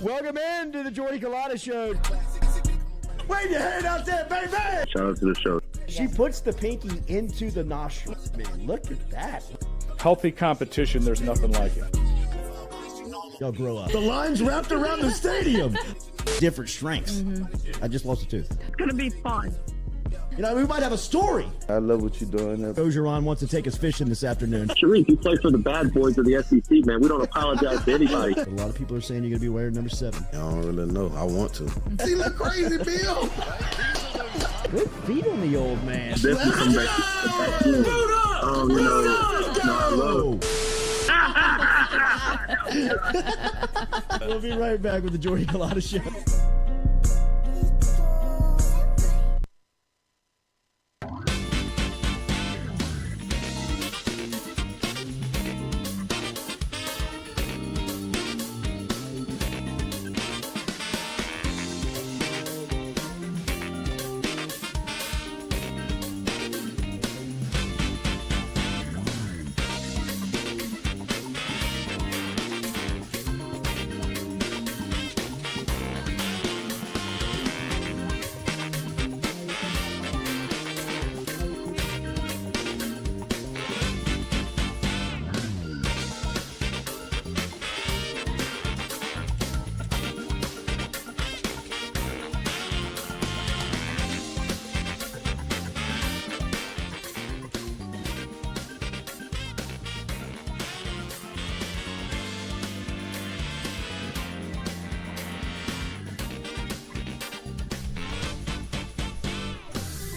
Welcome into the Jordy Culotta Show. Wave your hand out there, baby! Shout out to the show. She puts the pinky into the nostril. Man, look at that. Healthy competition, there's nothing like it. Y'all grow up. The line's wrapped around the stadium. Different strengths. Mm-hmm. I just lost a tooth. It's going to be fun. You know, we might have a story. I love what you're doing. Ogeron wants to take us fishing this afternoon. Sharif, you play for the bad boys of the SEC, man. We don't apologize to anybody. A lot of people are saying you're going to be wearing number 7. I don't really know. I want to. He look crazy, Bill. Good feet on the old man. Definitely come back. I love. We'll be right back with the Jordy Culotta Show.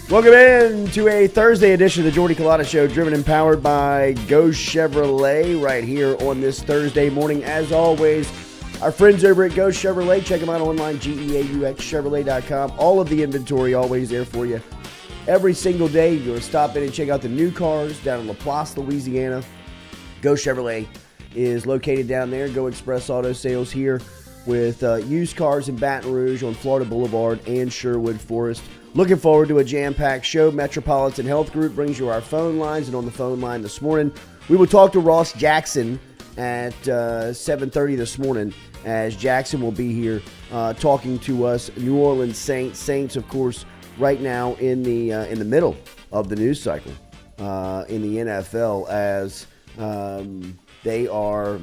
Welcome in to a Thursday edition of the Jordy Culotta Show, driven and powered by Go Chevrolet, right here on this Thursday morning. As always, our friends over at Go Chevrolet, check them out online, GEAUXChevrolet.com. All of the inventory always there for you. Every single day, you're going to stop in and check out the new cars down in LaPlace, Louisiana. Go Chevrolet is located down there. Go Express Auto Sales here with used cars in Baton Rouge on Florida Boulevard and Sherwood Forest. Looking forward to a jam-packed show. Metropolitan Health Group brings you our phone lines, and on the phone line this morning, we will talk to Ross Jackson at 7:30 this morning, as Jackson will be here talking to us. New Orleans Saints, of course, right now in the middle of the news cycle in the NFL, as they are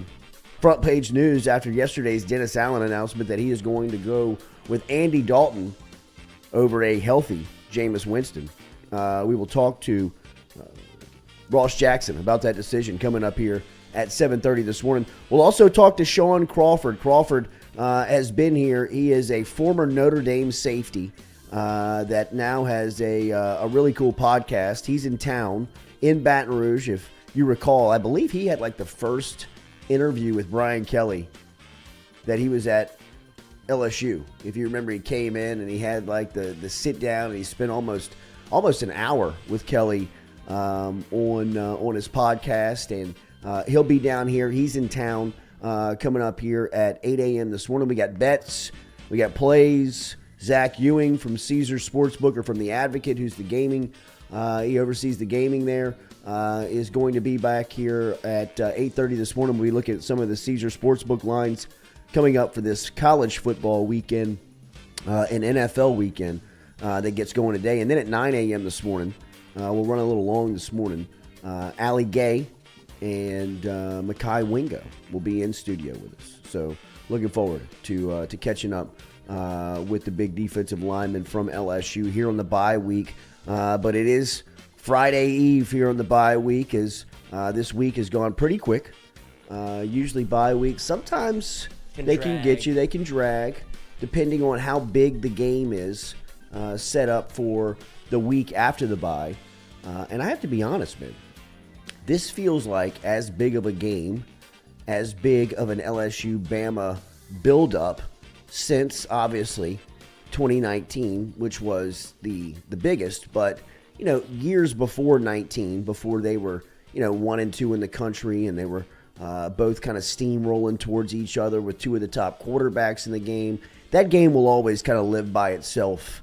front page news after yesterday's Dennis Allen announcement that he is going to go with Andy Dalton over a healthy Jameis Winston. We will talk to Ross Jackson about that decision coming up here at 7:30 this morning. We'll also talk to Shaun Crawford. Crawford has been here. He is a former Notre Dame safety that now has a really cool podcast. He's in town in Baton Rouge. If you recall, I believe he had like the first interview with Brian Kelly that he was at LSU. If you remember, he came in and he had like the sit down, and he spent almost an hour with Kelly on his podcast, and he'll be down here. He's in town coming up here at 8 a.m. this morning. We got bets, we got plays. Zach Ewing from Caesars Sportsbook, or from The Advocate, who's the gaming, he oversees the gaming there, is going to be back here at 8:30 this morning. We look at some of the Caesars Sportsbook lines coming up for this college football weekend and NFL weekend that gets going today. And then at 9 a.m. this morning, we'll run a little long this morning, Allie Gay and Mekhi Wingo will be in studio with us. So looking forward to catching up with the big defensive lineman from LSU here on the bye week. But it is Friday Eve here on the bye week, as this week has gone pretty quick. Usually bye weeks, sometimes they can get you, they can drag, depending on how big the game is set up for the week after the bye. And I have to be honest, man, this feels like as big of a game, as big of an LSU-Bama buildup since, obviously, 2019, which was the biggest. But, years before 19, before they were, 1-2 in the country, and they were both kind of steamrolling towards each other with two of the top quarterbacks in the game, that game will always kind of live by itself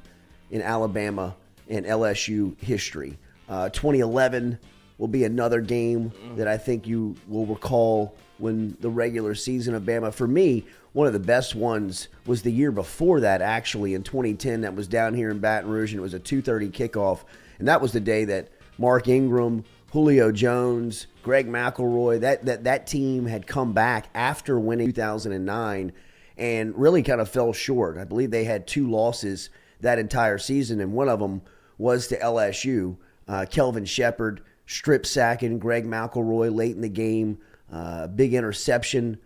in Alabama and LSU history. 2011 will be another game that I think you will recall when the regular season of Bama, for me, one of the best ones was the year before that, actually, in 2010. That was down here in Baton Rouge, and it was a 2:30 kickoff. And that was the day that Mark Ingram, Julio Jones, Greg McElroy, that team had come back after winning 2009 and really kind of fell short. I believe they had 2 losses that entire season, and one of them was to LSU. Kelvin Shepard strip sacking Greg McElroy late in the game. Big interception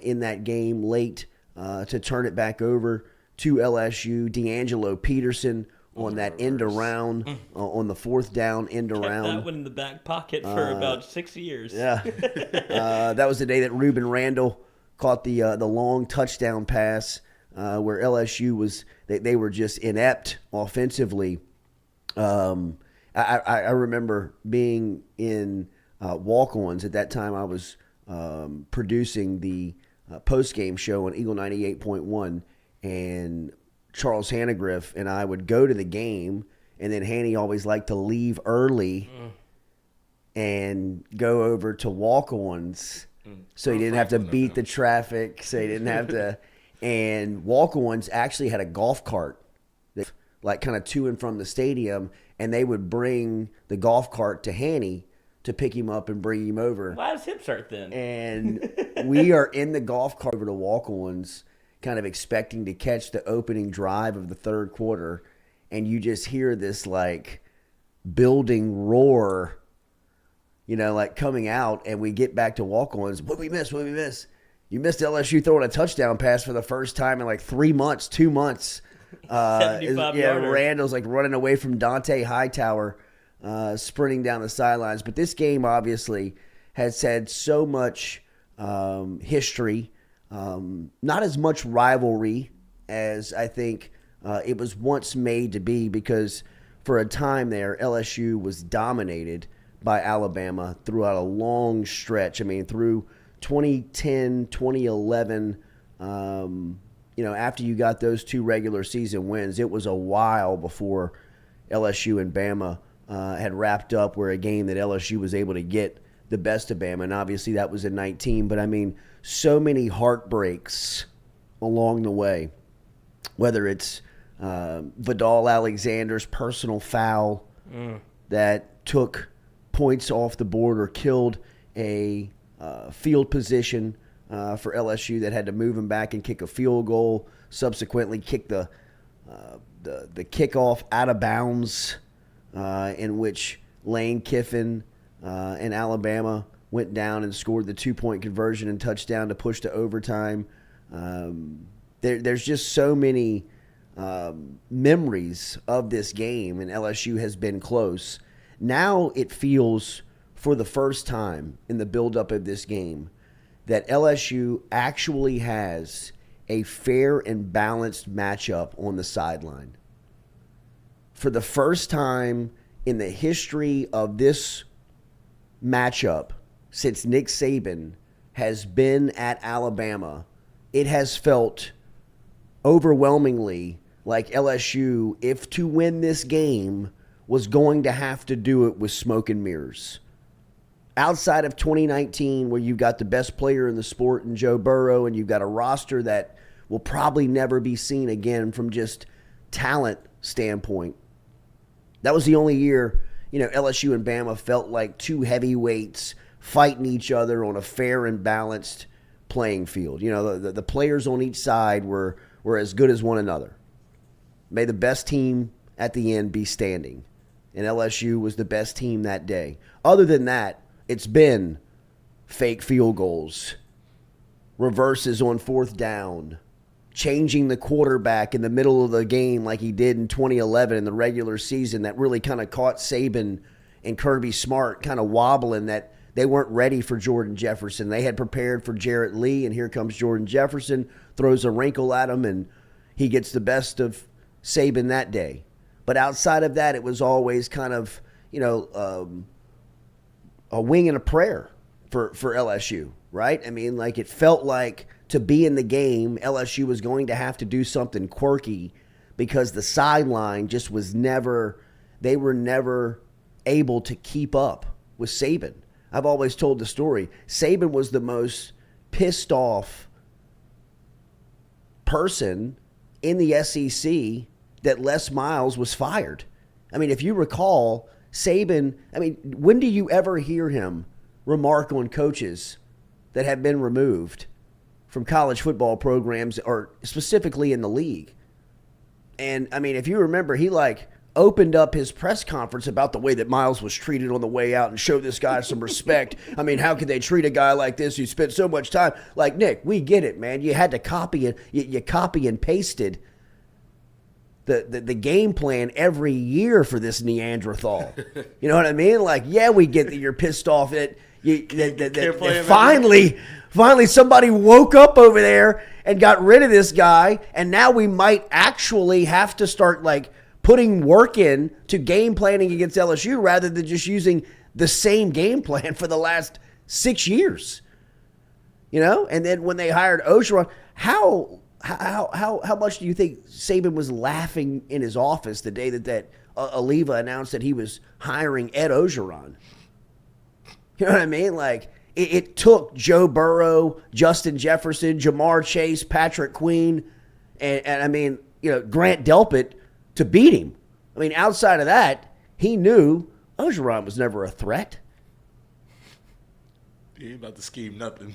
in that game late to turn it back over to LSU. D'Angelo Peterson on that end around on the 4th down end around. Kept that one in the back pocket for about 6 years. Yeah, that was the day that Reuben Randall caught the long touchdown pass where LSU was they were just inept offensively. I remember being in walk-ons at that time. I was producing the post-game show on Eagle 98.1, and Charles Hannegriff and I would go to the game, and then Hanny always liked to leave early and go over to walk-ons so he didn't have to beat the traffic, so he didn't have to. And walk-ons actually had a golf cart, like kind of to and from the stadium, and they would bring the golf cart to Hanny to pick him up and bring him over. Why does hip hurt then? And we are in the golf cart over to walk-ons, kind of expecting to catch the opening drive of the third quarter, and you just hear this like building roar, like coming out, and we get back to walk-ons. What did we miss? You missed LSU throwing a touchdown pass for the first time in like 3 months, 2 months. 75-yarder. Randall's like running away from Dante Hightower, sprinting down the sidelines. But this game obviously has had so much history, not as much rivalry as I think it was once made to be, because for a time there, LSU was dominated by Alabama throughout a long stretch. I mean, through 2010, 2011, after you got those 2 regular season wins, it was a while before LSU and Bama had wrapped up, where a game that LSU was able to get the best of Bama, and obviously that was in 19. But, I mean, so many heartbreaks along the way, whether it's Vidal Alexander's personal foul that took points off the board or killed a field position for LSU that had to move him back and kick a field goal, subsequently kick the kickoff out of bounds, in which Lane Kiffin and Alabama went down and scored the 2-point conversion and touchdown to push to overtime. There's just so many memories of this game, and LSU has been close. Now it feels, for the first time in the buildup of this game, that LSU actually has a fair and balanced matchup on the sideline. For the first time in the history of this matchup, since Nick Saban has been at Alabama, it has felt overwhelmingly like LSU, if to win this game, was going to have to do it with smoke and mirrors. Outside of 2019, where you've got the best player in the sport in Joe Burrow, and you've got a roster that will probably never be seen again from just talent standpoint. That was the only year, LSU and Bama felt like two heavyweights fighting each other on a fair and balanced playing field. The players on each side were as good as one another. May the best team at the end be standing. And LSU was the best team that day. Other than that, it's been fake field goals, reverses on fourth down, changing the quarterback in the middle of the game like he did in 2011 in the regular season that really kind of caught Saban and Kirby Smart kind of wobbling, that they weren't ready for Jordan Jefferson. They had prepared for Jarrett Lee, and here comes Jordan Jefferson, throws a wrinkle at him, and he gets the best of Saban that day. But outside of that, it was always kind of, a wing and a prayer for LSU, right? I mean, like, it felt like to be in the game, LSU was going to have to do something quirky because the sideline just was never, they were never able to keep up with Saban. I've always told the story. Saban was the most pissed off person in the SEC that Les Miles was fired. I mean, if you recall, Saban, when do you ever hear him remark on coaches that have been removed from college football programs, or specifically in the league? And, if you remember, he opened up his press conference about the way that Miles was treated on the way out and showed this guy some respect. How could they treat a guy like this who spent so much time? Like, Nick, we get it, man. You had to copy it. You copy and pasted the game plan every year for this Neanderthal. You know what I mean? Like, yeah, we get that you're pissed off that finally somebody woke up over there and got rid of this guy, and now we might actually have to start putting work in to game planning against LSU rather than just using the same game plan for the last 6 years. And then when they hired Ogeron, how much do you think Saban was laughing in his office the day that Oliva announced that he was hiring Ed Ogeron? You know what I mean? It took Joe Burrow, Justin Jefferson, Jamar Chase, Patrick Queen, and Grant Delpit to beat him. Outside of that, he knew Ogeron was never a threat. He ain't about to scheme nothing.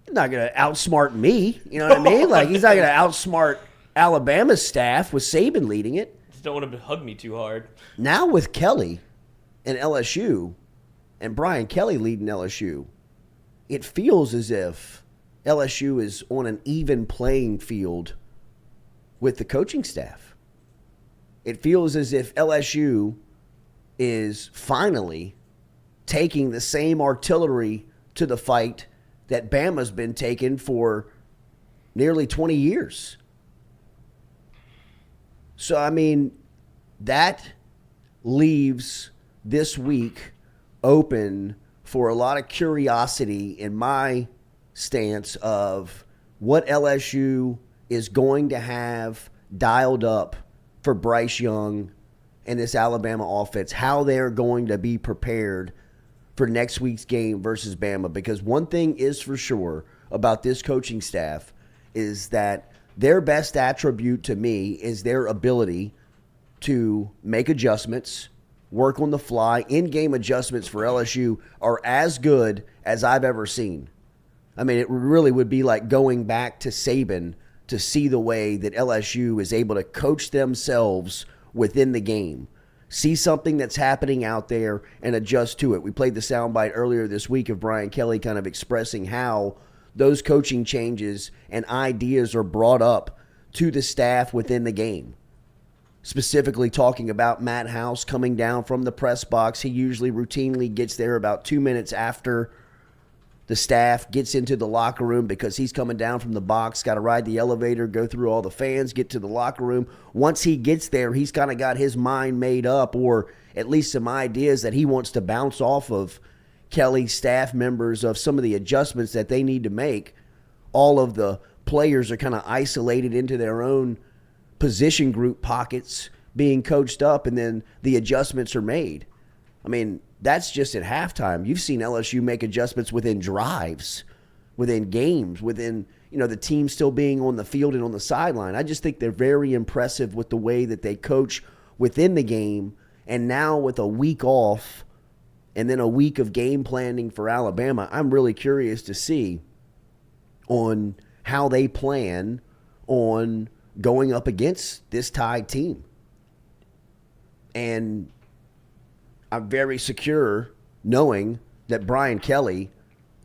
He's not going to outsmart me. You know what I mean? He's not going to outsmart Alabama's staff with Saban leading it. Just don't want him to hug me too hard. Now with Kelly and LSU, and Brian Kelly leading LSU, it feels as if LSU is on an even playing field with the coaching staff. It feels as if LSU is finally taking the same artillery to the fight that Bama's been taking for nearly 20 years. So, that leaves this week open for a lot of curiosity in my stance of what LSU is going to have dialed up for Bryce Young and this Alabama offense, how they're going to be prepared for next week's game versus Bama. Because one thing is for sure about this coaching staff is that their best attribute to me is their ability to make adjustments, work on the fly. In-game adjustments for LSU are as good as I've ever seen. It really would be like going back to Saban to see the way that LSU is able to coach themselves within the game. see something that's happening out there, and adjust to it. We played the soundbite earlier this week of Brian Kelly kind of expressing how those coaching changes and ideas are brought up to the staff within the game. Specifically talking about Matt House coming down from the press box. He usually routinely gets there about 2 minutes after the staff gets into the locker room because he's coming down from the box, got to ride the elevator, go through all the fans, get to the locker room. Once he gets there, he's kind of got his mind made up, or at least some ideas that he wants to bounce off of Kelly's staff members of some of the adjustments that they need to make. All of the players are kind of isolated into their own position group pockets being coached up, and then the adjustments are made. I mean, that's just at halftime. You've seen LSU make adjustments within drives, within games, within, the team still being on the field and on the sideline. I just think they're very impressive with the way that they coach within the game. And now with a week off and then a week of game planning for Alabama, I'm really curious to see on how they plan on going up against this Tide team. And I'm very secure knowing that Brian Kelly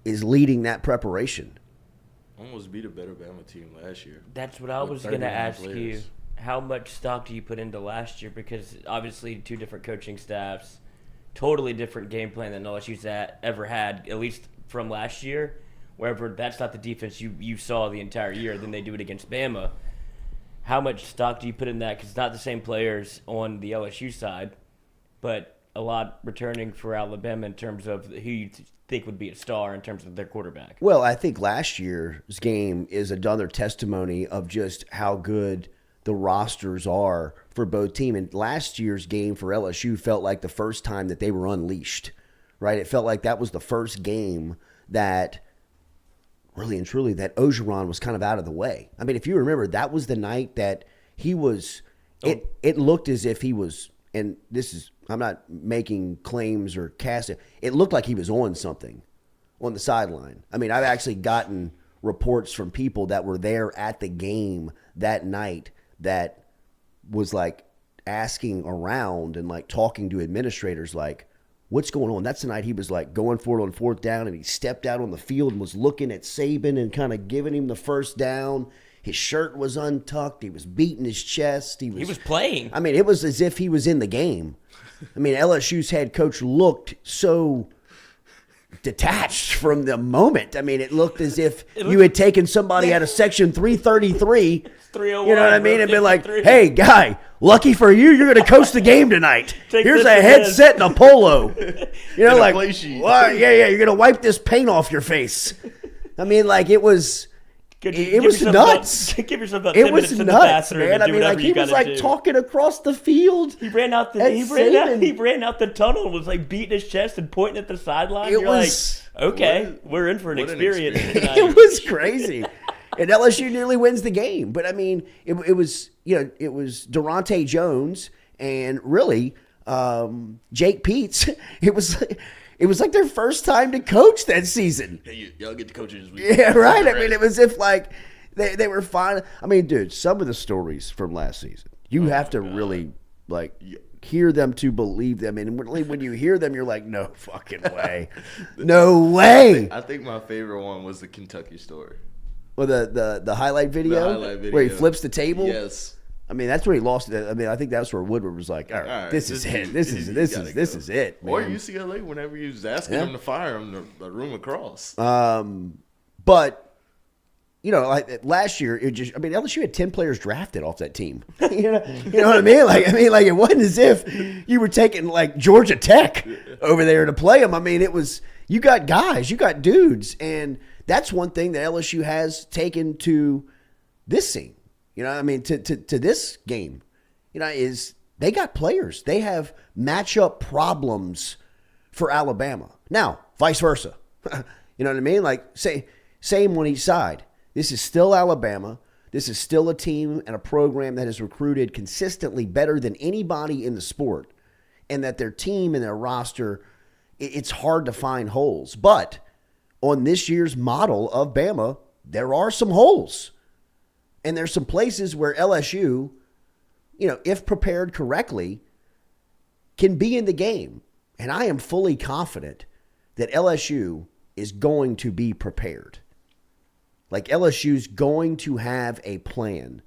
is leading that preparation. Almost beat a better Bama team last year. That's what I was going to ask you. How much stock do you put into last year? Because obviously 2 different coaching staffs, totally different game plan than LSU's ever had, at least from last year. Wherever that's not the defense you saw the entire year, then they do it against Bama. How much stock do you put in that? Because it's not the same players on the LSU side, but a lot returning for Alabama in terms of who you think would be a star in terms of their quarterback. Well, I think last year's game is another testimony of just how good the rosters are for both teams. And last year's game for LSU felt like the first time that they were unleashed, right? It felt like that was the first game that really and truly that Orgeron was kind of out of the way. I mean, if you remember, that was the night that he was it looked as if he was, and this is, I'm not making claims or casting. It looked like he was on something on the sideline. I mean, I've actually gotten reports from people that were there at the game that night that was like asking around and like talking to administrators like, what's going on? That's the night he was like going for it on 4th down, and he stepped out on the field and was looking at Saban and kind of giving him the first down. His shirt was untucked. He was beating his chest. He was playing. I mean, it was as if he was in the game. I mean, LSU's head coach looked so detached from the moment. I mean, it looked as if you had taken somebody out of Section 333, 301, you know what I mean, and been like, hey, guy, lucky for you, you're going to coach the game tonight. Here's a headset and a polo. You know, like, well, yeah, you're going to wipe this paint off your face. I mean, like, it was... It was nuts. Give yourself about 10 minutes in the bathroom, man. I mean, like, he was like talking across the field. He ran out the tunnel and was like beating his chest and pointing at the sideline. You're like, okay, we're in for an experience tonight. It was crazy. And LSU nearly wins the game. But I mean, it was Durante Jones and really Jake Peets. It was like their first time to coach that season. Hey, y'all get to coach this week. Yeah, right. I mean, it was if like they were fine. I mean, dude, some of the stories from last season, you have to really like hear them to believe them. And when you hear them, you're like, no fucking way. No way. I think my favorite one was the Kentucky story. Well, the highlight video? The highlight video. Where he flips the table? Yes. I mean, that's where he lost it. I mean, I think that's where Woodward was like, all right, this is it. This is it, man. Or UCLA, whenever he was asking him to fire him, the room across. But, like last year, LSU had 10 players drafted off that team. you know what I mean? Like, it wasn't as if you were taking like Georgia Tech over there to play them. I mean, it was, you got guys, you got dudes. And that's one thing that LSU has taken to this scene. You know, I mean, to this game, is they got players. They have matchup problems for Alabama. Now, vice versa. You know what I mean? Like, same on each side. This is still Alabama. This is still a team and a program that has recruited consistently better than anybody in the sport. And that their team and their roster, it's hard to find holes. But on this year's model of Bama, there are some holes. And there's some places where LSU, if prepared correctly, can be in the game. And I am fully confident that LSU is going to be prepared. Like LSU's going to have a plan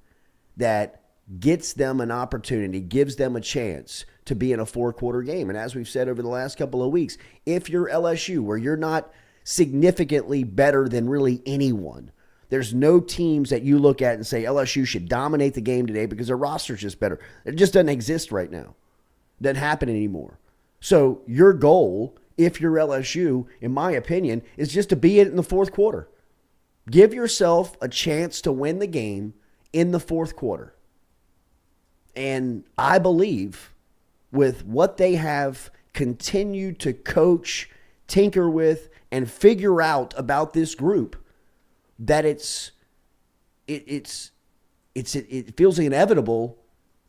that gets them an opportunity, gives them a chance to be in a 4-quarter game. And as we've said over the last couple of weeks, if you're LSU, where you're not significantly better than really anyone, there's no teams that you look at and say LSU should dominate the game today because their roster's just better. It just doesn't exist right now. It doesn't happen anymore. So your goal, if you're LSU, in my opinion, is just to be in the 4th quarter. Give yourself a chance to win the game in the 4th quarter. And I believe with what they have continued to coach, tinker with, and figure out about this group, that it feels inevitable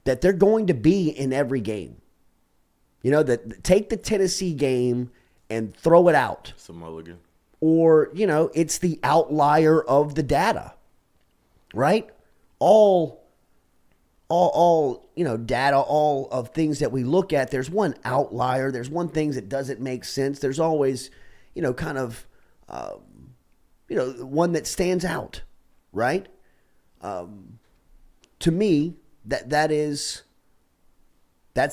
that they're going to be in every game. You know, that take the Tennessee game and throw it out. It's a mulligan. Or, you know, it's the outlier of the data, right? All you know, data, all of things that we look at, there's one outlier. There's one thing that doesn't make sense. There's always, you know, kind of, you know, one that stands out, right? To me, that's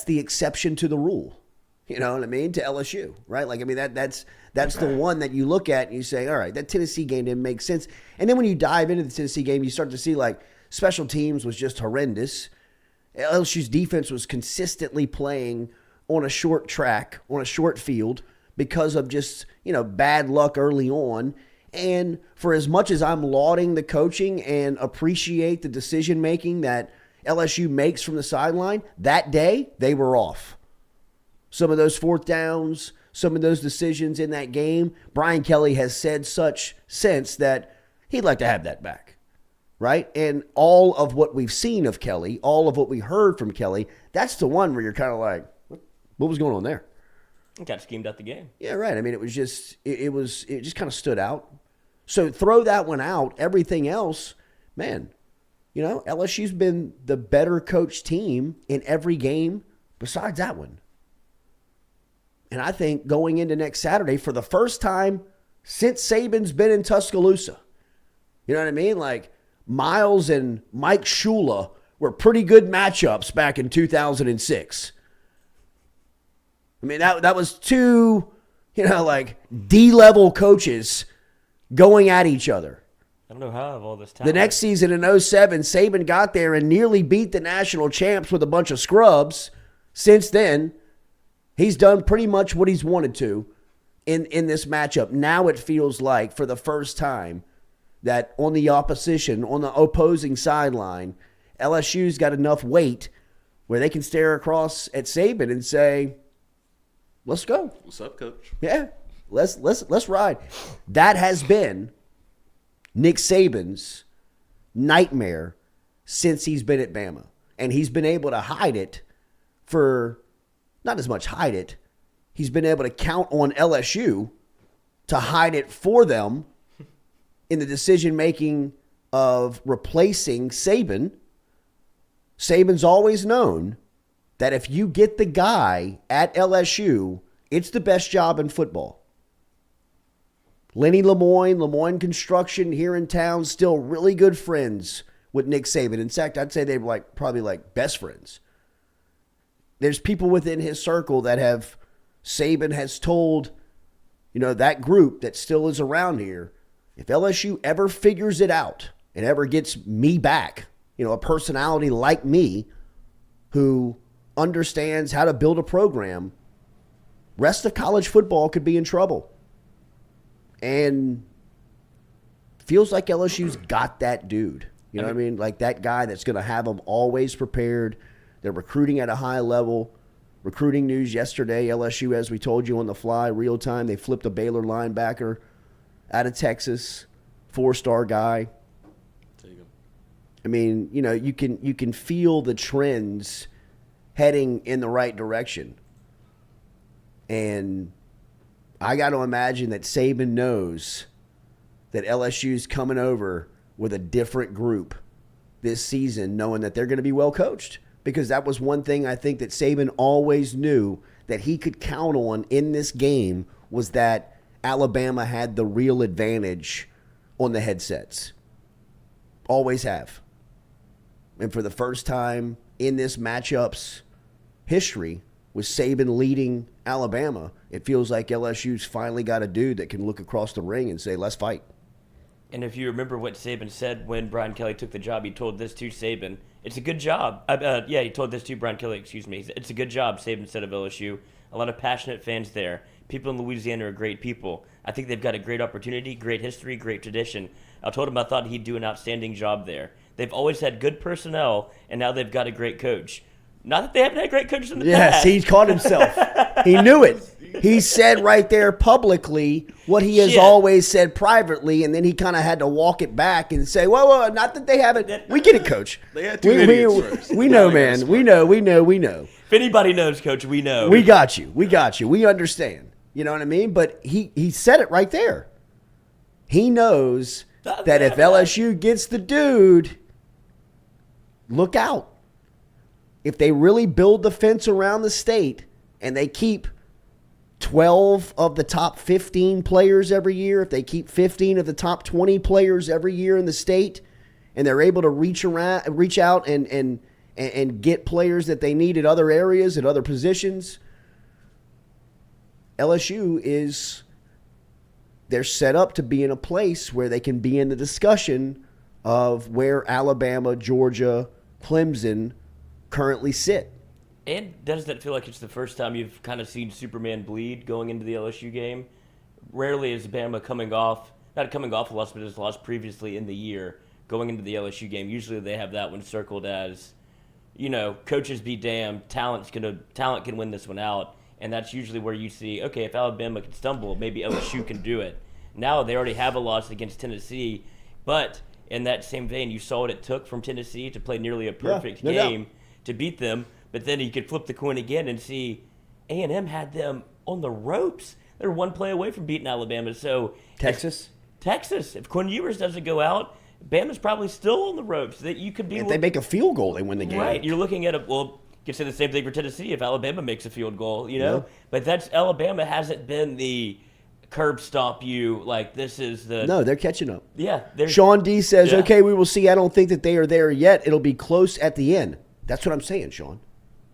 the exception to the rule. You know what I mean? To LSU, right? Like, I mean, that's the one that you look at and you say, all right, that Tennessee game didn't make sense. And then when you dive into the Tennessee game, you start to see, like, special teams was just horrendous. LSU's defense was consistently playing on a short track, on a short field, because of just, you know, bad luck early on. And for as much as I'm lauding the coaching and appreciate the decision-making that LSU makes from the sideline, that day, they were off. Some of those 4th downs, some of those decisions in that game, Brian Kelly has said such since that he'd like to have that back, right? And all of what we've seen of Kelly, all of what we heard from Kelly, that's the one where you're kind of like, what was going on there? Got schemed out the game. Yeah, right. I mean, it was just, it just kind of stood out. So throw that one out. Everything else, man, you know, LSU's been the better coached team in every game besides that one. And I think going into next Saturday, for the first time since Saban's been in Tuscaloosa, you know what I mean? Like, Miles and Mike Shula were pretty good matchups back in 2006. I mean, that was two, you know, like D-level coaches going at each other. I don't know how I have all this time. The next season in 2007, Saban got there and nearly beat the national champs with a bunch of scrubs. Since then, he's done pretty much what he's wanted to in this matchup. Now it feels like, for the first time, that on the opposition, on the opposing sideline, LSU's got enough weight where they can stare across at Saban and say, let's go. What's up, Coach? Yeah, let's ride. That has been Nick Saban's nightmare since he's been at Bama. And he's been able to hide it for, not as much hide it, he's been able to count on LSU to hide it for them in the decision-making of replacing Saban. Saban's always known that if you get the guy at LSU, it's the best job in football. Lenny Lemoyne Construction here in town, still really good friends with Nick Saban. In fact, I'd say they were probably like best friends. There's people within his circle that Saban has told, you know, that group that still is around here, if LSU ever figures it out and ever gets me back, you know, a personality like me who understands how to build a program, rest of college football could be in trouble. And feels like LSU's got that dude. You know what I mean? Like that guy that's going to have them always prepared. They're recruiting at a high level. Recruiting news yesterday, LSU, as we told you on the fly, real time, they flipped a Baylor linebacker out of Texas, 4-star guy. Take him. I mean, you know, you can feel the trends heading in the right direction. And I got to imagine that Saban knows that LSU's coming over with a different group this season, knowing that they're going to be well coached because that was one thing I think that Saban always knew that he could count on in this game was that Alabama had the real advantage on the headsets. Always have. And for the first time in this matchup's history, with Saban leading Alabama, it feels like LSU's finally got a dude that can look across the ring and say, let's fight. And if you remember what Saban said when Brian Kelly took the job, he told this to Saban. It's a good job. He told this to Brian Kelly, excuse me. It's a good job, Saban said of LSU. A lot of passionate fans there. People in Louisiana are great people. I think they've got a great opportunity, great history, great tradition. I told him I thought he'd do an outstanding job there. They've always had good personnel, and now they've got a great coach. Not that they haven't had great coaches in the past. Yes, he caught himself. He knew it. He said right there publicly what he has always said privately, and then he kind of had to walk it back and say, well, not that they haven't. We get it, Coach. They had two idiots first. We know, man. We know. If anybody knows, Coach, we know. We got you. We understand. You know what I mean? But he said it right there. He knows that if LSU gets the dude, look out. If they really build the fence around the state and they keep 12 of the top 15 players every year, if they keep 15 of the top 20 players every year in the state, and they're able to reach out and get players that they need at other areas, at other positions, LSU they're set up to be in a place where they can be in the discussion of where Alabama, Georgia, Clemson currently sit. And doesn't it feel like it's the first time you've kind of seen Superman bleed going into the LSU game? Rarely is Bama not coming off a loss, but has lost previously in the year going into the LSU game. Usually they have that one circled as, coaches be damned, talent can win this one out. And that's usually where you see, okay, if Alabama can stumble, maybe LSU can do it. Now they already have a loss against Tennessee, but in that same vein, you saw what it took from Tennessee to play nearly a perfect game to beat them. But then you could flip the coin again and see A&M had them on the ropes. They're one play away from beating Alabama. So Texas, if Quinn Ewers doesn't go out, Bama's probably still on the ropes. That you could be. If they make a field goal, they win the game. Right. You're looking at you could say the same thing for Tennessee if Alabama makes a field goal, Yeah. But Alabama hasn't been the curb stop you, like this is the... No, they're catching up. Yeah. Sean D says, okay, we will see. I don't think that they are there yet. It'll be close at the end. That's what I'm saying, Sean.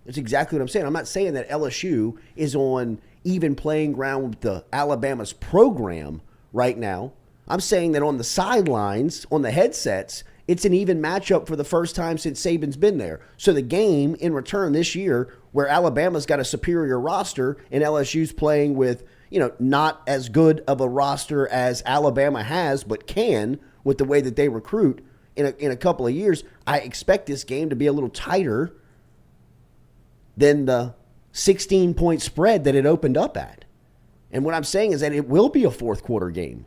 That's exactly what I'm saying. I'm not saying that LSU is on even playing ground with the Alabama's program right now. I'm saying that on the sidelines, on the headsets, it's an even matchup for the first time since Saban's been there. So the game in return this year where Alabama's got a superior roster and LSU's playing with, not as good of a roster as Alabama has, but can with the way that they recruit in a couple of years, I expect this game to be a little tighter than the 16-point spread that it opened up at. And what I'm saying is that it will be a fourth quarter game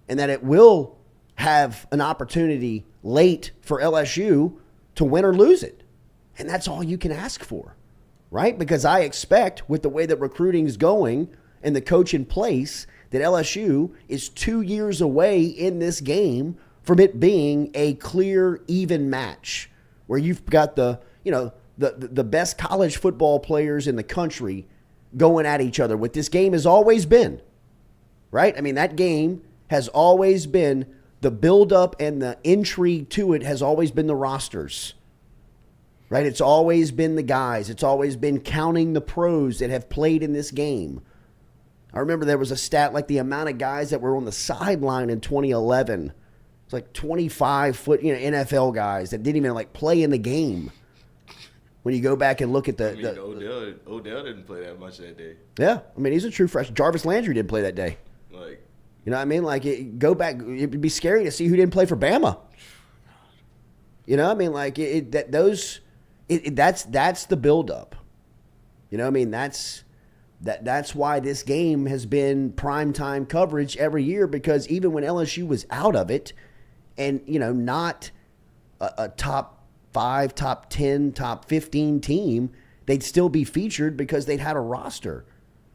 and that it will have an opportunity late for LSU to win or lose it. And that's all you can ask for, right? Because I expect with the way that recruiting is going and the coach in place that LSU is 2 years away in this game from it being a clear, even match where you've got the best college football players in the country going at each other. What this game has always been, right? I mean, that game has always been the buildup and the intrigue to it has always been the rosters, right? It's always been the guys. It's always been counting the pros that have played in this game. I remember there was a stat like the amount of guys that were on the sideline in 2011. It's like 25-foot, NFL guys that didn't even play in the game. When you go back and look at Odell didn't play that much that day. Yeah, I mean, he's a true freshman. Jarvis Landry didn't play that day. You know what I mean? Go back. It'd be scary to see who didn't play for Bama. You know what I mean? That's the buildup. You know what I mean? That's why this game has been primetime coverage every year, because even when LSU was out of it and, not a top 5, top 10, top 15 team, they'd still be featured because they'd had a roster.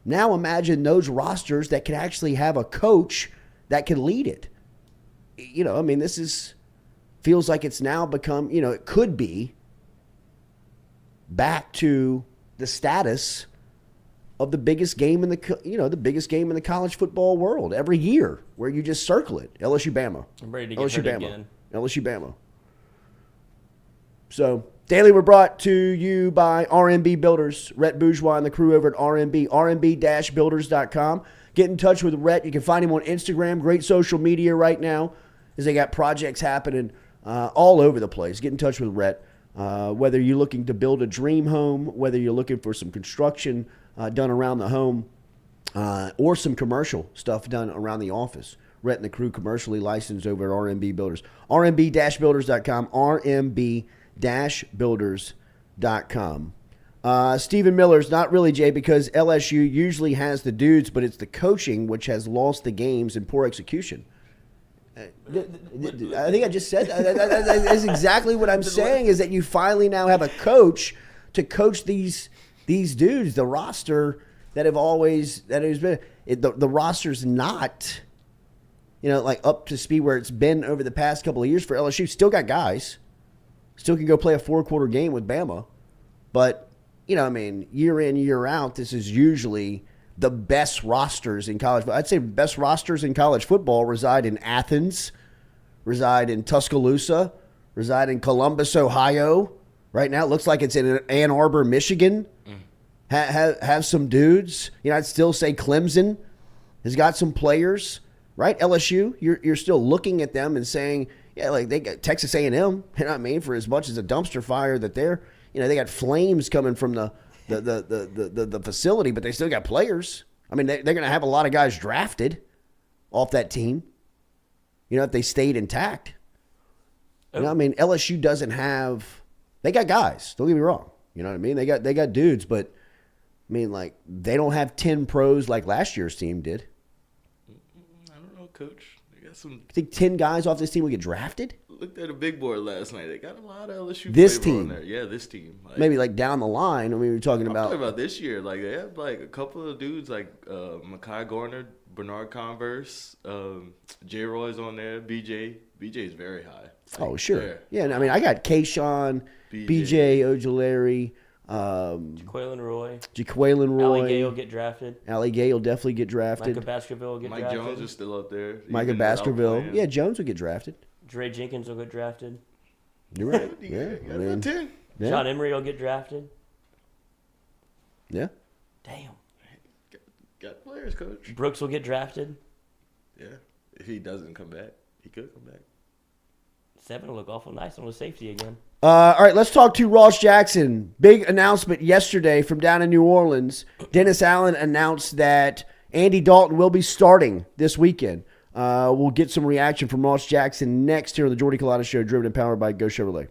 Now imagine those rosters that can actually have a coach that can lead it. This feels like it's now become, it could be back to the status of the biggest game in the college football world every year, where you just circle it. LSU-Bama. I'm ready to get hurt again. LSU-Bama. So, daily, we're brought to you by RMB Builders. Rhett Bourgeois and the crew over at RMB. RMB-builders.com. Get in touch with Rhett. You can find him on Instagram. Great social media right now, as they got projects happening all over the place. Get in touch with Rhett. Whether you're looking to build a dream home, whether you're looking for some construction done around the home, or some commercial stuff done around the office. Rhett and the crew, commercially licensed over at RMB Builders. RMB-builders.com. RMB-builders.com. Stephen Miller's not really, Jay, because LSU usually has the dudes, but it's the coaching which has lost the games and poor execution. I think I just said that's exactly what I'm saying, is that you finally now have a coach to coach these dudes. The roster that has been the roster's not, like up to speed where it's been over the past couple of years for LSU. Still got guys, still can go play a 4-quarter game with Bama, but year in, year out, this is usually the best rosters in college. I'd say best rosters in college football reside in Athens, reside in Tuscaloosa, reside in Columbus, Ohio. Right now, it looks like it's in Ann Arbor, Michigan. Have some dudes. I'd still say Clemson has got some players, right? LSU, you're still looking at them and saying, yeah, like they got Texas A&M. You know what I mean? For as much as a dumpster fire that they're, they got flames coming from the facility, but they still got players. I mean, they're going to have a lot of guys drafted off that team, if they stayed intact. LSU doesn't have – they got guys. Don't get me wrong. You know what I mean? They got dudes, but, they don't have 10 pros like last year's team did. I don't know, Coach. They got some. You think 10 guys off this team will get drafted? Looked at a big board last night. They got a lot of LSU this flavor team. on there. Yeah, this team. Maybe down the line. We're talking I'm about. talking about this year. They have a couple of dudes like Mekhi Garner, Bernard Converse, J. Roy's on there. BJ. BJ's very high. Oh, sure. There. Yeah, I got Kayshawn, BJ Ojulari, Jaquelin Roy. Ali Gay will get drafted. Ali Gay will definitely get drafted. Micah Baskerville will get Mike drafted. Jones is still up there. Micah Baskerville. Yeah, Jones will get drafted. Dre Jenkins will get drafted. You're right. Yeah, yeah. 10. Yeah. John Emery will get drafted. Yeah. Damn. Got players, Coach. Brooks will get drafted. Yeah. If he doesn't come back, he could come back. 7 will look awful nice on the safety again. All right, let's talk to Ross Jackson. Big announcement yesterday from down in New Orleans. Dennis Allen announced that Andy Dalton will be starting this weekend. We'll get some reaction from Ross Jackson next here on the Jordy Culotta Show, driven and powered by Go Chevrolet.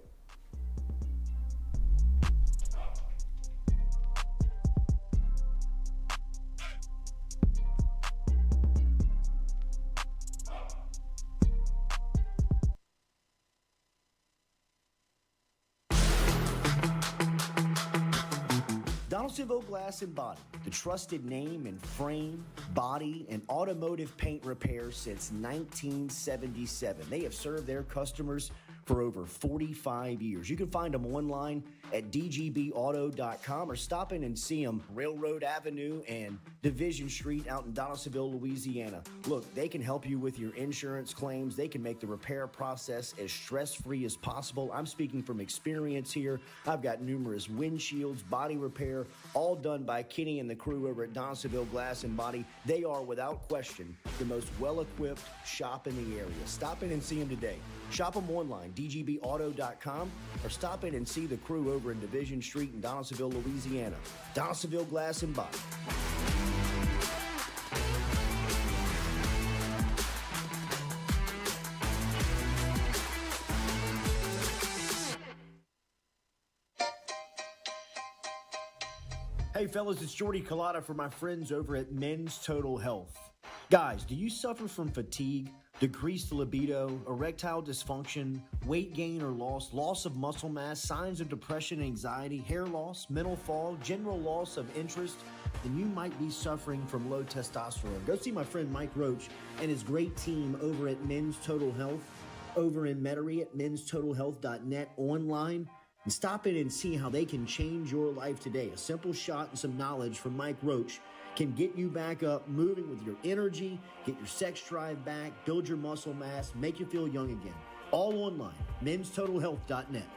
Donaldsonville Glass and Body, the trusted name in frame, body, and automotive paint repair since 1977. They have served their customers for over 45 years. You can find them online at dgbauto.com or stop in and see them Railroad Avenue and Division Street out in Donaldsonville, Louisiana. Look, they can help you with your insurance claims. They can make the repair process as stress-free as possible. I'm speaking from experience here. I've got numerous windshields, body repair, all done by Kenny and the crew over at Donaldsonville Glass and Body. They are, without question, the most well-equipped shop in the area. Stop in and see them today. Shop them online, dgbauto.com, or stop in and see the crew over in Division Street in Donaldsonville, Louisiana. Donaldsonville Glass and Body. Hey fellas, it's Jordy Culotta for my friends over at Men's Total Health. Guys, do you suffer from fatigue, decreased libido, erectile dysfunction, weight gain or loss of muscle mass, signs of depression, anxiety, hair loss, mental fog, general loss of interest? Then you might be suffering from low testosterone. Go see my friend Mike Roach and his great team over at Men's Total Health, over in Metairie at menstotalhealth.net, online and stop in and see how they can change your life today. A simple shot and some knowledge from Mike Roach can get you back up, moving with your energy, get your sex drive back, build your muscle mass, make you feel young again. All online, menstotalhealth.net.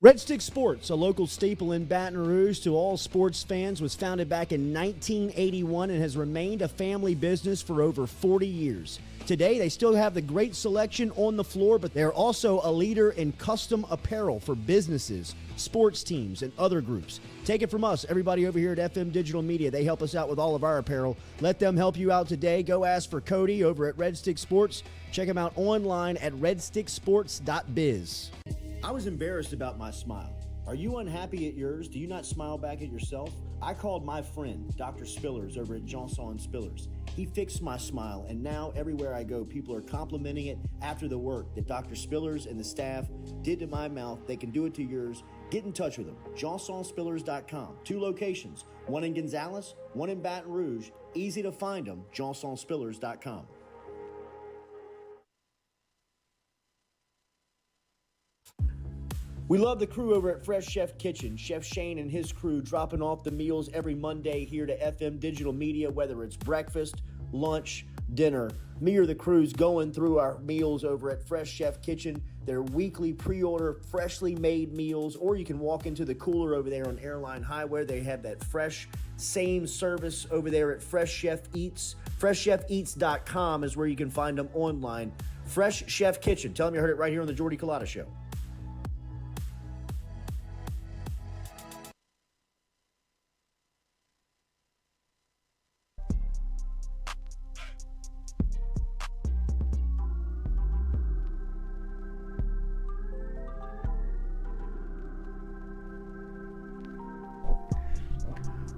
Red Stick Sports, a local staple in Baton Rouge to all sports fans, was founded back in 1981 and has remained a family business for over 40 years. Today, they still have the great selection on the floor, but they're also a leader in custom apparel for businesses, sports teams, and other groups. Take it from us, everybody over here at FM Digital Media. They help us out with all of our apparel. Let them help you out today. Go ask for Cody over at Red Stick Sports. Check him out online at redsticksports.biz. I was embarrassed about my smile. Are you unhappy at yours? Do you not smile back at yourself? I called my friend, Dr. Spillers, over at Johnson Spillers. He fixed my smile, and now everywhere I go, people are complimenting it after the work that Dr. Spillers and the staff did to my mouth. They can do it to yours. Get in touch with them. JohnsonSpillers.com. 2 locations, one in Gonzales, one in Baton Rouge. Easy to find them, JohnsonSpillers.com. We love the crew over at Fresh Chef Kitchen. Chef Shane and his crew dropping off the meals every Monday here to FM Digital Media, whether it's breakfast, lunch, dinner. Me or the crew's going through our meals over at Fresh Chef Kitchen. Their weekly pre-order, freshly made meals, or you can walk into the cooler over there on Airline Highway. They have that fresh, same service over there at Fresh Chef Eats. FreshChefEats.com is where you can find them online. Fresh Chef Kitchen. Tell them you heard it right here on the Jordy Culotta Show.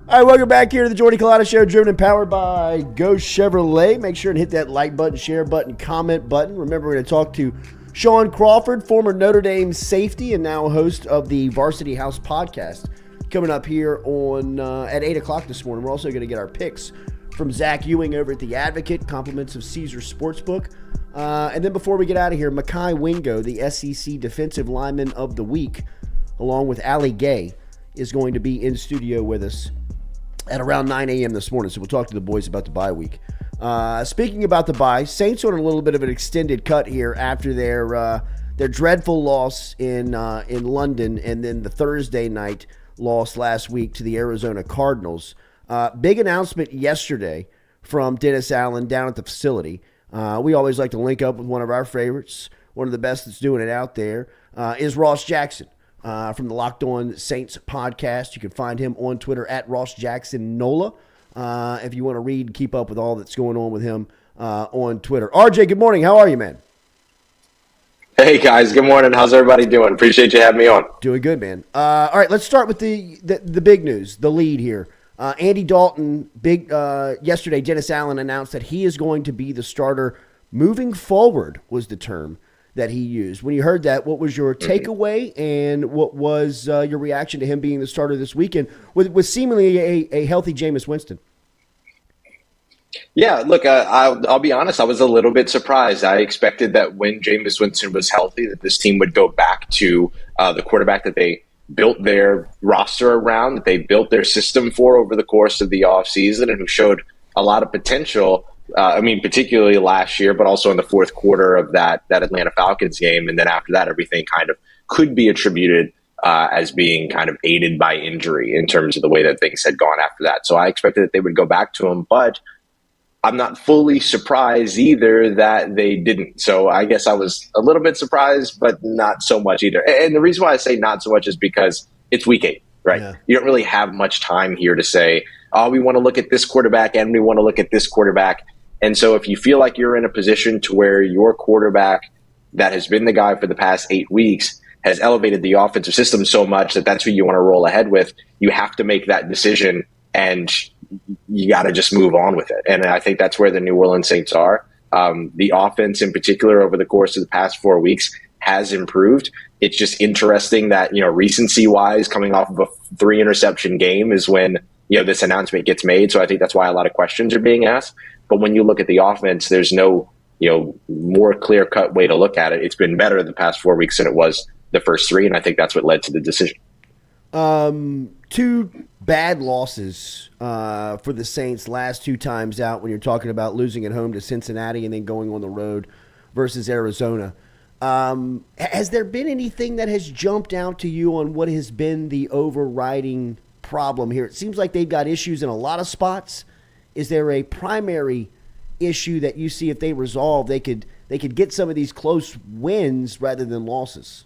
All right, welcome back here to the Jordy Culotta Show, driven and powered by Ghost Chevrolet. Make sure and hit that like button, share button, comment button. Remember, we're going to talk to Shaun Crawford, former Notre Dame safety and now host of the Varsity House podcast, coming up here on at 8 o'clock this morning. We're also going to get our picks from Zach Ewing over at The Advocate, compliments of Caesar Sportsbook. And then before we get out of here, Mekhi Wingo, the SEC Defensive Lineman of the Week, along with Allie Gay, is going to be in studio with us at around 9 a.m. this morning. So we'll talk to the boys about the bye week. Speaking about the bye, Saints on a little bit of an extended cut here after their dreadful loss in London, and then the Thursday night loss last week to the Arizona Cardinals. Big announcement yesterday from Dennis Allen down at the facility. We always like to link up with one of our favorites, one of the best that's doing it out there, is Ross Jackson. From the Locked On Saints podcast. You can find him on Twitter at Ross Jackson Nola. If you want to read, keep up with all that's going on with him on Twitter. RJ, good morning. How are you, man? Hey, guys. Good morning. How's everybody doing? Appreciate you having me on. Doing good, man. All right, let's start with the big news, the lead here. Andy Dalton, yesterday, Dennis Allen announced that he is going to be the starter moving forward, was the term that he used. When you heard that, what was your takeaway, and what was your reaction to him being the starter this weekend with seemingly a healthy Jameis Winston? Yeah, look, I'll be honest. I was a little bit surprised. I expected that when Jameis Winston was healthy, that this team would go back to the quarterback that they built their roster around, that they built their system for over the course of the offseason, and who showed a lot of potential. Particularly last year, but also in the fourth quarter of that Atlanta Falcons game. And then after that, everything kind of could be attributed as being kind of aided by injury in terms of the way that things had gone after that. So I expected that they would go back to him, but I'm not fully surprised either that they didn't. So I guess I was a little bit surprised, but not so much either. And the reason why I say not so much is because it's week 8, right? Yeah. You don't really have much time here to say, oh, we want to look at this quarterback and we want to look at this quarterback. And so if you feel like you're in a position to where your quarterback that has been the guy for the past 8 weeks has elevated the offensive system so much that that's who you want to roll ahead with, you have to make that decision and you got to just move on with it. And I think that's where the New Orleans Saints are. The offense in particular over the course of the past 4 weeks has improved. It's just interesting that, recency wise, coming off of a 3 interception game is when, this announcement gets made. So I think that's why a lot of questions are being asked. But when you look at the offense, there's no, more clear-cut way to look at it. It's been better the past 4 weeks than it was the first three, and I think that's what led to the decision. Two bad losses for the Saints last two times out when you're talking about losing at home to Cincinnati and then going on the road versus Arizona. Has there been anything that has jumped out to you on what has been the overriding problem here? It seems like they've got issues in a lot of spots. Is there a primary issue that you see if they resolve, they could get some of these close wins rather than losses?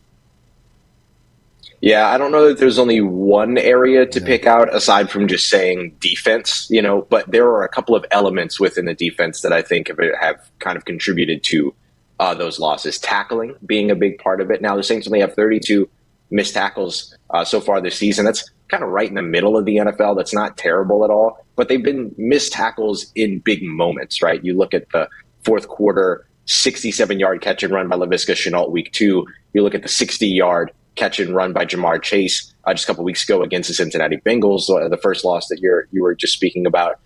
Yeah, I don't know that there's only one area to pick out aside from just saying defense, but there are a couple of elements within the defense that I think have kind of contributed to those losses. Tackling being a big part of it. Now, the Saints only have 32 missed tackles so far this season. That's kind of right in the middle of the NFL. That's not terrible at all, but they've been missed tackles in big moments, right? You look at the fourth quarter 67-yard catch and run by Laviska Shenault week 2. You look at the 60-yard catch and run by Jamar Chase just a couple weeks ago against the Cincinnati Bengals, the first loss that you were just speaking about.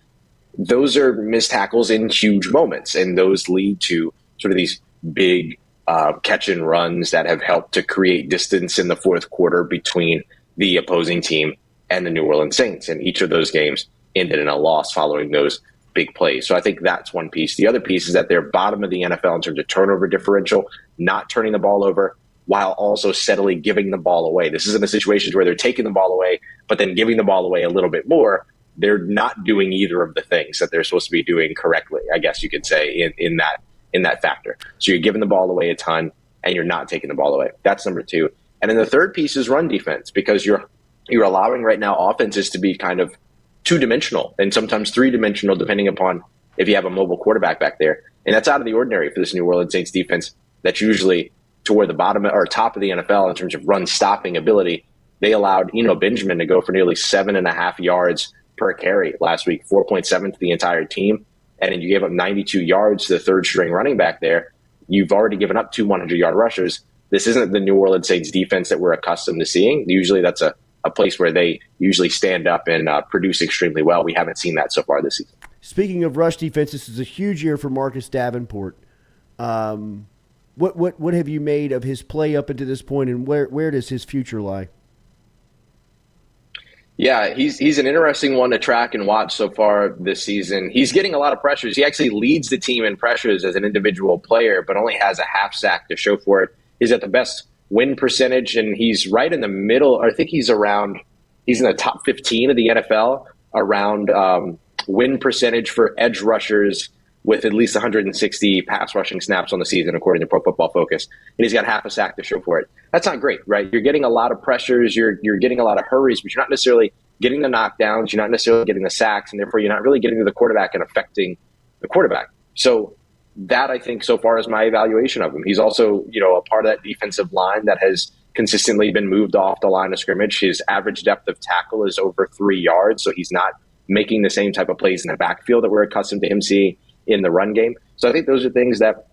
Those are missed tackles in huge moments, and those lead to sort of these big catch and runs that have helped to create distance in the fourth quarter between the opposing team and the New Orleans Saints. And each of those games ended in a loss following those big plays. So I think that's one piece. The other piece is that they're bottom of the NFL in terms of turnover differential, not turning the ball over, while also steadily giving the ball away. This isn't a situation where they're taking the ball away, but then giving the ball away a little bit more. They're not doing either of the things that they're supposed to be doing correctly, I guess you could say, in that factor. So you're giving the ball away a ton, and you're not taking the ball away. That's number two. And then the third piece is run defense, because you're allowing right now offenses to be kind of two-dimensional and sometimes three-dimensional, depending upon if you have a mobile quarterback back there. And that's out of the ordinary for this New Orleans Saints defense that's usually toward the bottom or top of the NFL in terms of run stopping ability. They allowed Benjamin to go for nearly 7.5 yards per carry last week, 4.7 to the entire team. And then you gave up 92 yards to the third string running back there. You've already given up two 100-yard rushers. This isn't the New Orleans Saints defense that we're accustomed to seeing. Usually that's a place where they usually stand up and produce extremely well. We haven't seen that so far this season. Speaking of rush defense, this is a huge year for Marcus Davenport. What have you made of his play up until this point, and where does his future lie? Yeah, he's an interesting one to track and watch so far this season. He's getting a lot of pressures. He actually leads the team in pressures as an individual player, but only has a half sack to show for it. He's at the best win percentage, and he's right in the middle. I think he's in the top 15 of the NFL around win percentage for edge rushers with at least 160 pass rushing snaps on the season, according to Pro Football Focus. And he's got half a sack to show for it. That's not great, right? You're getting a lot of pressures. You're getting a lot of hurries, but you're not necessarily getting the knockdowns. You're not necessarily getting the sacks, and therefore you're not really getting to the quarterback and affecting the quarterback. So that, I think, so far is my evaluation of him. He's also, a part of that defensive line that has consistently been moved off the line of scrimmage. His average depth of tackle is over 3 yards, so he's not making the same type of plays in the backfield that we're accustomed to him seeing in the run game. So I think those are things that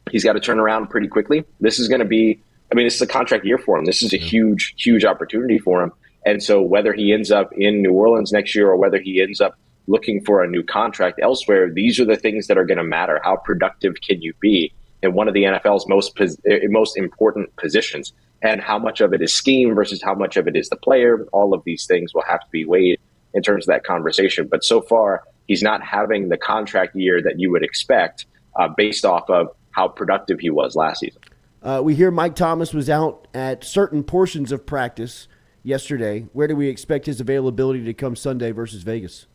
he's got to turn around pretty quickly. This is going to be, this is a contract year for him. This is a huge, huge opportunity for him. And so whether he ends up in New Orleans next year or whether he ends up looking for a new contract elsewhere, these are the things that are going to matter. How productive can you be in one of the NFL's most important positions? And how much of it is scheme versus how much of it is the player? All of these things will have to be weighed in terms of that conversation. But so far, he's not having the contract year that you would expect based off of how productive he was last season. We hear Mike Thomas was out at certain portions of practice yesterday. Where do we expect his availability to come Sunday versus Vegas?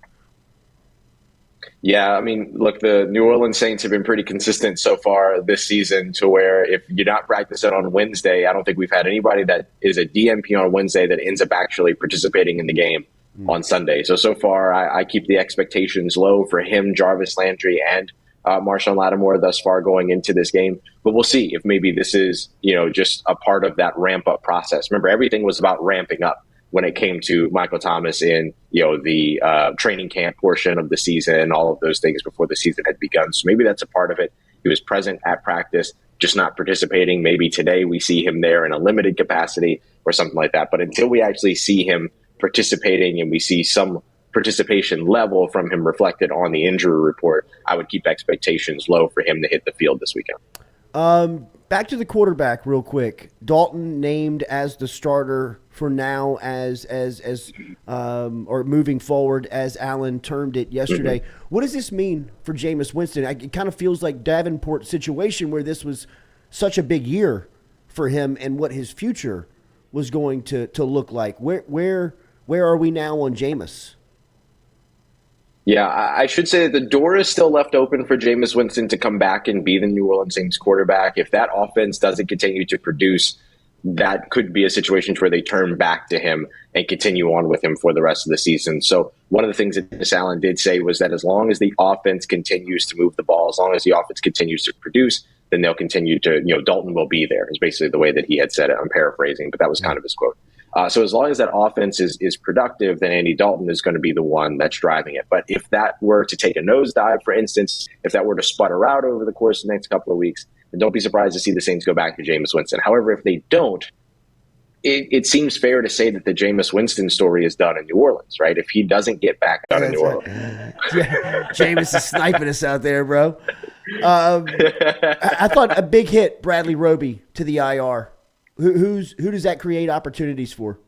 Yeah, look, the New Orleans Saints have been pretty consistent so far this season to where if you're not practicing on Wednesday, I don't think we've had anybody that is a DNP on Wednesday that ends up actually participating in the game on Sunday. So far, I keep the expectations low for him, Jarvis Landry, and Marshawn Lattimore thus far going into this game. But we'll see if maybe this is, just a part of that ramp-up process. Remember, everything was about ramping up when it came to Michael Thomas in, the training camp portion of the season and all of those things before the season had begun. So maybe that's a part of it. He was present at practice, just not participating. Maybe today we see him there in a limited capacity or something like that. But until we actually see him participating and we see some participation level from him reflected on the injury report, I would keep expectations low for him to hit the field this weekend. Back to the quarterback real quick. Dalton named as the starter for now or moving forward, as Allen termed it yesterday. Mm-hmm. What does this mean for Jameis Winston? It kind of feels like Davenport's situation where this was such a big year for him and what his future was going to look like. Where are we now on Jameis? Yeah, I should say that the door is still left open for Jameis Winston to come back and be the New Orleans Saints quarterback. If that offense doesn't continue to produce, that could be a situation where they turn back to him and continue on with him for the rest of the season. So one of the things that Dennis Allen did say was that as long as the offense continues to move the ball, as long as the offense continues to produce, then they'll continue to, Dalton will be there, is basically the way that he had said it. I'm paraphrasing, but that was kind of his quote. So as long as that offense is productive, then Andy Dalton is going to be the one that's driving it. But if that were to take a nosedive, for instance, if that were to sputter out over the course of the next couple of weeks, then don't be surprised to see the Saints go back to Jameis Winston. However, if they don't, it seems fair to say that the Jameis Winston story is done in New Orleans, right? If he doesn't get back done in New Orleans. Yeah, Jameis is sniping us out there, bro. I thought a big hit, Bradley Roby to the IR. Who does that create opportunities for?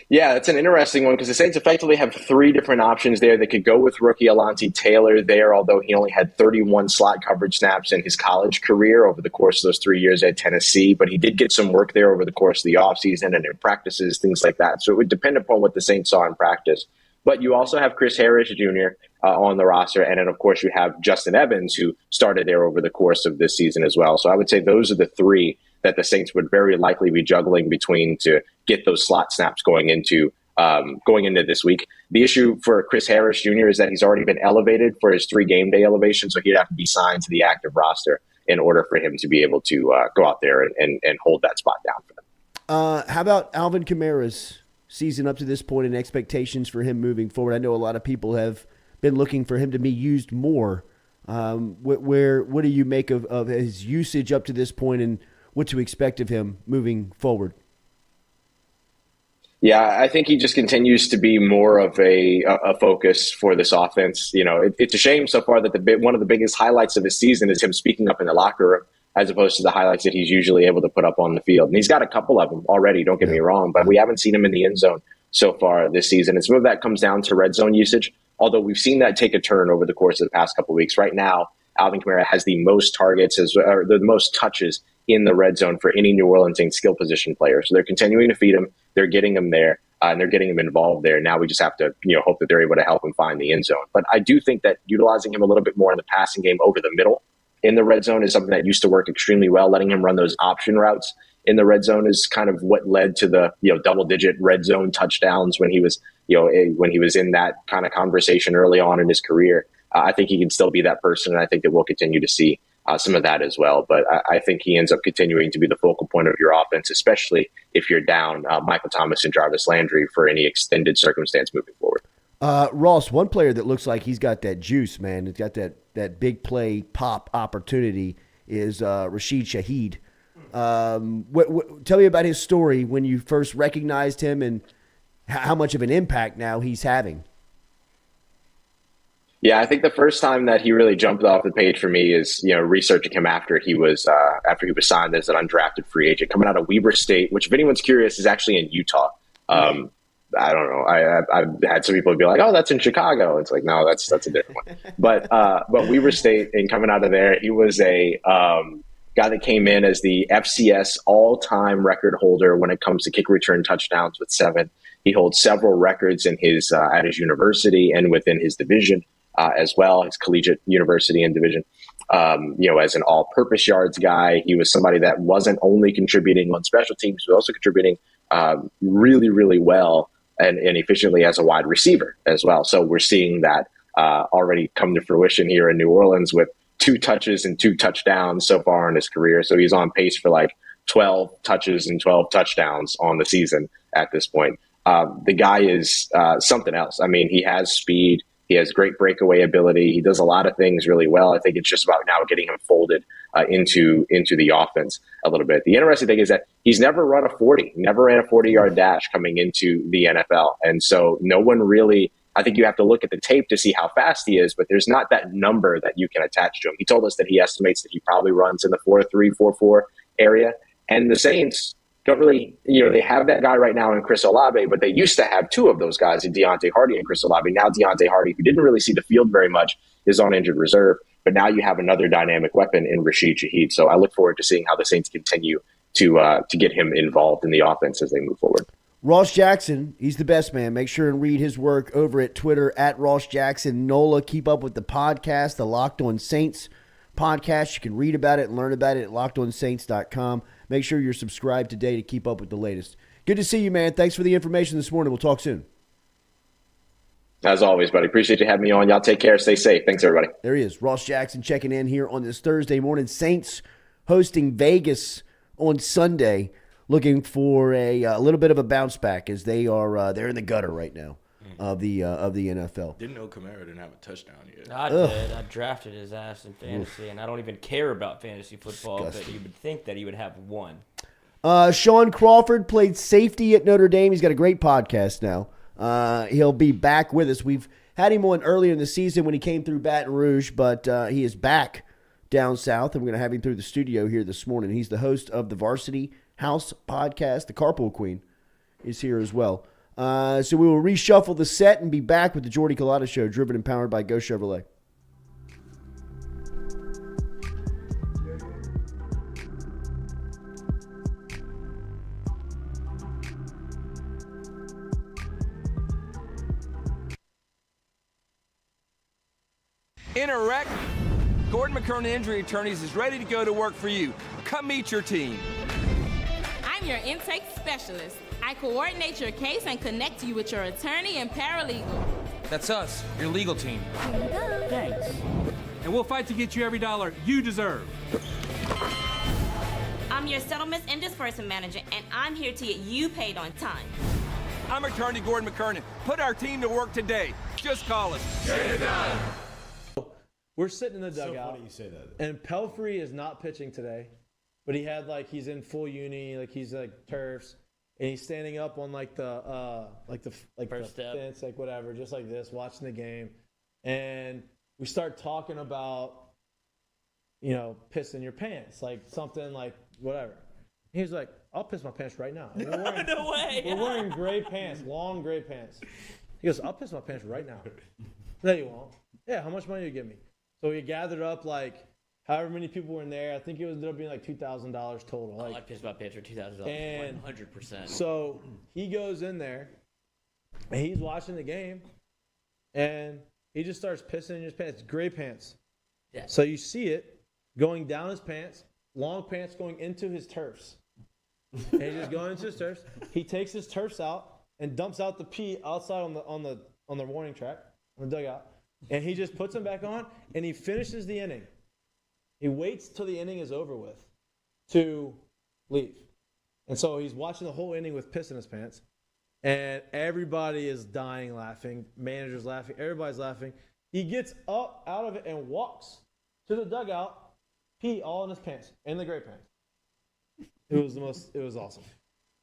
Yeah, that's an interesting one because the Saints effectively have three different options there. They could go with rookie Alontae Taylor there, although he only had 31 slot coverage snaps in his college career over the course of those 3 years at Tennessee. But he did get some work there over the course of the offseason and in practices, things like that. So it would depend upon what the Saints saw in practice. But you also have Chris Harris Jr. On the roster. And then, of course, you have Justin Evans, who started there over the course of this season as well. So I would say those are the three that the Saints would very likely be juggling between to get those slot snaps going into this week. The issue for Chris Harris Jr. is that he's already been elevated for his 3 game day elevation, so he'd have to be signed to the active roster in order for him to be able to go out there and hold that spot down for them. How about Alvin Kamara's season up to this point and expectations for him moving forward? I know a lot of people have been looking for him to be used more. What do you make of his usage up to this point and what to expect of him moving forward? Yeah, I think he just continues to be more of a focus for this offense. It's a shame so far that one of the biggest highlights of his season is him speaking up in the locker room as opposed to the highlights that he's usually able to put up on the field. And he's got a couple of them already, don't get me wrong, but we haven't seen him in the end zone so far this season. And some of that comes down to red zone usage, although we've seen that take a turn over the course of the past couple of weeks. Right now, Alvin Kamara has the most targets or the most touches in the red zone for any New Orleans Saints skill position player. So they're continuing to feed him. They're getting him there, and they're getting him involved there. Now we just have to hope that they're able to help him find the end zone. But I do think that utilizing him a little bit more in the passing game over the middle in the red zone is something that used to work extremely well. Letting him run those option routes in the red zone is kind of what led to the double-digit red zone touchdowns when he was in that kind of conversation early on in his career. I think he can still be that person, and I think that we'll continue to see some of that as well. But I think he ends up continuing to be the focal point of your offense, especially if you're down Michael Thomas and Jarvis Landry for any extended circumstance moving forward. Ross, one player that looks like he's got that juice, man, he's got that big play pop opportunity is Rashid Shaheed. Tell me about his story when you first recognized him and how much of an impact now he's having. Yeah, I think the first time that he really jumped off the page for me is, researching him after he was signed as an undrafted free agent coming out of Weber State, which if anyone's curious is actually in Utah. I don't know. I've had some people be like, "Oh, that's in Chicago." It's like, no, that's a different one. But Weber State, and coming out of there, he was a guy that came in as the FCS all-time record holder when it comes to kick return touchdowns with 7. He holds several records in his at his university and within his division. As well, his collegiate university and division, as an all-purpose yards guy. He was somebody that wasn't only contributing on special teams, but also contributing really, really well and efficiently as a wide receiver as well. So we're seeing that already come to fruition here in New Orleans with 2 touches and 2 touchdowns so far in his career. So he's on pace for like 12 touches and 12 touchdowns on the season at this point. The guy is something else. I mean, he has speed. He has great breakaway ability. He does a lot of things really well. I think it's just about now getting him folded into the offense a little bit. The interesting thing is that he's never run a 40, never ran a 40-yard dash coming into the NFL. And so no one really, I think you have to look at the tape to see how fast he is, but there's not that number that you can attach to him. He told us that he estimates that he probably runs in the 4.3, 4.4 area. And the Saints don't really, they have that guy right now in Chris Olave, but they used to have two of those guys in Deontay Hardy and Chris Olave. Now Deontay Hardy, who didn't really see the field very much, is on injured reserve. But now you have another dynamic weapon in Rashid Shaheed. So I look forward to seeing how the Saints continue to get him involved in the offense as they move forward. Ross Jackson, he's the best, man. Make sure and read his work over at Twitter at Ross Jackson. NOLA, keep up with the podcast, the Locked On Saints podcast. You can read about it and learn about it at lockedonsaints.com. Make sure you're subscribed today to keep up with the latest. Good to see you, man. Thanks for the information this morning. We'll talk soon. As always, buddy. Appreciate you having me on. Y'all take care. Stay safe. Thanks, everybody. There he is, Ross Jackson checking in here on this Thursday morning. Saints hosting Vegas on Sunday, looking for a little bit of a bounce back as they're in the gutter right now of the NFL. Didn't know Kamara didn't have a touchdown yet. I did. I drafted his ass in fantasy, and I don't even care about fantasy football, but you would think that he would have one. Shaun Crawford played safety at Notre Dame. He's got a great podcast now. He'll be back with us. We've had him on earlier in the season when he came through Baton Rouge, but he is back down south, and we're going to have him through the studio here this morning. He's the host of the Varsity House podcast. The Carpool Queen is here as well. So we will reshuffle the set and be back with the Jordy Culotta Show, driven and powered by Go Chevrolet. In a wreck, Gordon McKernan Injury Attorneys is ready to go to work for you. Come meet your team. I'm your intake specialist. I coordinate your case and connect you with your attorney and paralegal. That's us, your legal team. Thanks. And we'll fight to get you every dollar you deserve. I'm your settlements and disbursement manager, and I'm here to get you paid on time. I'm attorney Gordon McKernan. Put our team to work today. Just call us. Get it done. We're sitting in the dugout. So funny you say that. And Pelfrey is not pitching today, but he's in full uni, he's turfs, and he's standing up on the First step. fence, whatever, just like this, watching the game. And we start talking about, pissing your pants, something whatever. He was like, "I'll piss my pants right now." We're wearing, No way. We're wearing gray pants, long gray pants. He goes, "I'll piss my pants right now." No, you won't. Yeah, how much money do you give me? So we gathered up however many people were in there. I think it ended up being $2,000 total. I pissed my pants for $2,000. And 100%. So he goes in there and he's watching the game and he just starts pissing in his pants. Gray pants. Yeah. So you see it going down his pants, long pants going into his turfs. And he's just going into his turfs. He takes his turfs out and dumps out the pee outside on the warning track, on the dugout. And he just puts them back on, and he finishes the inning. He waits till the inning is over with to leave. And so he's watching the whole inning with piss in his pants. And everybody is dying laughing. Manager's laughing. Everybody's laughing. He gets up out of it and walks to the dugout, pee all in his pants, in the gray pants. It was awesome.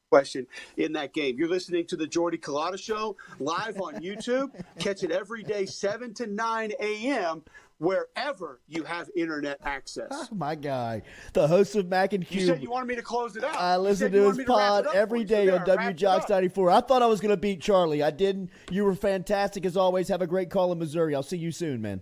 Question in that game. You're listening to the Jordy Culotta Show live on YouTube. Catch it every day, 7 to 9 a.m., wherever you have internet access. Oh, my guy, the host of Mac and Cube. You said you wanted me to close it out. I listen to his pod every day on WJOX 94. I thought I was going to beat Charlie. I didn't. You were fantastic as always. Have a great call in Missouri. I'll see you soon, man.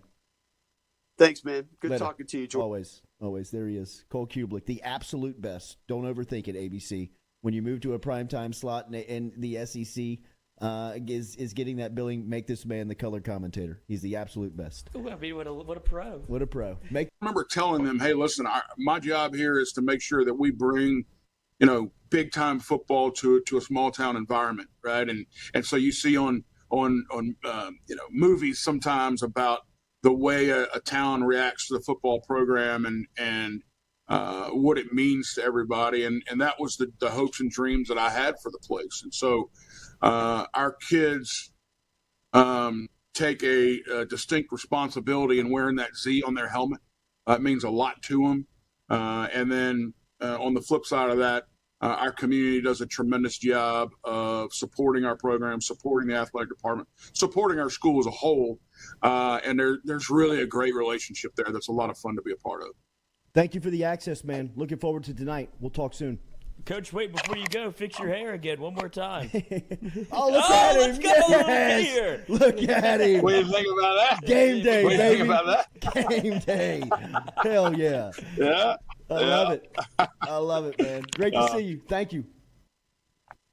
Thanks, man. Good Later. talking to you, Jordy. Always. There he is. Cole Kubelik, the absolute best. Don't overthink it, ABC. When you move to a primetime slot and the SEC is getting that billing, make this man the color commentator. He's the absolute best. Ooh, I mean, what a pro. What a pro. I remember telling them, hey, listen, my job here is to make sure that we bring, big time football to a small town environment, right? And so you see on movies sometimes about the way a town reacts to the football program and what it means to everybody. And that was the hopes and dreams that I had for the place. And so our kids take a distinct responsibility in wearing that Z on their helmet. It means a lot to them. And then on the flip side of that, our community does a tremendous job of supporting our program, supporting the athletic department, supporting our school as a whole. And there's really a great relationship there that's a lot of fun to be a part of. Thank you for the access, man. Looking forward to tonight. We'll talk soon. Coach, wait, before you go, fix your hair again one more time. Look at him. Let's go here. Look at him. What do you think about that? Game day, what do you baby. think about that? Game day. Hell yeah. Yeah. I love it. I love it, man. Great to see you. Thank you.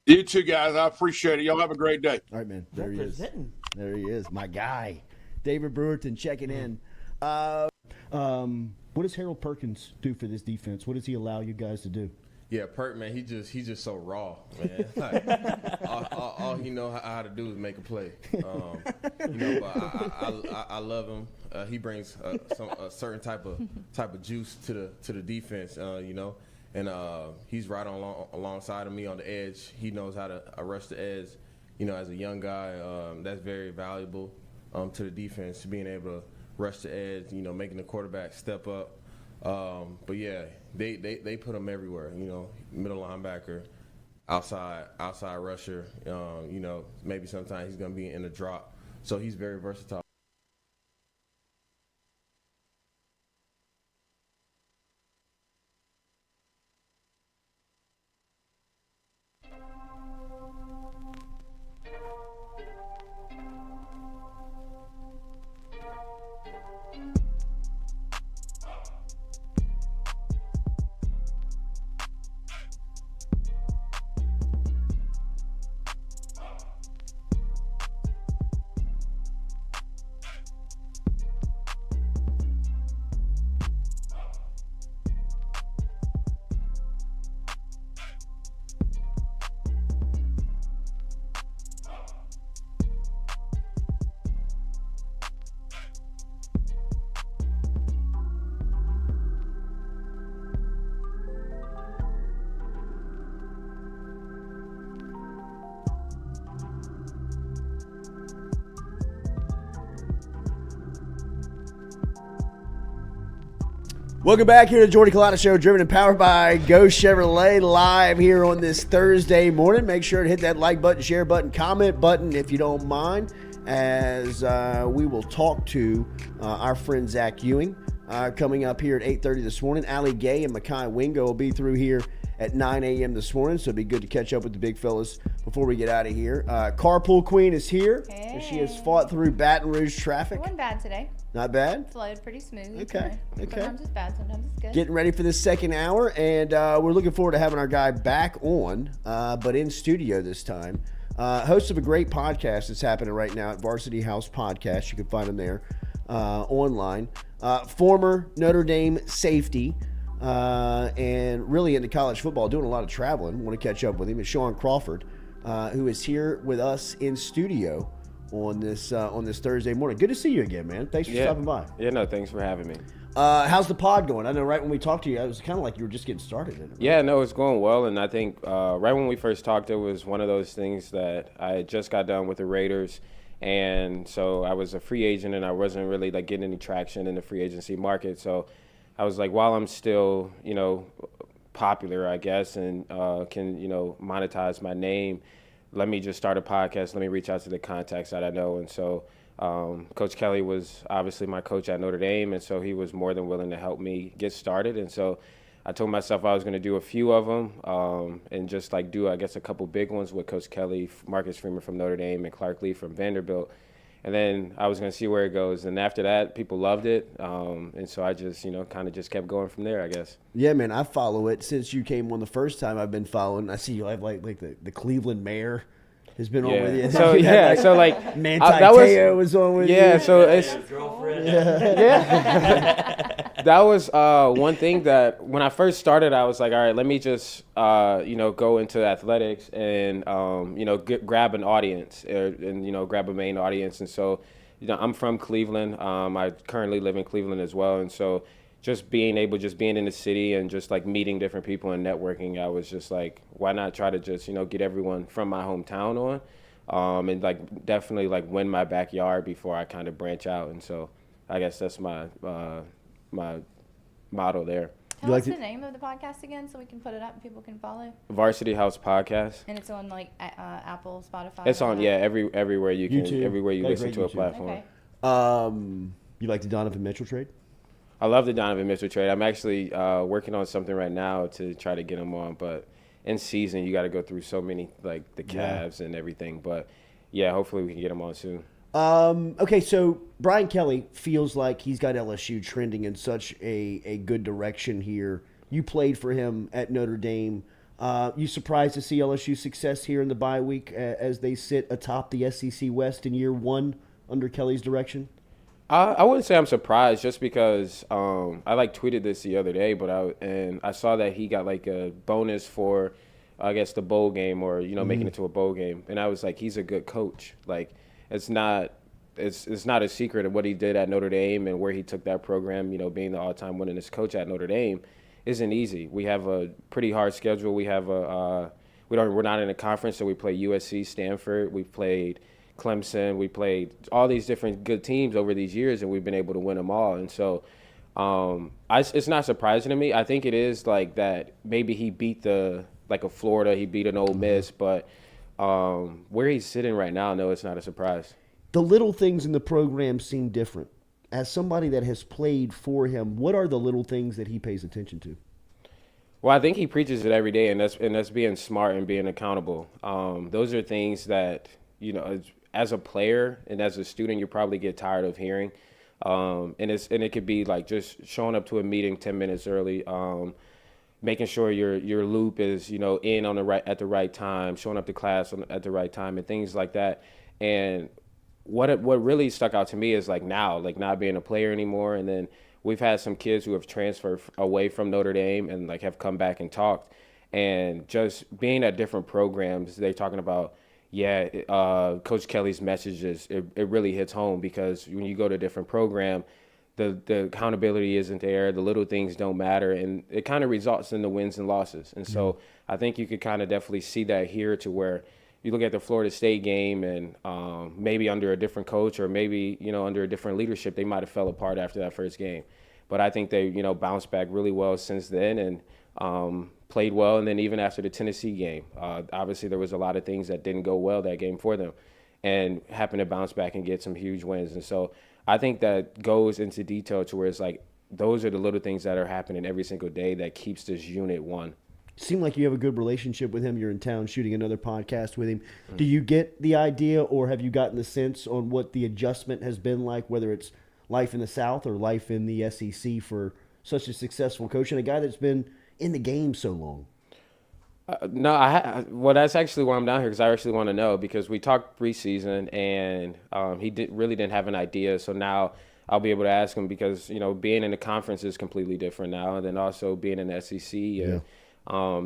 You too, guys. I appreciate it. Y'all have a great day. All right, man. There he is. There he is. My guy. David Brewerton checking in. What does Harold Perkins do for this defense? What does he allow you guys to do? Yeah, Perk, man, he's just so raw, man. Like, all he know how to do is make a play. But I love him. He brings a certain type of juice to the defense, and he's right alongside of me on the edge. He knows how to rush the edge. As a young guy, that's very valuable to the defense, being able to rush the edge. Making the quarterback step up. But yeah, they put him everywhere. Middle linebacker, outside rusher. Maybe sometimes he's gonna be in a drop. So he's very versatile. Welcome back here to the Jordy Culotta Show, driven and powered by Go Chevrolet, live here on this Thursday morning. Make sure to hit that like button, share button, comment button if you don't mind, as we will talk to our friend Zach Ewing coming up here at 8:30 this morning. Allie Gay and Mekhi Wingo will be through here at 9 a.m. this morning, so it'll be good to catch up with the big fellas before we get out of here. Carpool Queen is here. Hey. She has fought through Baton Rouge traffic. It wasn't bad today. Not bad? Flowed pretty smooth. Okay. Sometimes it's bad, sometimes it's good. Getting ready for this second hour, and we're looking forward to having our guy back on, but in studio this time. Host of a great podcast that's happening right now at Varsity House Podcast. You can find him there online. Former Notre Dame safety, and really into college football, doing a lot of traveling. Want to catch up with him. It's Shaun Crawford, who is here with us in studio on this Thursday morning. Good to see you again, man. Thanks for stopping by. Yeah, no, thanks for having me. How's the pod going? I know right when we talked to you, it was kind of like you were just getting started in it. Right? Yeah, no, it's going well, and I think right when we first talked, it was one of those things that I had just got done with the Raiders, and so I was a free agent, and I wasn't really like getting any traction in the free agency market. So I was like, while I'm still, popular, I guess, and can monetize my name, let me just start a podcast. Let me reach out to the contacts that I know. And so Coach Kelly was obviously my coach at Notre Dame, and so he was more than willing to help me get started. And so I told myself I was going to do a few of them and just like do, I guess, a couple big ones with Coach Kelly, Marcus Freeman from Notre Dame, and Clark Lee from Vanderbilt. And then I was going to see where it goes. And after that, people loved it. And so I just, kind of just kept going from there, I guess. Yeah, man, I follow it. Since you came on the first time, I've been following. I see you have like the Cleveland mayor has been on with you. So, yeah, so like. Manti Te'o was on with you. Yeah, so it's. Girlfriend. Yeah. That was one thing that when I first started, I was like, all right, let me just, go into athletics and, grab an audience and, grab a main audience. And so, I'm from Cleveland. I currently live in Cleveland as well. And so just being in the city and just like meeting different people and networking, I was just like, why not try to just, get everyone from my hometown on and like definitely like win my backyard before I kind of branch out. And so I guess that's my motto there. Tell us the name of the podcast again so we can put it up and people can follow. Varsity House Podcast. And it's on like Apple, Spotify. It's on everywhere you can YouTube. everywhere you listen to a YouTube. platform. Okay. You like the Donovan Mitchell trade? I love the Donovan Mitchell trade. I'm actually working on something right now to try to get him on, but in season you got to go through so many like the Cavs and everything. But yeah, hopefully we can get him on soon. Okay, so Brian Kelly feels like he's got LSU trending in such a good direction here. You played for him at Notre Dame. You surprised to see LSU's success here in the bye week as they sit atop the SEC West in year one under Kelly's direction? I wouldn't say I'm surprised just because I like tweeted this the other day, but I saw that he got like a bonus for I guess the bowl game or making it to a bowl game, and I was like, he's a good coach. Like it's not a secret of what he did at Notre Dame and where he took that program. Being the all-time winningest coach at Notre Dame isn't easy. We have a pretty hard schedule. We have we're not in a conference, so we play USC, Stanford. We've played Clemson. We played all these different good teams over these years, and we've been able to win them all. And so it's not surprising to me. I think it is like that maybe he beat a Florida, he beat an Ole Miss, but where he's sitting right now, no, it's not a surprise. The little things in the program seem different. As somebody that has played for him, what are the little things that he pays attention to? Well, I think he preaches it every day, and that's being smart and being accountable. Those are things that, as a player and as a student, you probably get tired of hearing. And it could be like just showing up to a meeting 10 minutes early, making sure your loop is in at the right time, showing up to class at the right time, and things like that. And what really stuck out to me is not being a player anymore. And then we've had some kids who have transferred away from Notre Dame and have come back and talked, and just being at different programs, they're talking about. Coach Kelly's messages, it really hits home because when you go to a different program, the accountability isn't there, the little things don't matter, and it kind of results in the wins and losses. And so I think you could kind of definitely see that here to where you look at the Florida State game and maybe under a different coach or maybe, under a different leadership, they might have fell apart after that first game. But I think they, bounced back really well since then and played well, and then even after the Tennessee game, obviously there was a lot of things that didn't go well that game for them, and happened to bounce back and get some huge wins. And so I think that goes into detail to where it's like those are the little things that are happening every single day that keeps this unit one. Seem like you have a good relationship with him. You're in town shooting another podcast with him. Do you get the idea, or have you gotten the sense on what the adjustment has been like, whether it's life in the South or life in the SEC for such a successful coach and a guy that's been in the game so long? No, well, that's actually why I'm down here, because I actually want to know, because we talked preseason and he really didn't have an idea. So now I'll be able to ask him, because, being in the conference is completely different now, and then also being in the SEC and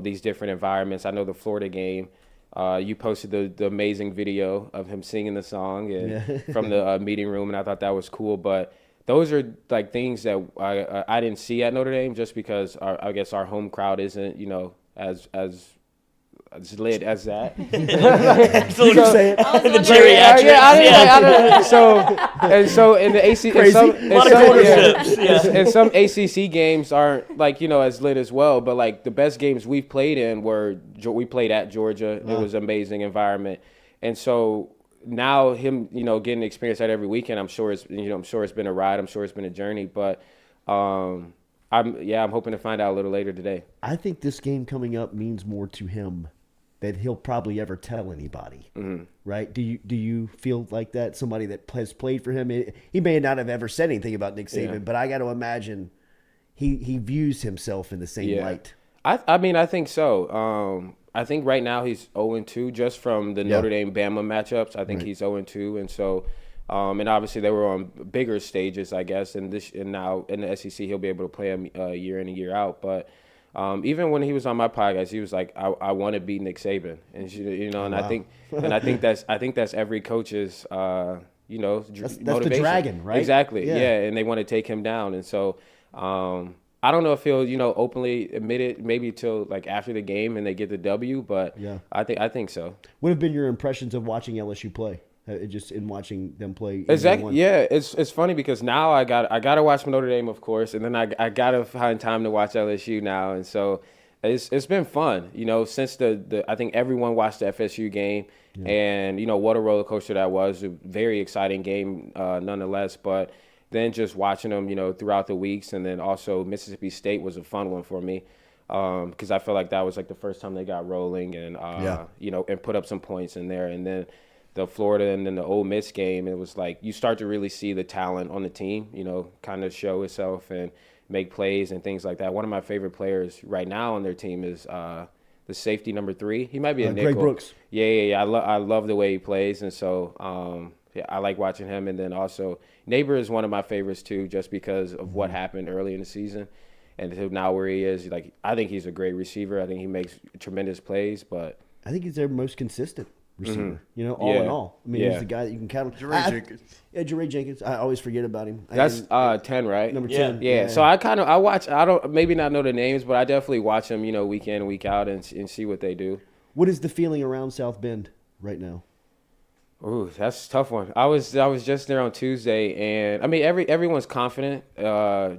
these different environments. I know the Florida game, you posted the amazing video of him singing the song and from the meeting room, and I thought that was cool. But those are like things that I didn't see at Notre Dame, just because I guess our home crowd isn't, as lit as that. So you say it. The geriatrics. So in the ACC, and some ACC games aren't as lit as well. But the best games we've played in we played at Georgia. It was an amazing environment, and so now him getting to experience that every weekend, I'm sure it's been a ride. I'm sure it's been a journey, but. I'm hoping to find out a little later today. I think this game coming up means more to him than he'll probably ever tell anybody. Mm-hmm. Right? Do you feel like that? Somebody that has played for him, he may not have ever said anything about Nick Saban, but I got to imagine he views himself in the same light. I think so. I think right now he's 0-2 just from the Notre Dame Bama matchups. I think he's 0-2, and so. And obviously they were on bigger stages, I guess, and now in the SEC he'll be able to play them year in and year out. But even when he was on my podcast, he was like, "I want to beat Nick Saban," and and I think that's every coach's that's motivation. The dragon, right? Exactly, yeah, and they want to take him down, and so. I don't know if he'll, openly admit it maybe till after the game and they get the W, but I think so. What have been your impressions of watching LSU play? just in watching them play. Exactly. Yeah, it's funny because now I gotta watch Notre Dame, of course, and then I gotta find time to watch LSU now, and so it's been fun. Since the I think everyone watched the FSU game, and what a roller coaster that was. A very exciting game, nonetheless. But then just watching them, throughout the weeks, and then also Mississippi State was a fun one for me. Because I feel like that was like the first time they got rolling and and put up some points in there, and then the Florida and then the Ole Miss game, it was like you start to really see the talent on the team, kind of show itself and make plays and things like that. One of my favorite players right now on their team is the safety number 3. He might be a nickel. Greg Brooks. Yeah. I love the way he plays, and so I like watching him. And then also Neighbor is one of my favorites too, just because of what happened early in the season. And to now where he is, I think he's a great receiver. I think he makes tremendous plays, but I think he's their most consistent receiver. Mm-hmm. All in all. I mean, he's the guy that you can count on. Jeray Jenkins. Yeah, Jeray Jenkins. I always forget about him. That's 10, right? Number 10. Yeah. So I watch. I don't maybe not know the names, but I definitely watch them. Week in, week out, and see what they do. What is the feeling around South Bend right now? Ooh, that's a tough one. I was just there on Tuesday, and I mean everyone's confident,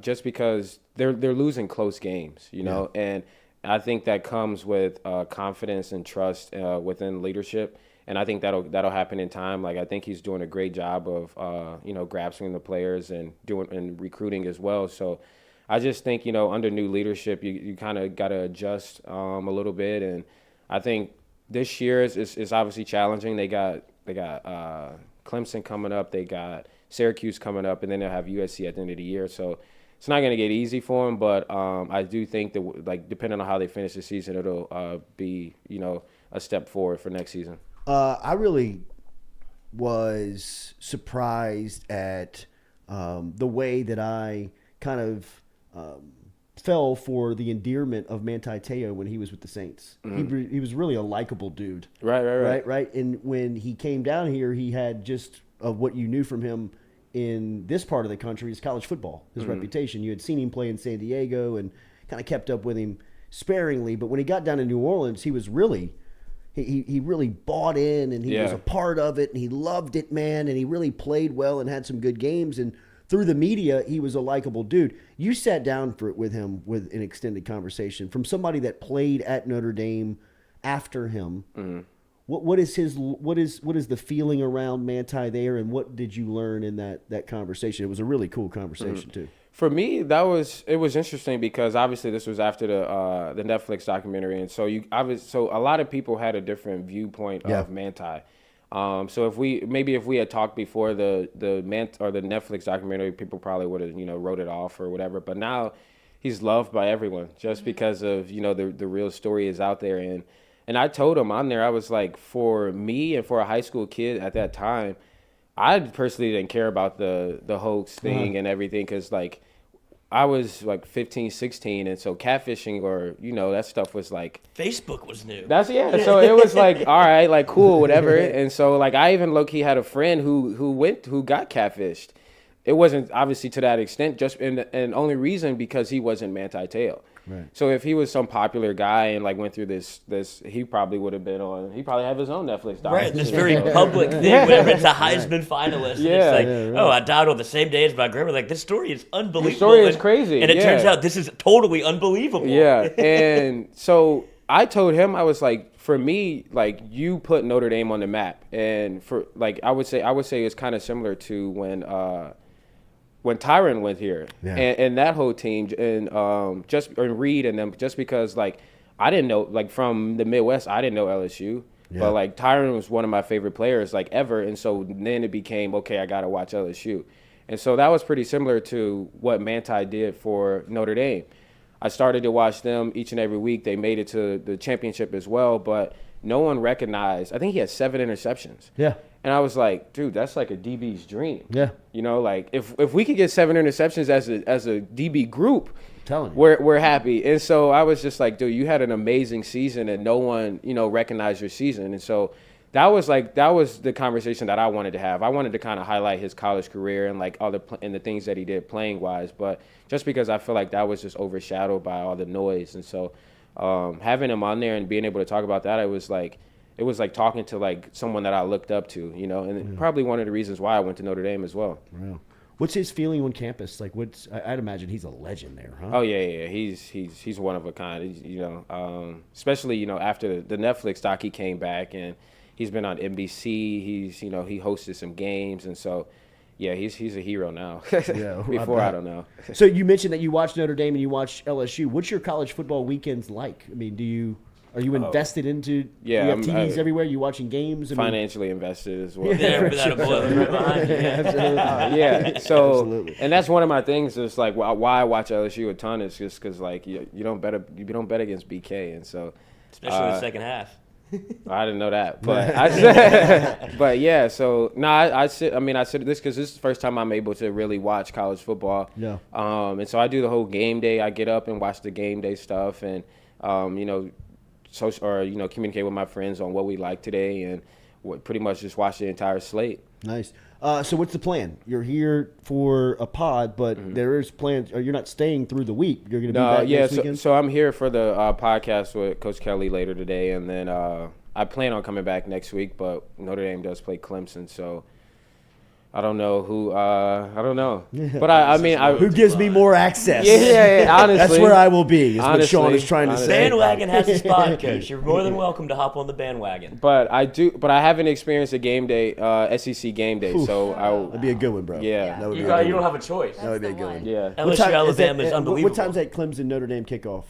just because they're losing close games, and I think that comes with confidence and trust within leadership, and I think that'll happen in time. I think he's doing a great job of grasping the players and recruiting as well. So I just think under new leadership, you kind of got to adjust a little bit, and I think this year is obviously challenging. They got Clemson coming up, they got Syracuse coming up, and then they'll have USC at the end of the year. So it's not going to get easy for them, but I do think that depending on how they finish the season, it'll be a step forward for next season. I really was surprised at the way that I kind of fell for the endearment of Manti Te'o when he was with the Saints. Mm-hmm. He was really a likable dude. Right. And when he came down here, he had just what you knew from him in this part of the country is college football, his reputation. You had seen him play in San Diego and kind of kept up with him sparingly. But when he got down to New Orleans, he was really he really bought in, and he was a part of it, and he loved it, man. And he really played well and had some good games. And through the media, he was a likable dude. You sat down with him with an extended conversation from somebody that played at Notre Dame after him. Mm-hmm. What is the feeling around Manti there, and what did you learn in that conversation? It was a really cool conversation too. For me, it was interesting because obviously this was after the Netflix documentary, and so a lot of people had a different viewpoint of Manti. So if we had talked before the Netflix documentary, people probably would have wrote it off or whatever. But now he's loved by everyone just because of the real story is out there. And I told him on there, I was like, for me and for a high school kid at that time, I personally didn't care about the hoax thing and everything because I was 15, 16, and so catfishing or that stuff was Facebook was new. So it was all right, cool, whatever. And so I even low-key had a friend who got catfished. It wasn't obviously to that extent, just and only reason because he wasn't Manti Te'o. Right. So if he was some popular guy and went through this, he probably would have been on. He probably have his own Netflix doc. Right, this very public thing. Whenever it's a Heisman finalist, and it's oh, I died on the same day as my grandma. This story is unbelievable. The story is crazy, and it turns out this is totally unbelievable. Yeah, and so I told him, I was like, for me, you put Notre Dame on the map, and for I would say it's kind of similar to when Tyron went here and that whole team and Reed and them, just because I didn't know, from the Midwest, I didn't know LSU, but Tyron was one of my favorite players ever. And so then it became, okay, I got to watch LSU. And so that was pretty similar to what Manti did for Notre Dame. I started to watch them each and every week. They made it to the championship as well, but no one recognized, I think he had 7 interceptions. Yeah. And I was like, dude, that's like a DB's dream. Yeah. If we could get 7 interceptions as a DB group, we're happy. And so I was just like, dude, you had an amazing season and no one, recognized your season. And so that was the conversation that I wanted to have. I wanted to kind of highlight his college career and and the things that he did playing wise, but just because I feel like that was just overshadowed by all the noise. And so having him on there and being able to talk about that, it was it was like talking to like someone that I looked up to, you know, and probably one of the reasons why I went to Notre Dame as well. Wow. What's his feeling on campus? Like, I'd imagine he's a legend there, huh? Oh yeah. He's one of a kind. You know, especially, you know, after the Netflix doc, he came back and he's been on NBC. He hosted some games, and so yeah, he's a hero now. Yeah, Before I don't know. So you mentioned that you watched Notre Dame and you watched LSU. What's your college football weekends like? I mean, are you invested into? Yeah, you have TVs everywhere. You watching games? Financially invested as well. Yeah, that'll blow right behind you. Absolutely. Yeah. So, Absolutely. And that's one of my things. Is like why I watch LSU a ton is just because like you don't bet against BK, and so Especially in the second half. I didn't know that, but but yeah. So I sit this because this is the first time I'm able to really watch college football. Yeah. And so I do the whole game day. I get up and watch the game day stuff, and you know, communicate with my friends on what we like today, and pretty much just watch the entire slate. Nice. So what's the plan? You're here for a pod, but there is plans. Or you're not staying through the week. You're going to be back next weekend? So I'm here for the podcast with Coach Kelly later today, and then I plan on coming back next week. But Notre Dame does play Clemson, so I don't know who. I don't know, but I mean, who gives me more access? Yeah, honestly, that's where I will be. Is honestly, what Shaun is trying to say. Bandwagon has a spot, Coach. You're more than welcome to hop on the bandwagon. But I haven't experienced a game day, SEC game day, so that'd be a good one, bro. Yeah, that would be you don't have a choice. That would be a good one. Yeah, LSU-Alabama is unbelievable. What time's that Clemson Notre Dame kickoff?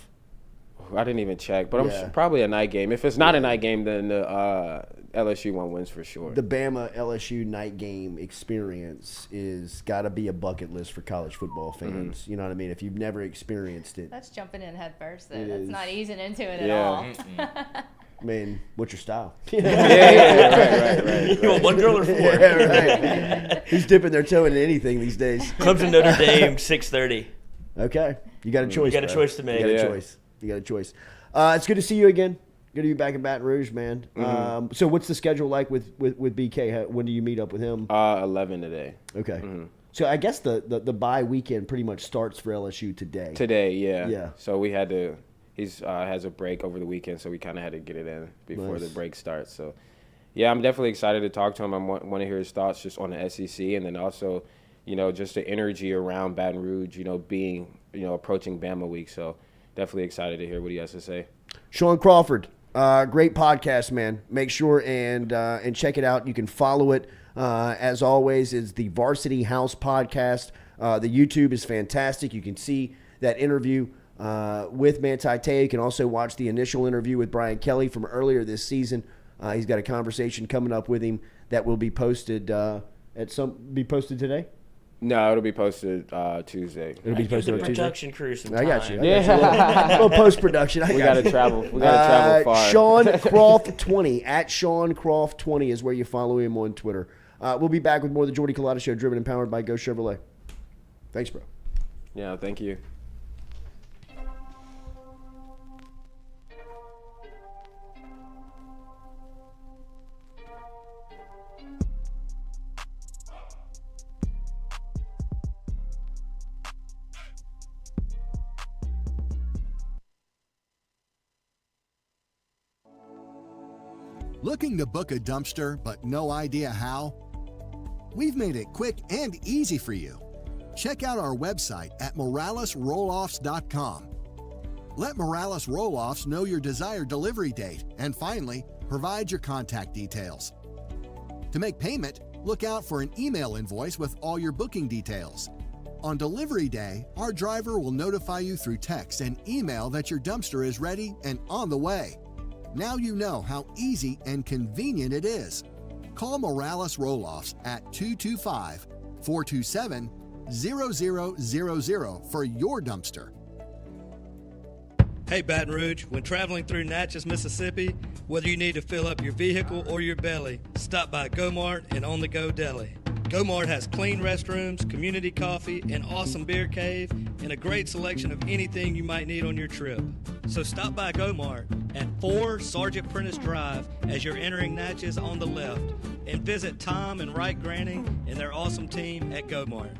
I didn't even check, but I'm probably a night game. If it's not a night game, then the LSU one wins for sure. The Bama LSU night game experience is got to be a bucket list for college football fans. You know what I mean? If you've never experienced it, That's jumping in head first, though. It That's is. not easing into it at all. I mean, what's your style? Right. You want one girl or four? Yeah, right. Who's dipping their toe into anything these days? Clemson Notre Dame 6:30. Okay, you got a choice. You got a choice to make. You got a choice. You got a choice. It's good to see you again. Good to be back in Baton Rouge, man. So what's the schedule like with BK? When do you meet up with him? 11 today. Okay. So I guess the bye weekend pretty much starts for LSU today. Today, yeah. Yeah. So we had to. He's has a break over the weekend, so we kind of had to get it in before the break starts. So, yeah, I'm definitely excited to talk to him. I want to hear his thoughts just on the SEC, and then also, you know, just the energy around Baton Rouge, you know, being, you know, approaching Bama week. So, definitely excited to hear what he has to say. Shaun Crawford, great podcast, man. Make sure and check it out. You can follow it. As always, is the Varsity House podcast. The YouTube is fantastic. You can see that interview with Manti Te'o. You can also watch the initial interview with Brian Kelly from earlier this season. He's got a conversation coming up with him that will be posted today. No, it'll be posted Tuesday. It'll be posted on Tuesday. Production crew some I got you. Yeah. Little post-production. We got to travel. We got to travel far. Shaun Crawford 20 at Shaun Crawford 20 is where you follow him on Twitter. We'll be back with more of the Jordy Culotta Show, driven and powered by Go Chevrolet. Thanks, bro. Yeah, thank you. Looking to book a dumpster but no idea how? We've made it quick and easy for you. Check out our website at moralesrolloffs.com. Let Morales Roll-Offs know your desired delivery date, and finally, provide your contact details. To make payment, look out for an email invoice with all your booking details. On delivery day, our driver will notify you through text and email that your dumpster is ready and on the way. Now you know how easy and convenient it is. Call Morales Roll-Offs at 225-427-0000 for your dumpster. Hey Baton Rouge, when traveling through Natchez, Mississippi, whether you need to fill up your vehicle or your belly, stop by Go-Mart and On The Go Deli. Go-Mart has clean restrooms, community coffee, an awesome beer cave, and a great selection of anything you might need on your trip. So stop by Go-Mart at 4 Sergeant Prentice Drive as you're entering Natchez on the left, and visit Tom and Wright Granning and their awesome team at Go-Mart.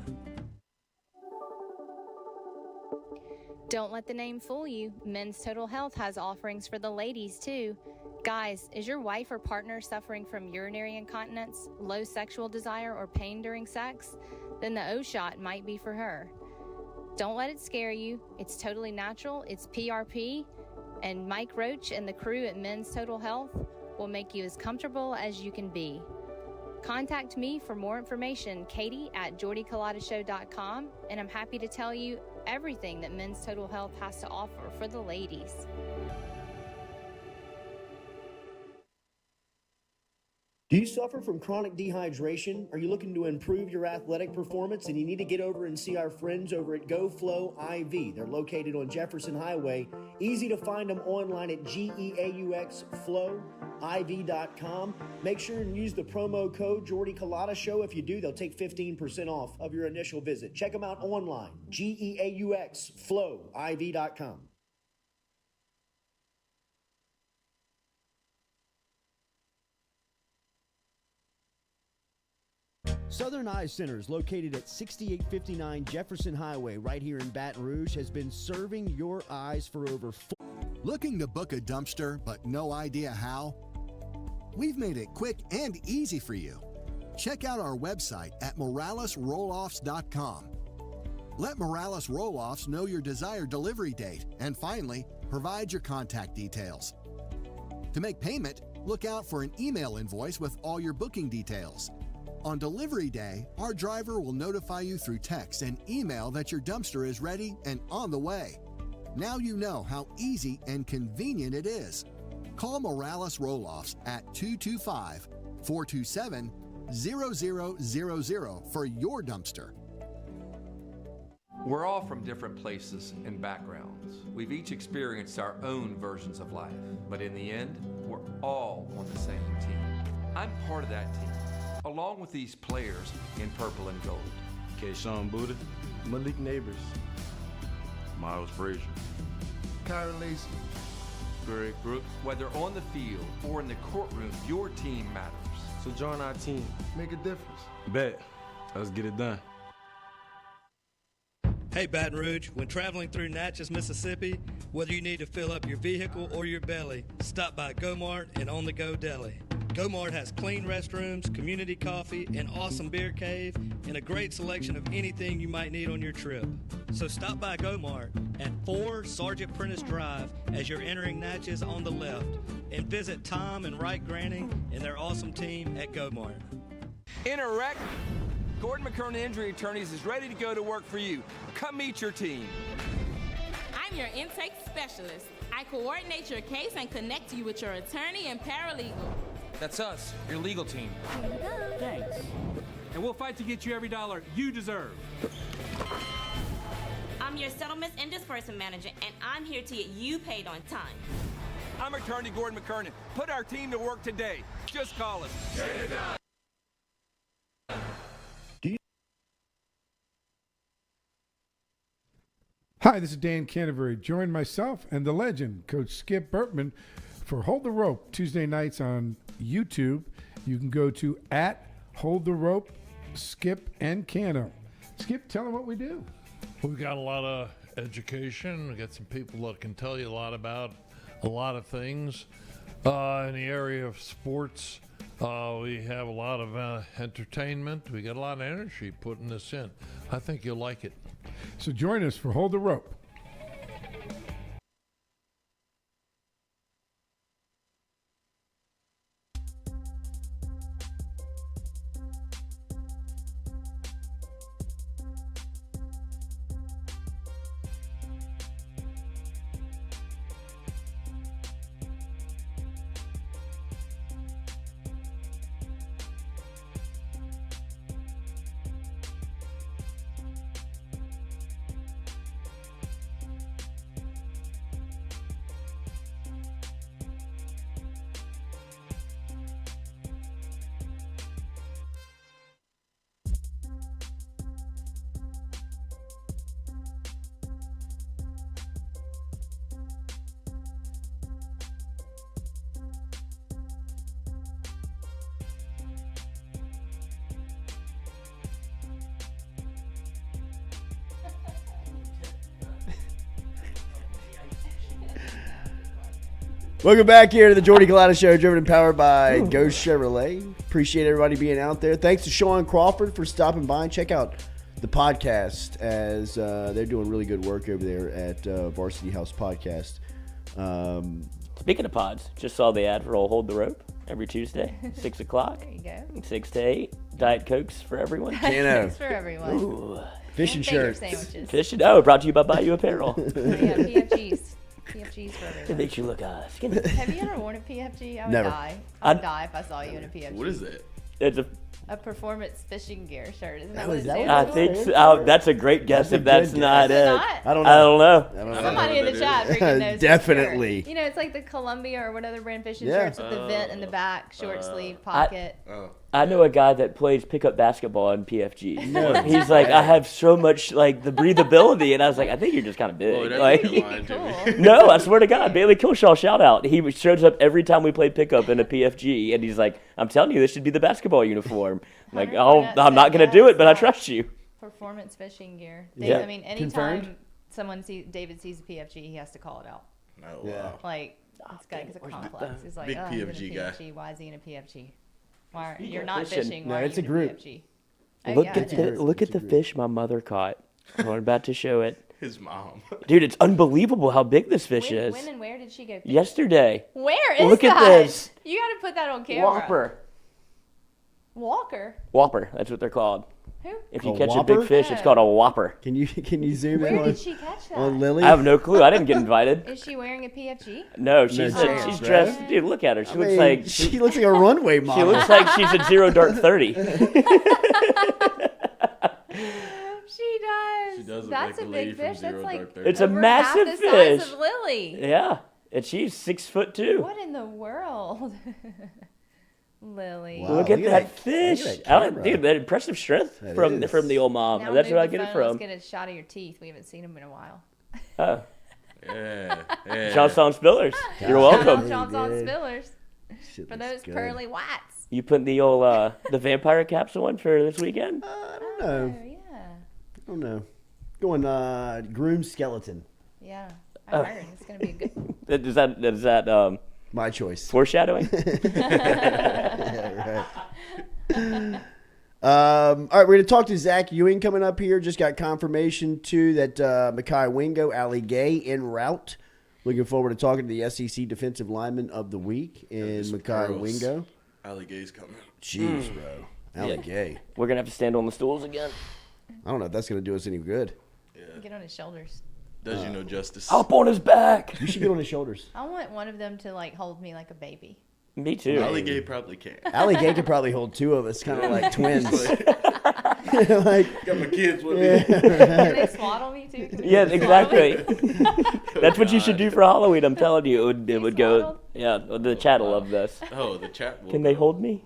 Don't let the name fool you. Men's Total Health has offerings for the ladies, too. Guys, is your wife or partner suffering from urinary incontinence, low sexual desire, or pain during sex? Then the O shot might be for her. Don't let it scare you. It's totally natural. It's PRP. And Mike Roach and the crew at Men's Total Health will make you as comfortable as you can be. Contact me for more information, Katie at JordyCulottaShow.com, and I'm happy to tell you everything that Men's Total Health has to offer for the ladies. Do you suffer from chronic dehydration? Are you looking to improve your athletic performance and you need to get over and see our friends over at GoFlow IV? They're located on Jefferson Highway. Easy to find them online at GEAUXFlowIV.com. Make sure and use the promo code Jordy Culotta Show. If you do, they'll take 15% off of your initial visit. Check them out online, GEAUXFlowIV.com. Southern Eye Center is located at 6859 Jefferson Highway right here in Baton Rouge, has been serving your eyes for over 4. Looking to book a dumpster but no idea how? We've made it quick and easy for you. Check out our website at moralesrolloffs.com. Let Morales Roll-Offs know your desired delivery date, and finally, provide your contact details. To make payment, look out for an email invoice with all your booking details. On delivery day, our driver will notify you through text and email that your dumpster is ready and on the way. Now you know how easy and convenient it is. Call Morales Roll-Offs at 225-427-0000 for your dumpster. We're all from different places and backgrounds. We've each experienced our own versions of life, but in the end, we're all on the same team. I'm part of that team, along with these players in purple and gold. Shaun Buddha, Malik Neighbors, Miles Frazier, Kyron Lacy, Greg Brooks. Whether on the field or in the courtroom, your team matters. So join our team. Make a difference. Bet. Let's get it done. Hey Baton Rouge, when traveling through Natchez, Mississippi, whether you need to fill up your vehicle or your belly, stop by Go-Mart and On The Go Deli. Go-Mart has clean restrooms, community coffee, an awesome beer cave, and a great selection of anything you might need on your trip. So stop by Go-Mart at 4 Sergeant Prentice Drive as you're entering Natchez on the left, and visit Tom and Wright Granning and their awesome team at Go-Mart. In a wreck, Gordon McKernan Injury Attorneys is ready to go to work for you. Come meet your team. I'm your intake specialist. I coordinate your case and connect you with your attorney and paralegal. That's us, your legal team. Thanks. And we'll fight to get you every dollar you deserve. I'm your settlements and disbursement manager, and I'm here to get you paid on time. I'm attorney Gordon McKernan. Put our team to work today. Just call us. Get it done. Hi, this is Dan Canterbury. Join myself and the legend, Coach Skip Burtman, for Hold the Rope Tuesday nights on YouTube. You can go to @Hold the Rope, Skip and Cano. Skip, tell them what we do. We've got a lot of education. We've got some people that can tell you a lot about a lot of things. In the area of sports, we have a lot of entertainment. We got a lot of energy putting this in. I think you'll like it. So join us for Hold the Rope. Welcome back here to the Jordy Culotta Show, driven and powered by Ghost Chevrolet. Appreciate everybody being out there. Thanks to Shaun Crawford for stopping by. Check out the podcast as they're doing really good work over there at Varsity House Podcast. Speaking of pods, just saw the ad for Old Hold the Rope every Tuesday, 6 o'clock. There you go. 6 to 8. Diet Cokes for everyone. Thanks for everyone. Ooh. Fish and shirts. Sandwiches. Fish and brought to you by Bayou Apparel. Yeah, PFGs. PFGs for everyone. It makes you look skinny. Have you ever worn a PFG? I would Never. die. I would die if I saw you in a PFG. What is that? It's a performance fishing gear shirt. Isn't that That what was- it that stands was- for? I think so. That's a great guess if that's not it. I don't know. Somebody in the chat freaking knows. Definitely. You know, it's like the Columbia or what other brand fishing Yeah. shirts with the vent in the back, short sleeve pocket. I know a guy that plays pickup basketball in PFG. No. He's like, I have so much like the breathability, and I was like, I think you're just kind of big. Oh, like, cool. no, I swear to God, Bailey Kilshaw, shout out. He shows up every time we play pickup in a PFG, and he's like, I'm telling you, this should be the basketball uniform. I'm like, I'm not gonna do it, but I trust you. Performance fishing gear. Yeah. I mean, anytime David sees a PFG, he has to call it out. Oh, wow. Like, this guy is a complex. He's like, Big oh, he's in a PFG guy. PFG. Why is he in a PFG? Why are, Yeah, you're not listen. fishing. No, Why are it's you a in group. PFG? Look at the fish my mother caught. I'm about to show it. His mom. Dude, it's unbelievable how big this fish When, is. when and where did she go? Yesterday. Where is Look that? at this. You got to put that on camera. Walker. Whopper. That's what they're called. Who? If you A catch a whopper? big fish, it's called a whopper. Can you zoom Where in on, did she catch that? on Lily? I have no clue. I didn't get invited. Is she wearing a PFG? No, she's No chance, she's right? dressed. Dude, look at her. She I looks mean, like she looks like a runway model. She looks like she's at 0 dark 30. She does. She does look That's like a the lady big from fish. Zero That's like Dark Thirty. It's a over massive half the fish. size of Lily. Yeah, and she's 6'2". What in the world? Lily. Wow. Look at look at that that- fish. look at that I don't, camera. dude, that impressive strength That from is. the old mom. Now That's move where I the get it phone. from. Let's get a shot of your teeth. We haven't seen them in a while. Oh, Yeah. Johnson Spillers. You're welcome. Johnson good. Spillers. Shit For looks those good. pearly whites. You putting the old the vampire capsule on for this weekend? I don't know. Oh, yeah. I don't know. Going groom skeleton. Yeah. I heard it's going to be a good Is that My choice. foreshadowing? Yeah, right. All right, we're going to talk to Zach Ewing coming up here. Just got confirmation, too, that Mekhi Wingo, Ali Gay en route. Looking forward to talking to the SEC Defensive Lineman of the Week in Mekhi Wingo. Ali Gay's coming. Jeez, bro. Ali Gay. We're going to have to stand on the stools again. I don't know if that's going to do us any good. get on his shoulders. Does you know justice? Up on his back. You should get on his shoulders. I want one of them to like hold me like a baby. Me too. Ali Gay probably can. Ali Gay could probably hold two of us, kind of like twins. like, got my kids with yeah, me. Can they swaddle me too? Can they Yeah, swaddle me? exactly. That's what you should do for Halloween. I'm telling you, it would go. swaddled? Yeah, the chat will love this. Oh, the chat will. Can they hold me?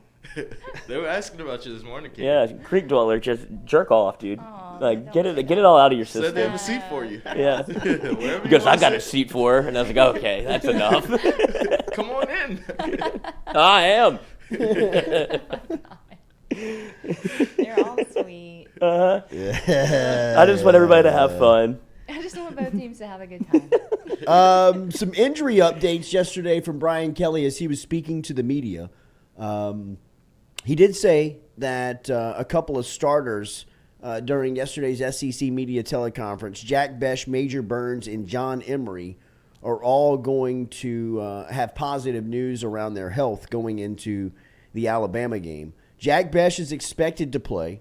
They were asking about you this morning, Kate. Yeah, Creek Dweller, just jerk off, dude. Aw, Like, don't get it all out of your Said system. they have a seat for you. Yeah. Wherever He goes, you I want got to a sit. seat for her. And I was like, okay, that's enough. Come on in. I am. They're all sweet. Uh-huh. yeah. I just want everybody to have fun. I just want both teams to have a good time. Some injury updates yesterday from Brian Kelly as he was speaking to the media. He did say that a couple of starters during yesterday's SEC media teleconference, Jack Besh, Major Burns, and John Emery, are all going to have positive news around their health going into the Alabama game. Jack Besh is expected to play.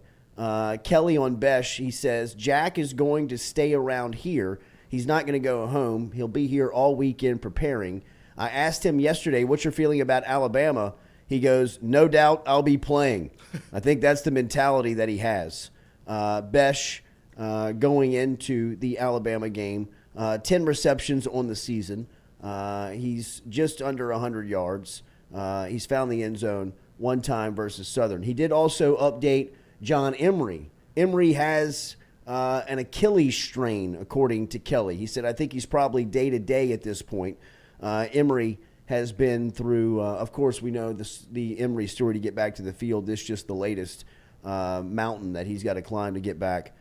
Kelly on Besh, he says, Jack is going to stay around here. He's not going to go home. He'll be here all weekend preparing. I asked him yesterday, what's your feeling about Alabama? He goes, no doubt I'll be playing. I think that's the mentality that he has. Besh going into the Alabama game, 10 receptions on the season. He's just under 100 yards. He's found the end zone one time versus Southern. He did also update John Emery. Emery has an Achilles strain, according to Kelly. He said, I think he's probably day-to-day at this point. Emery has been through, of course, we know the Emery story to get back to the field. This is just the latest mountain that he's got to climb to get back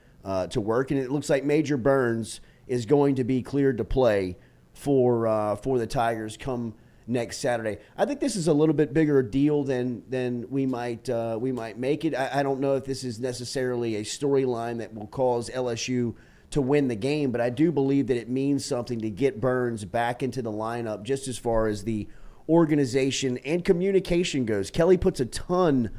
to work. And it looks like Major Burns is going to be cleared to play for the Tigers come next Saturday. I think this is a little bit bigger deal than we might make it. I don't know if this is necessarily a storyline that will cause LSU to win the game, but I do believe that it means something to get Burns back into the lineup just as far as the organization and communication goes. Kelly puts a ton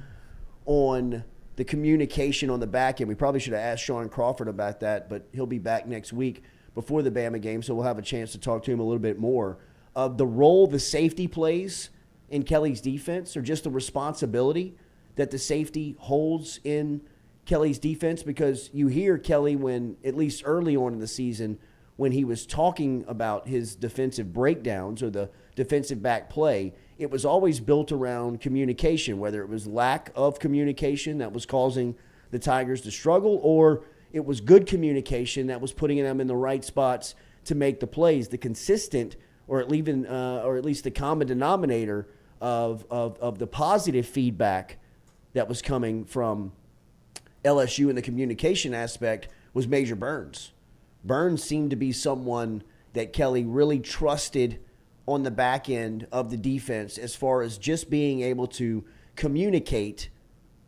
on the communication on the back end. We probably should have asked Shaun Crawford about that, but he'll be back next week before the Bama game, so we'll have a chance to talk to him a little bit more of the role the safety plays in Kelly's defense, or just the responsibility that the safety holds in Kelly's defense, because you hear Kelly when, at least early on in the season, when he was talking about his defensive breakdowns or the defensive back play, it was always built around communication, whether it was lack of communication that was causing the Tigers to struggle, or it was good communication that was putting them in the right spots to make the plays. The consistent, or at least the common denominator of the positive feedback that was coming from LSU in the communication aspect was Major Burns. Burns seemed to be someone that Kelly really trusted on the back end of the defense as far as just being able to communicate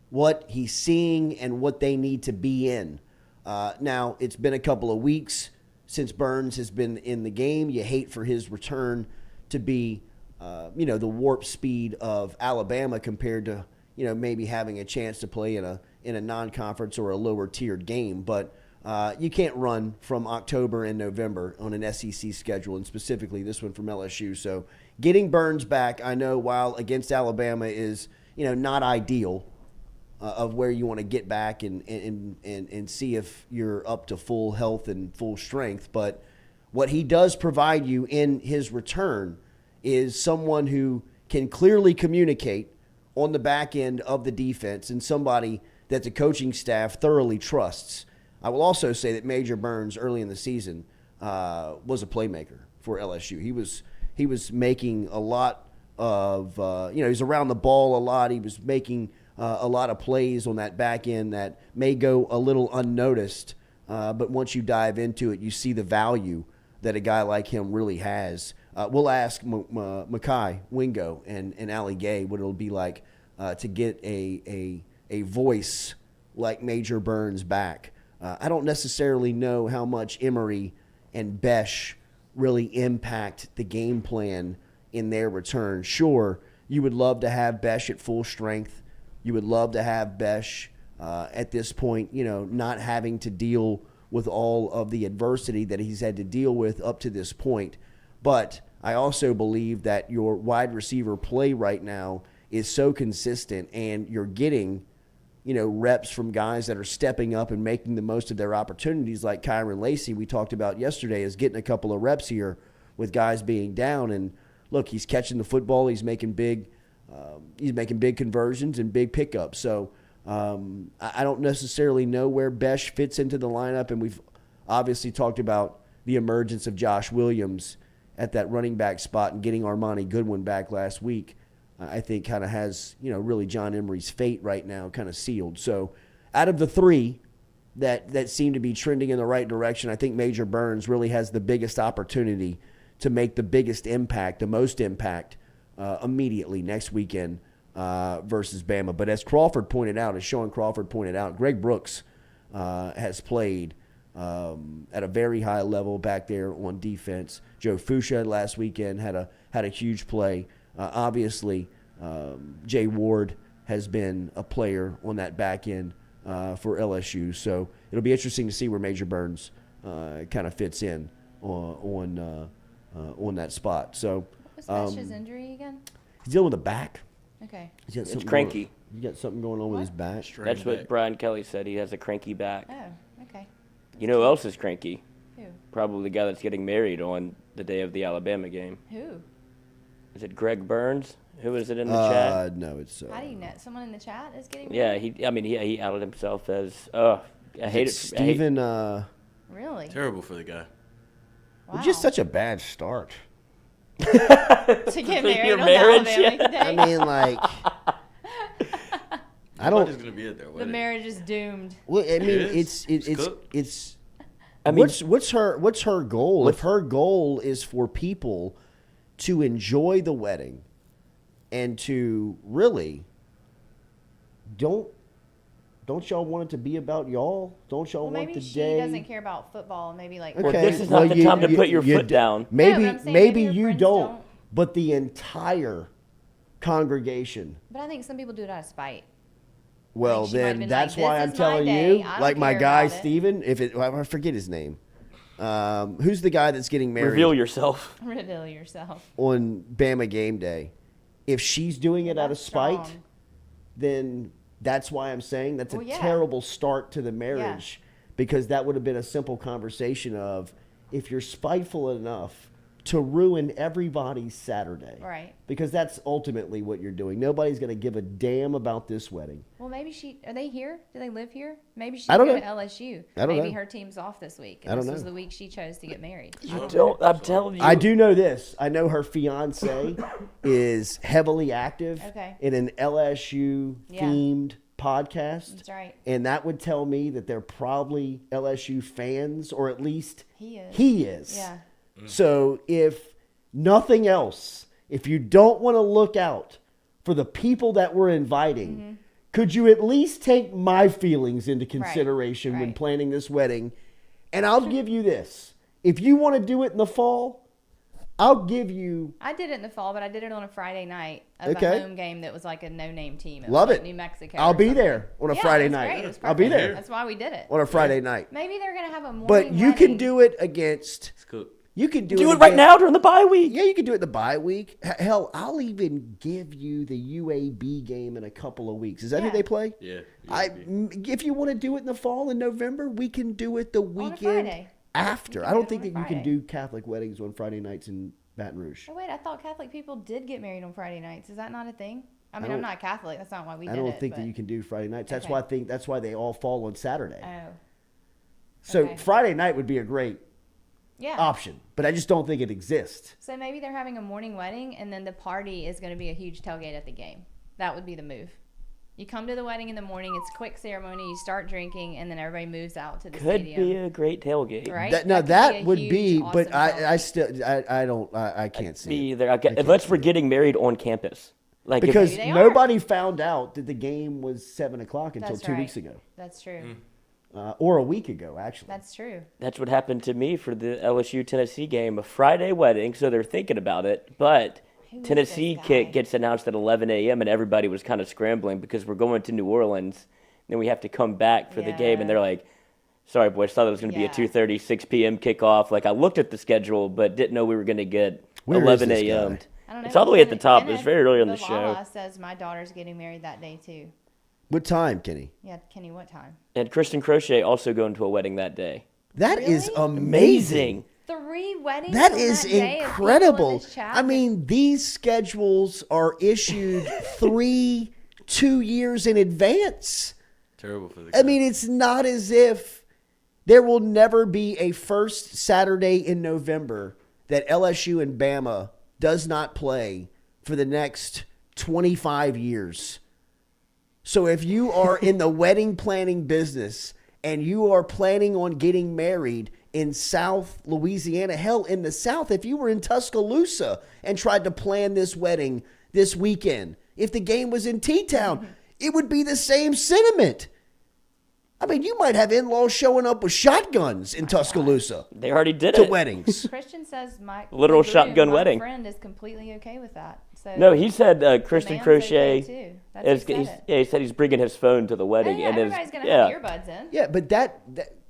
what he's seeing and what they need to be in. Now, it's been a couple of weeks since Burns has been in the game. You hate for his return to be, the warp speed of Alabama compared to, maybe having a chance to play in a non-conference or a lower-tiered game. But you can't run from October and November on an SEC schedule, and specifically this one from LSU. So getting Burns back, I know while against Alabama is, not ideal of where you want to get back and see if you're up to full health and full strength. But what he does provide you in his return is someone who can clearly communicate on the back end of the defense and somebody that the coaching staff thoroughly trusts. I will also say that Major Burns early in the season was a playmaker for LSU. He was making a lot of he was around the ball a lot. He was making a lot of plays on that back end that may go a little unnoticed, but once you dive into it, you see the value that a guy like him really has. We'll ask Mekhi Wingo and Ali Gay what it'll be like to get a voice like Major Burns back. I don't necessarily know how much Emory and Besh really impact the game plan in their return. Sure, you would love to have Besh at full strength. You would love to have Besh at this point, not having to deal with all of the adversity that he's had to deal with up to this point. But I also believe that your wide receiver play right now is so consistent, and you're getting reps from guys that are stepping up and making the most of their opportunities, like Kyron Lacey we talked about yesterday, is getting a couple of reps here with guys being down. And look, he's catching the football. He's making big conversions and big pickups. So I don't necessarily know where Besh fits into the lineup, and we've obviously talked about the emergence of Josh Williams at that running back spot, and getting Armani Goodwin back last week. I think kind of has, really John Emery's fate right now kind of sealed. So out of the three that seem to be trending in the right direction, I think Major Burns really has the biggest opportunity to make the biggest impact, the most impact immediately next weekend versus Bama. But as Shaun Crawford pointed out, Greg Brooks has played at a very high level back there on defense. Joe Fuchsia last weekend had a huge play. Obviously, Jay Ward has been a player on that back end for LSU. So it'll be interesting to see where Major Burns kind of fits in on that spot. So what was Besh's injury again? He's dealing with a back. Okay. It's cranky. He got something going on with his back. That's what Brian Kelly said. He has a cranky back. Oh, okay. You know who else is cranky? Who? Probably the guy that's getting married on the day of the Alabama game. Who? Is it Greg Burns? Who is it in the chat? No, it's. How do you know? Someone in the chat is getting married? Yeah, he outed himself as. I hate it. Stephen. Really? Terrible for the guy. Wow. Just such a bad start. To get married on Alabama Day. I mean, like. Nobody's gonna be at their wedding. The marriage is doomed. Well, I mean, it's. I mean, what's her goal? If her goal is for people to enjoy the wedding and to really don't y'all want it to be about y'all? Don't y'all Well, want maybe the she day? doesn't care about football. Maybe like. Okay. Well, this is not the time to put your foot down. Maybe No, but I'm saying maybe maybe her you friends don't, but the entire congregation. But I think some people do it out of spite. Well, she might have then been that's like, why "This I'm is my telling day. you, I don't like my care guy about it." Steven, I forget his name. Who's the guy that's getting married? Reveal yourself. Reveal yourself. On Bama game day. If she's doing it out of spite, strong. then that's why I'm saying that's Well, a yeah. terrible start to the marriage, because that would have been a simple conversation of, if you're spiteful enough to ruin everybody's Saturday. Right. Because that's ultimately what you're doing. Nobody's going to give a damn about this wedding. Well, maybe are they here? Do they live here? Maybe she's I don't going know. to LSU. I don't Maybe know. her team's off this week. I And don't this was know. the week she chose to get married. I'm telling you. I do know this. I know her fiance is heavily active Okay. in an LSU-themed podcast. That's right. And that would tell me that they're probably LSU fans, or at least He is. He is. Yeah. So if nothing else, if you don't want to look out for the people that we're inviting, Mm-hmm. could you at least take my feelings into consideration when right. planning this wedding? And I'll give you this. If you want to do it in the fall, I'll give you... I did it in the fall, but I did it on a Friday night of Okay. a home game that was like a no-name team. It Love was it. like New Mexico. I'll or be something. there on a Yeah, Friday it was night. Great. It was I'll be perfect. there. That's why we did it. On a Friday night. Maybe they're going to have a morning But you wedding. can do it against... Cool. You can do it right against- now during the bye week. Yeah, you can do it the bye week. Hell, I'll even give you the UAB game in a couple of weeks. Is that who they play? Yeah. If you want to do it in the fall in November, we can do it the weekend Friday. after. You I can don't do it think on that a you can Friday. do Catholic weddings on Friday nights in Baton Rouge. Oh, wait, I thought Catholic people did get married on Friday nights. Is that not a thing? I mean, don't- I'm not Catholic. That's not why we I did it. don't think that but- you can do Friday nights. That's Okay. why I think that's why they all fall on Saturday. Oh. So okay. Friday night would be a great Yeah. option, but I just don't think it exists. So maybe they're having a morning wedding, and then the party is going to be a huge tailgate at the game. That would be the move. You come to the wedding in the morning. It's a quick ceremony. You start drinking, and then everybody moves out to the Could stadium. be a great tailgate. Right? That could would a be, huge, but awesome I still I can't see Me it. either. Unless we're getting married on campus. Like Because Maybe they nobody found out that the game was 7 o'clock until That's 2 right. weeks ago, That's true. or a week ago, actually. That's true. that's what happened to me for the LSU Tennessee game, a Friday wedding, so they're thinking about it. But Who is Tennessee this guy? kick gets announced at 11 a.m. and everybody was kind of scrambling because we're going to New Orleans, then we have to come back for the game, and they're like, "Sorry, boys, thought it was going to be a 2:30, 6 p.m. kickoff." Like I looked at the schedule, but didn't know we were going to get Where is 11 this a.m. guy? I don't know. It's all the way at the top. It's very early on the show. Lala says my daughter's getting married that day too. What time, Kenny? Yeah, Kenny, what time? And Kristen Crochet also going to a wedding that day. That is Really? amazing. 3 weddings. That on is that day of people in incredible. this chat? I mean, these schedules are issued 2 years in advance. Terrible for the I mean, it's not as if there will never be a first Saturday in November that LSU and Bama does not play for the next 25 years. So if you are in the wedding planning business and you are planning on getting married in South Louisiana, hell, in the South, if you were in Tuscaloosa and tried to plan this wedding this weekend, if the game was in T-Town, it would be the same sentiment. I mean, you might have in-laws showing up with shotguns in Tuscaloosa. They already did to it. weddings. Christian says my Literal groom, shotgun my wedding. friend is completely okay with that. So No, he said Kristen man's Crochet. okay, too. That's who said it. Yeah, he said he's bringing his phone to the wedding, yeah, and everybody's gonna yeah, have earbuds in. Yeah, but that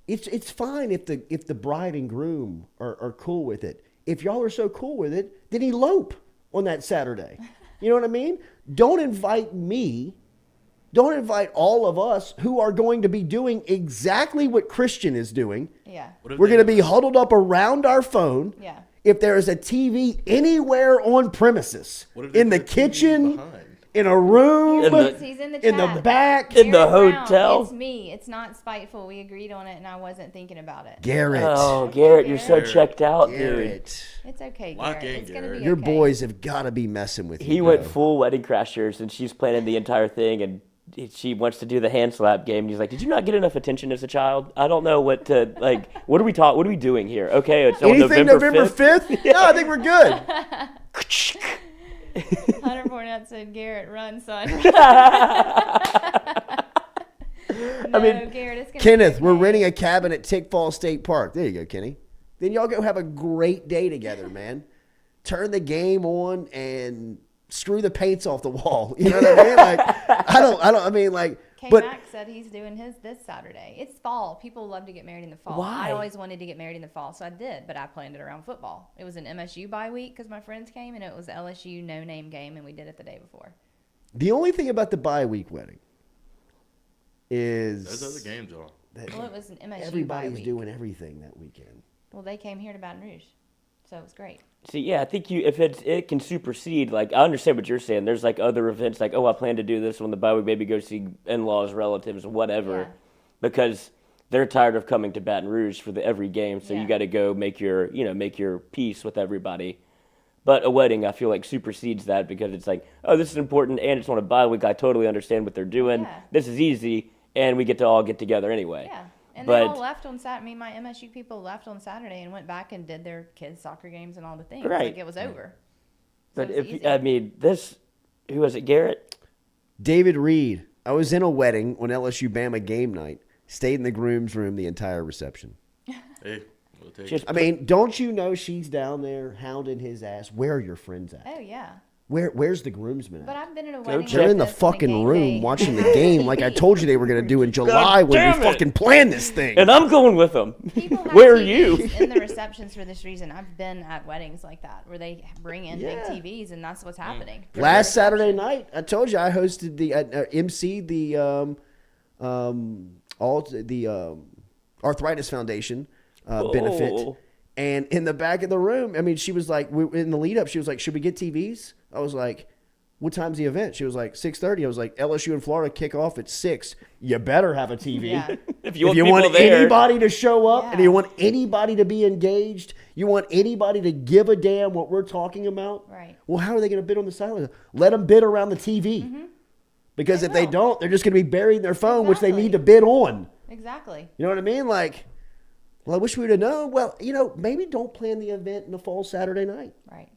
it's fine if the bride and groom are cool with it. If y'all are so cool with it, then elope on that Saturday. You know what I mean? Don't invite me. Don't invite all of us who are going to be doing exactly what Christian is doing. Yeah. We're going to be huddled up around our phone. Yeah. If there is a TV anywhere on premises, in the kitchen, in a room, He's in the in chat. the back, in the Garrett Brown, hotel. It's me. It's not spiteful. We agreed on it, and I wasn't thinking about it. Garrett. Oh, Garrett, you're so Garrett. checked out, dude. Garrett. It's okay, Lock Garrett. in, It's gonna be Your okay. boys have got to be messing with you. He went bro. full Wedding Crashers, and she's planning the entire thing, and she wants to do the hand slap game. And he's like, "Did you not get enough attention as a child? I don't know what to like. What are we doing here? Okay, it's on Anything November 5th. No, I think we're good. Hunter Fournette said, "Garrett, run, son." I mean, Garrett, it's gonna Kenneth, be we're okay. renting a cabin at Tickfall State Park. There you go, Kenny. Then y'all go have a great day together, man. Turn the game on and screw the paints off the wall. You know what I mean? Like, I mean, like, but K-Mac said he's doing his this Saturday. It's fall. People love to get married in the fall. Why? I always wanted to get married in the fall, so I did, but I planned it around football. It was an MSU bye week because my friends came, and it was LSU no-name game, and we did it the day before. the only thing about the bye week wedding is Those other games are. Well, it was an MSU bye everybody's week. doing everything that weekend. Well, they came here to Baton Rouge, so it was great. See, yeah, I think if it can supersede, like, I understand what you're saying. There's, like, other events, like, oh, I plan to do this when the bye week, maybe go see in-laws, relatives, whatever, Yeah. because they're tired of coming to Baton Rouge for every game, so you got to go make your peace with everybody. But a wedding, I feel like, supersedes that because it's like, oh, this is important, and it's on a bye week. I totally understand what they're doing. Yeah. This is easy, and we get to all get together anyway. Yeah. And But they all left on Saturday. I mean, my MSU people left on Saturday and went back and did their kids' soccer games and all the things. Right. Like, it was over. But it was if easy. I mean this, who was it? Garrett. David Reed. I was in a wedding on LSU-Bama game night. Stayed in the groom's room the entire reception. Hey, we'll take I mean, don't you know she's down there hounding his ass? Where are your friends at? Oh, yeah. Where's the groomsmen But at? I've been in a wedding. They're in the like this on a fucking game room day. watching the game like I told you they were going to do in July when damn we it. fucking planned this thing. And I'm going with them. People have Where are TVs you? in the receptions for this reason. I've been at weddings like that where they bring in big TVs, and that's what's happening. for Last the Saturday night, I told you I hosted the MC the Arthritis Foundation benefit, Oh. and in the back of the room, I mean, she was like, in the lead up, she was like, "Should we get TVs?" I was like, "What time's the event?" She was like, 6:30. I was like, "LSU and Florida kick off at 6. You better have a TV. Yeah. If you want want people there. anybody to show up Yeah. and you want anybody to be engaged, you want anybody to give a damn what we're talking about, Right. well, how are they going to bid on the sidelines? Let them bid around the TV. Because if they don't, they're just going to be burying their phone, which they need to bid on. Exactly. You know what I mean? Like, well, I wish we would have known. Well, maybe don't plan the event in the fall Saturday night. Right.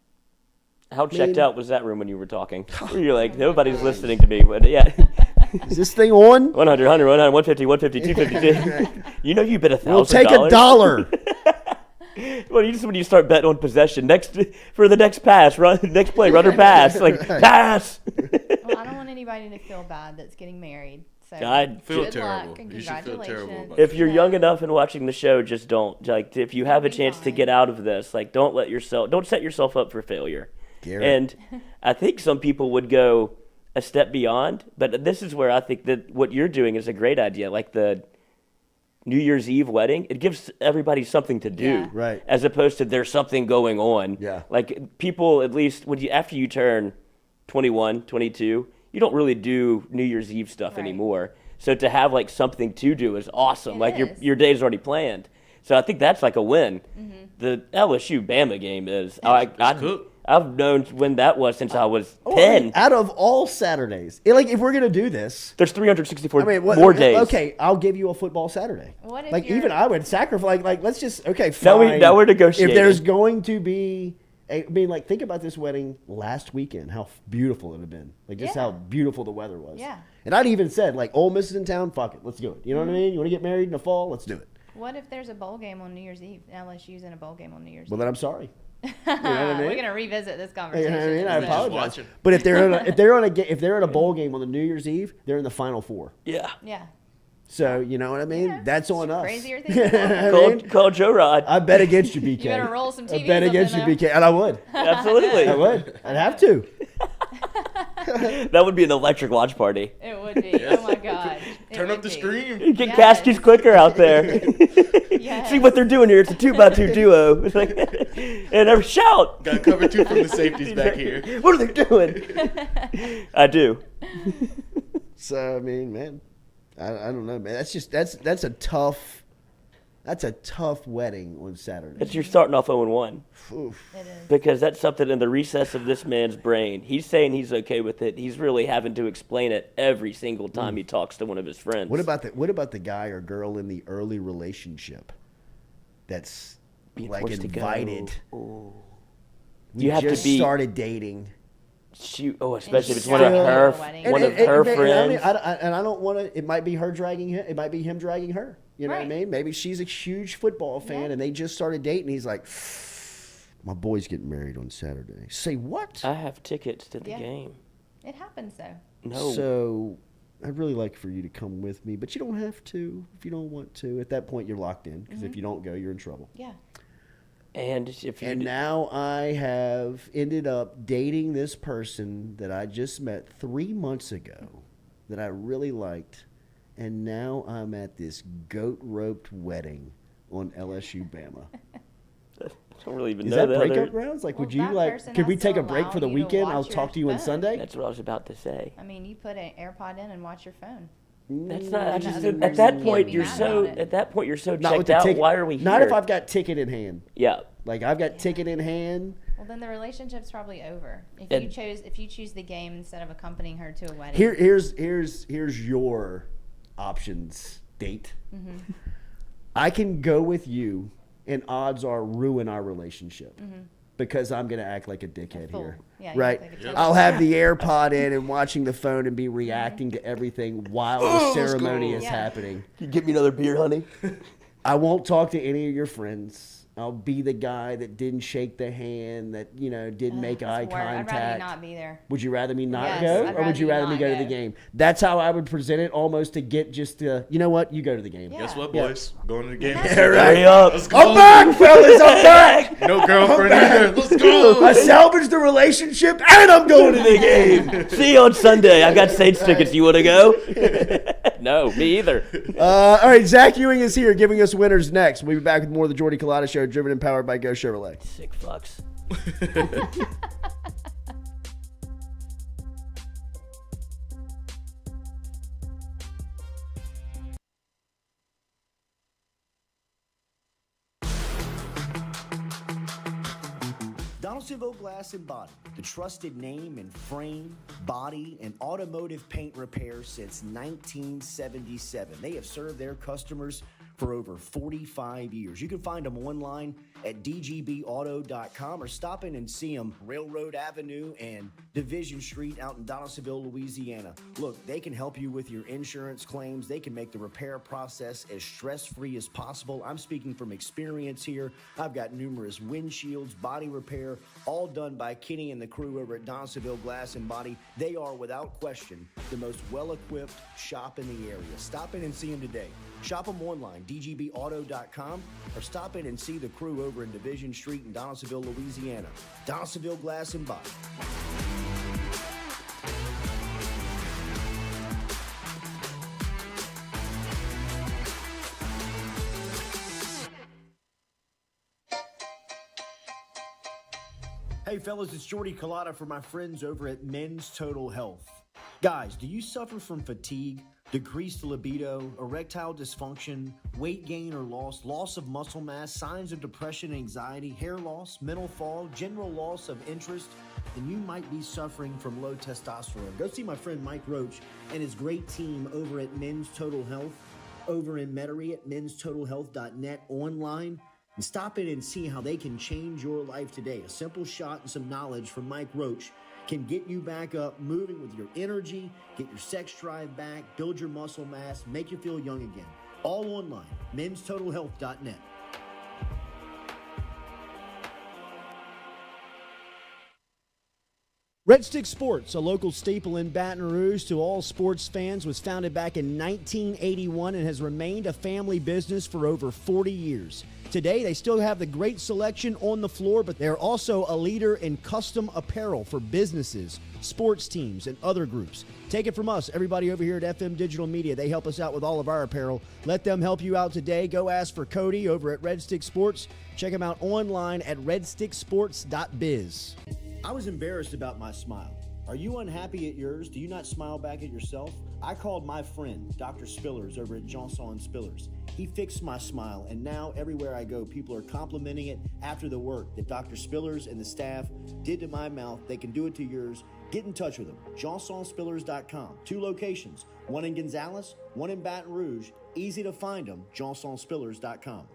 How checked Man. out was that room when you were talking? You're like, nobody's listening to me. But yeah. Is this thing on? 100, 100, 100, 150, 150, 252. You know you bet $1,000. We'll take $1. Well, when you start betting on possession for the next pass, next play, run or pass, like pass. Well, I don't want anybody to feel bad that's getting married. So God, feel good terrible. luck and You should feel terrible congratulations. about If you're young enough and watching the show, just don't. Like, if you have a chance to get out of this, like, don't set yourself up for failure. Garrett. And I think some people would go a step beyond, but this is where I think that what you're doing is a great idea. Like the New Year's Eve wedding, it gives everybody something to do, Yeah. Right. as opposed to there's something going on. Yeah. Like people, at least after you turn 21, 22, you don't really do New Year's Eve stuff Right. anymore. So to have like something to do is awesome. It Like is. your day's already planned. So I think that's like a win. Mm-hmm. The LSU-Bama game is. cooked. I've known when that was since I was Oh, 10. Out of all Saturdays, like if we're going to do this, There's 364 I mean, more days. Okay, I'll give you a football Saturday. What if Like you're- even I would sacrifice. Like let's just Now fine. we're negotiating. If there's going to be, like think about this wedding last weekend. How beautiful it would have been. Like just Yeah. how beautiful the weather was. Yeah. And I'd even said like, Ole Miss is in town. Fuck it, let's do it. You know Mm-hmm. what I mean? You want to get married in the fall? Let's do it. What if there's a bowl game on New Year's Eve? LSU's in a bowl game on New Year's Well, Eve. then I'm sorry. You know what I mean? We're gonna revisit this You conversation. know what I mean? I in a second. apologize. watching. But if they're in a bowl game on the New Year's Eve, they're in the Final Four. Yeah. Yeah. So you know what I mean? Yeah. That's on us. Crazier things You than know that. what I mean? Call Joe Rod. I bet against you, BK. You better roll some I TVs bet up against you, in there. BK, and I would. Absolutely. I would. I'd have to. That would be an electric watch party. It would be. Oh my god. It Turn would up the be. stream. Get Yes. Caskey's quicker out there. Yes. See what they're doing here. It's a 2x2 duo. It's like, and they shout. Got cover two from the safeties back here. What are they doing? I do. So I mean, man, I don't know, man. That's a tough wedding on Saturday. It's you're starting off 0-1. Oof. It is. Because that's something in the recess of this man's brain. He's saying he's okay with it. He's really having to explain it every single time he talks to one of his friends. What about the guy or girl in the early relationship that's Being like forced to go. invited? Oh. We You have to just be- started dating. Especially if it's one of her friends. I don't want to. It might be her dragging him. It might be him dragging her. You know what I Right. mean? Maybe she's a huge football fan, and they just started dating. He's like, my boy's getting married on Saturday. Say what? I have tickets to the Yeah. game. It happens though. No. So I'd really like for you to come with me, but you don't have to if you don't want to. At that point, you're locked in because if you don't go, you're in trouble. Yeah. And if you And now I have ended up dating this person that I just met 3 months ago that I really liked. And now I'm at this goat-roped wedding on LSU-Bama. I don't really even Is know that other- breakup grounds? Like, Well, would you that like? person Could we has take to a break for the allow you to weekend? I'll watch talk to you your on phone. Sunday. That's what I was about to say. I mean, you put an AirPod in and watch your phone. That's not. I just, other at person that can't point, be you're mad so. about it. At that point, you're so Not checked with the out. ticket. Why are we here? Not if I've got ticket in hand. Yeah. Like I've got ticket in hand. Well, then the relationship's probably over. And- If you choose the game instead of accompanying her to a wedding. Here's your options. Date. Mhm. I can go with you, and odds are ruin our relationship. Mhm. Because I'm going to act like a dickhead fool. here. Yeah, you right? act like a total I'll have the AirPod in and watching the phone and be reacting to everything while the ceremony is happening. Can you get me another beer, honey? I won't talk to any of your friends. I'll be the guy that didn't shake the hand, that, didn't make eye I'd rather you contact. not be there. Would you rather me not Yes, go, I'd or would you rather rather you me go not to the go. game? That's how I would present it, almost to get just the, you know what, you go to the game. Guess what, Yeah. boys? Going to the game. Yeah, right. Hurry up. Let's go. I'm back, fellas. I'm back. No girlfriend either. Let's go. I salvaged the relationship, and I'm going to the game. See you on Sunday. I've got Saints tickets. You want to go? No, me either. All right, Zach Ewing is here giving us winners next. We'll be back with more of the Jordy Culotta Show, driven and powered by Go Chevrolet. Sick fucks. Donaldsonville Glass and Body, the trusted name in frame, body, and automotive paint repair since 1977. They have served their customers for over 45 years. You can find them online at dgbauto.com or stop in and see them Railroad Avenue and Division Street out in Donaldsonville, Louisiana. Look, they can help you with your insurance claims. They can make the repair process as stress-free as possible. I'm speaking from experience here. I've got numerous windshields, body repair, all done by Kenny and the crew over at Donaldsonville Glass and Body. They are, without question, the most well-equipped shop in the area. Stop in and see them today. Shop them online, dgbauto.com, or stop in and see the crew over in Division Street in Donaldsonville, Louisiana. Donaldsonville Glass and Body. Hey fellas, it's Jordy Culotta for my friends over at Men's Total Health. Guys, do you suffer from fatigue, decreased libido, erectile dysfunction, weight gain or loss of muscle mass, signs of depression and anxiety, hair loss, mental fog, general loss of interest? Then you might be suffering from low testosterone. Go see my friend Mike Roach and his great team over at Men's Total Health, over in Metairie at menstotalhealth.net online. And stop in and see how they can change your life today. A simple shot and some knowledge from Mike Roach can get you back up, moving with your energy, get your sex drive back, build your muscle mass, make you feel young again. All online, menstotalhealth.net. Red Stick Sports, a local staple in Baton Rouge to all sports fans, was founded back in 1981 and has remained a family business for over 40 years. Today, they still have the great selection on the floor, but they're also a leader in custom apparel for businesses, sports teams, and other groups. Take it from us, everybody over here at FM Digital Media. They help us out with all of our apparel. Let them help you out today. Go ask for Cody over at Red Stick Sports. Check him out online at redsticksports.biz. I was embarrassed about my smile. Are you unhappy at yours? Do you not smile back at yourself? I called my friend, Dr. Spillers, over at Johnson Spillers. He fixed my smile, and now everywhere I go, people are complimenting it after the work that Dr. Spillers and the staff did to my mouth. They can do it to yours. Get in touch with them. JohnsonSpillers.com. 2 locations, one in Gonzales, one in Baton Rouge. Easy to find them, JohnsonSpillers.com.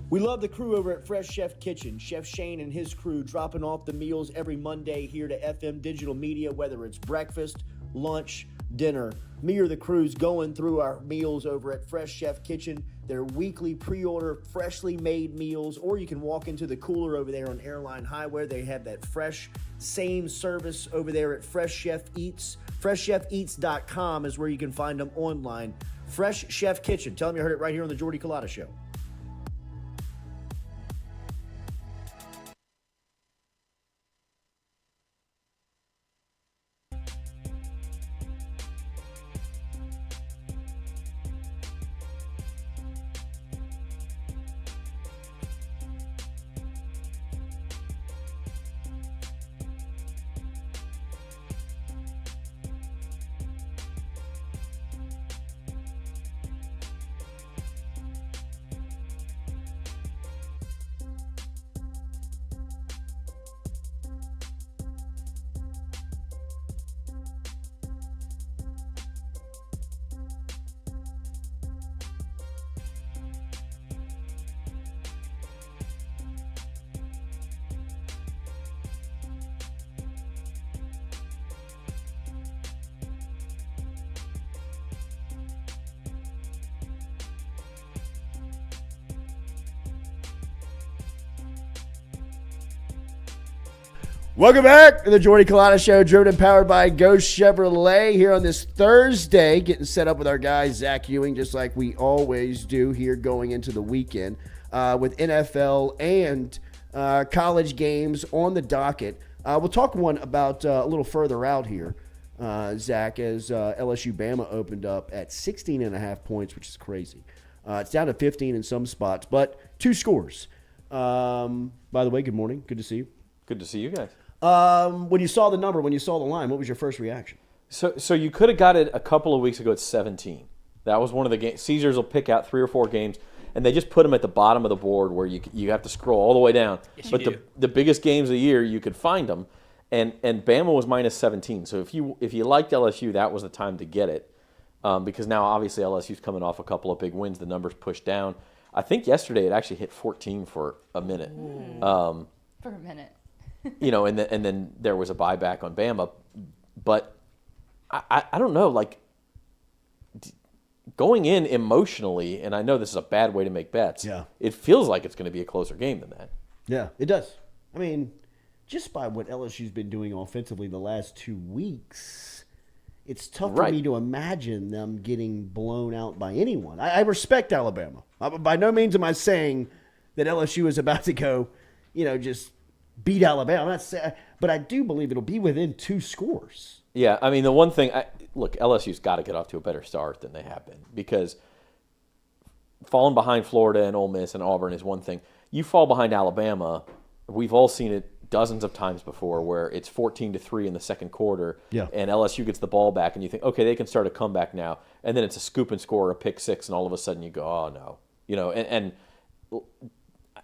We love the crew over at Fresh Chef Kitchen. Chef Shane and his crew dropping off the meals every Monday here to FM Digital Media, whether it's breakfast, lunch, dinner. Me or the crew's going through our meals over at Fresh Chef Kitchen. Their weekly pre-order freshly made meals, or you can walk into the cooler over there on Airline Highway. They have that fresh, same service over there at Fresh Chef Eats. FreshChefEats.com is where you can find them online. Fresh Chef Kitchen. Tell them you heard it right here on the Jordy Culotta Show. Welcome back to the Jordy Culotta Show, driven and powered by Ghost Chevrolet here on this Thursday, getting set up with our guy, Zach Ewing, just like we always do here going into the weekend with NFL and college games on the docket. We'll talk one about a little further out here, Zach, as LSU-Bama opened up at 16.5 points, which is crazy. It's down to 15 in some spots, but 2 scores. By the way, good morning. Good to see you. Good to see you guys. When you saw the number, when you saw the line, what was your first reaction? So you could have got it a couple of weeks ago at 17. That was one of the games. Caesars will pick out 3 or 4 games, and they just put them at the bottom of the board where you have to scroll all the way down. Yes, but you do. the biggest games of the year, you could find them, and Bama was minus 17. So if you liked LSU, that was the time to get it, because now obviously LSU's coming off a couple of big wins. The numbers pushed down. I think yesterday it actually hit 14 for a minute. For a minute. And then there was a buyback on Bama, but I don't know, like going in emotionally, and I know this is a bad way to make bets. Yeah, it feels like it's going to be a closer game than that. Yeah, it does. I mean, just by what LSU's been doing offensively the last 2 weeks, it's tough for me to imagine them getting blown out by anyone. I respect Alabama. By no means am I saying that LSU is about to go, just beat Alabama. I'm not saying, but I do believe it'll be within 2 scores. Yeah, I mean, the one thing, look, LSU's got to get off to a better start than they have been, because falling behind Florida and Ole Miss and Auburn is one thing. You fall behind Alabama, we've all seen it dozens of times before, where it's 14-3 in the second quarter, and LSU gets the ball back, and you think, okay, they can start a comeback now, and then it's a scoop and score, a pick six, and all of a sudden you go, oh no, and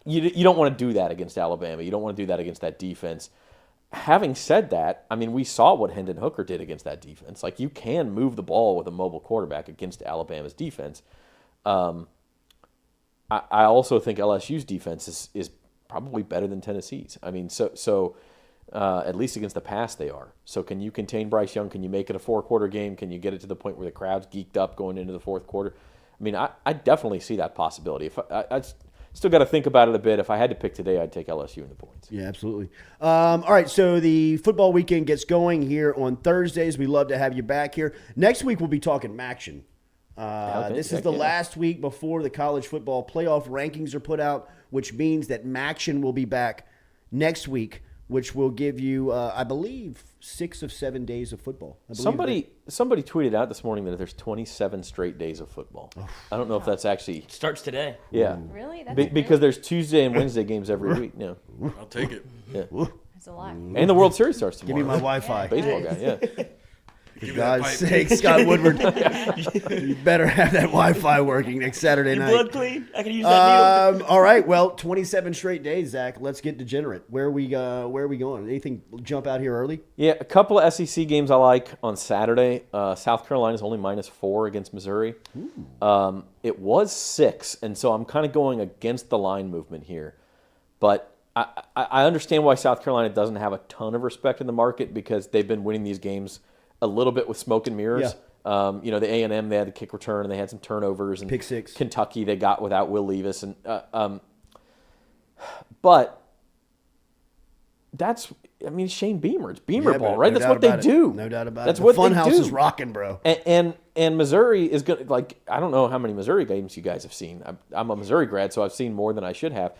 you don't want to do that against Alabama. You don't want to do that against that defense. Having said that, I mean, we saw what Hendon Hooker did against that defense. Like, you can move the ball with a mobile quarterback against Alabama's defense. I also think LSU's defense is probably better than Tennessee's. I mean, so at least against the pass they are. So can you contain Bryce Young? Can you make it a 4-quarter game? Can you get it to the point where the crowd's geeked up going into the fourth quarter? I mean, I definitely see that possibility. If I still got to think about it a bit. If I had to pick today, I'd take LSU in the points. Yeah, absolutely. All right, so the football weekend gets going here on Thursdays. We love to have you back here. Next week, we'll be talking Maction. This is the last week before the college football playoff rankings are put out, which means that Maction will be back next week, which will give you, I believe, 6 of 7 days of football. Somebody tweeted out this morning that there's 27 straight days of football. I don't know if that's actually starts today. Yeah, really? That's because there's Tuesday and Wednesday games every week now. I'll take it. Yeah, that's a lot. and the World Series starts tomorrow. Give me my Wi-Fi. Baseball guy. Yeah. For God's sake, Scott Woodward, you better have that Wi-Fi working next Saturday night. Blood clean? I can use that needle. All right, well, 27 straight days, Zach. Let's get degenerate. Where are we going? Anything jump out here early? Yeah, a couple of SEC games I like on Saturday. South Carolina's only -4 against Missouri. It was 6, and so I'm kind of going against the line movement here. But I understand why South Carolina doesn't have a ton of respect in the market because they've been winning these games a little bit with smoke and mirrors. Yeah. The A&M, they had the kick return, and they had some turnovers. And pick six. Kentucky, they got without Will Levis. But that's, Shane Beamer. It's Beamer ball, right? That's what they do. No doubt about it. That's what they do. The Funhouse is rocking, bro. And Missouri is good. Like, I don't know how many Missouri games you guys have seen. I'm a Missouri grad, so I've seen more than I should have.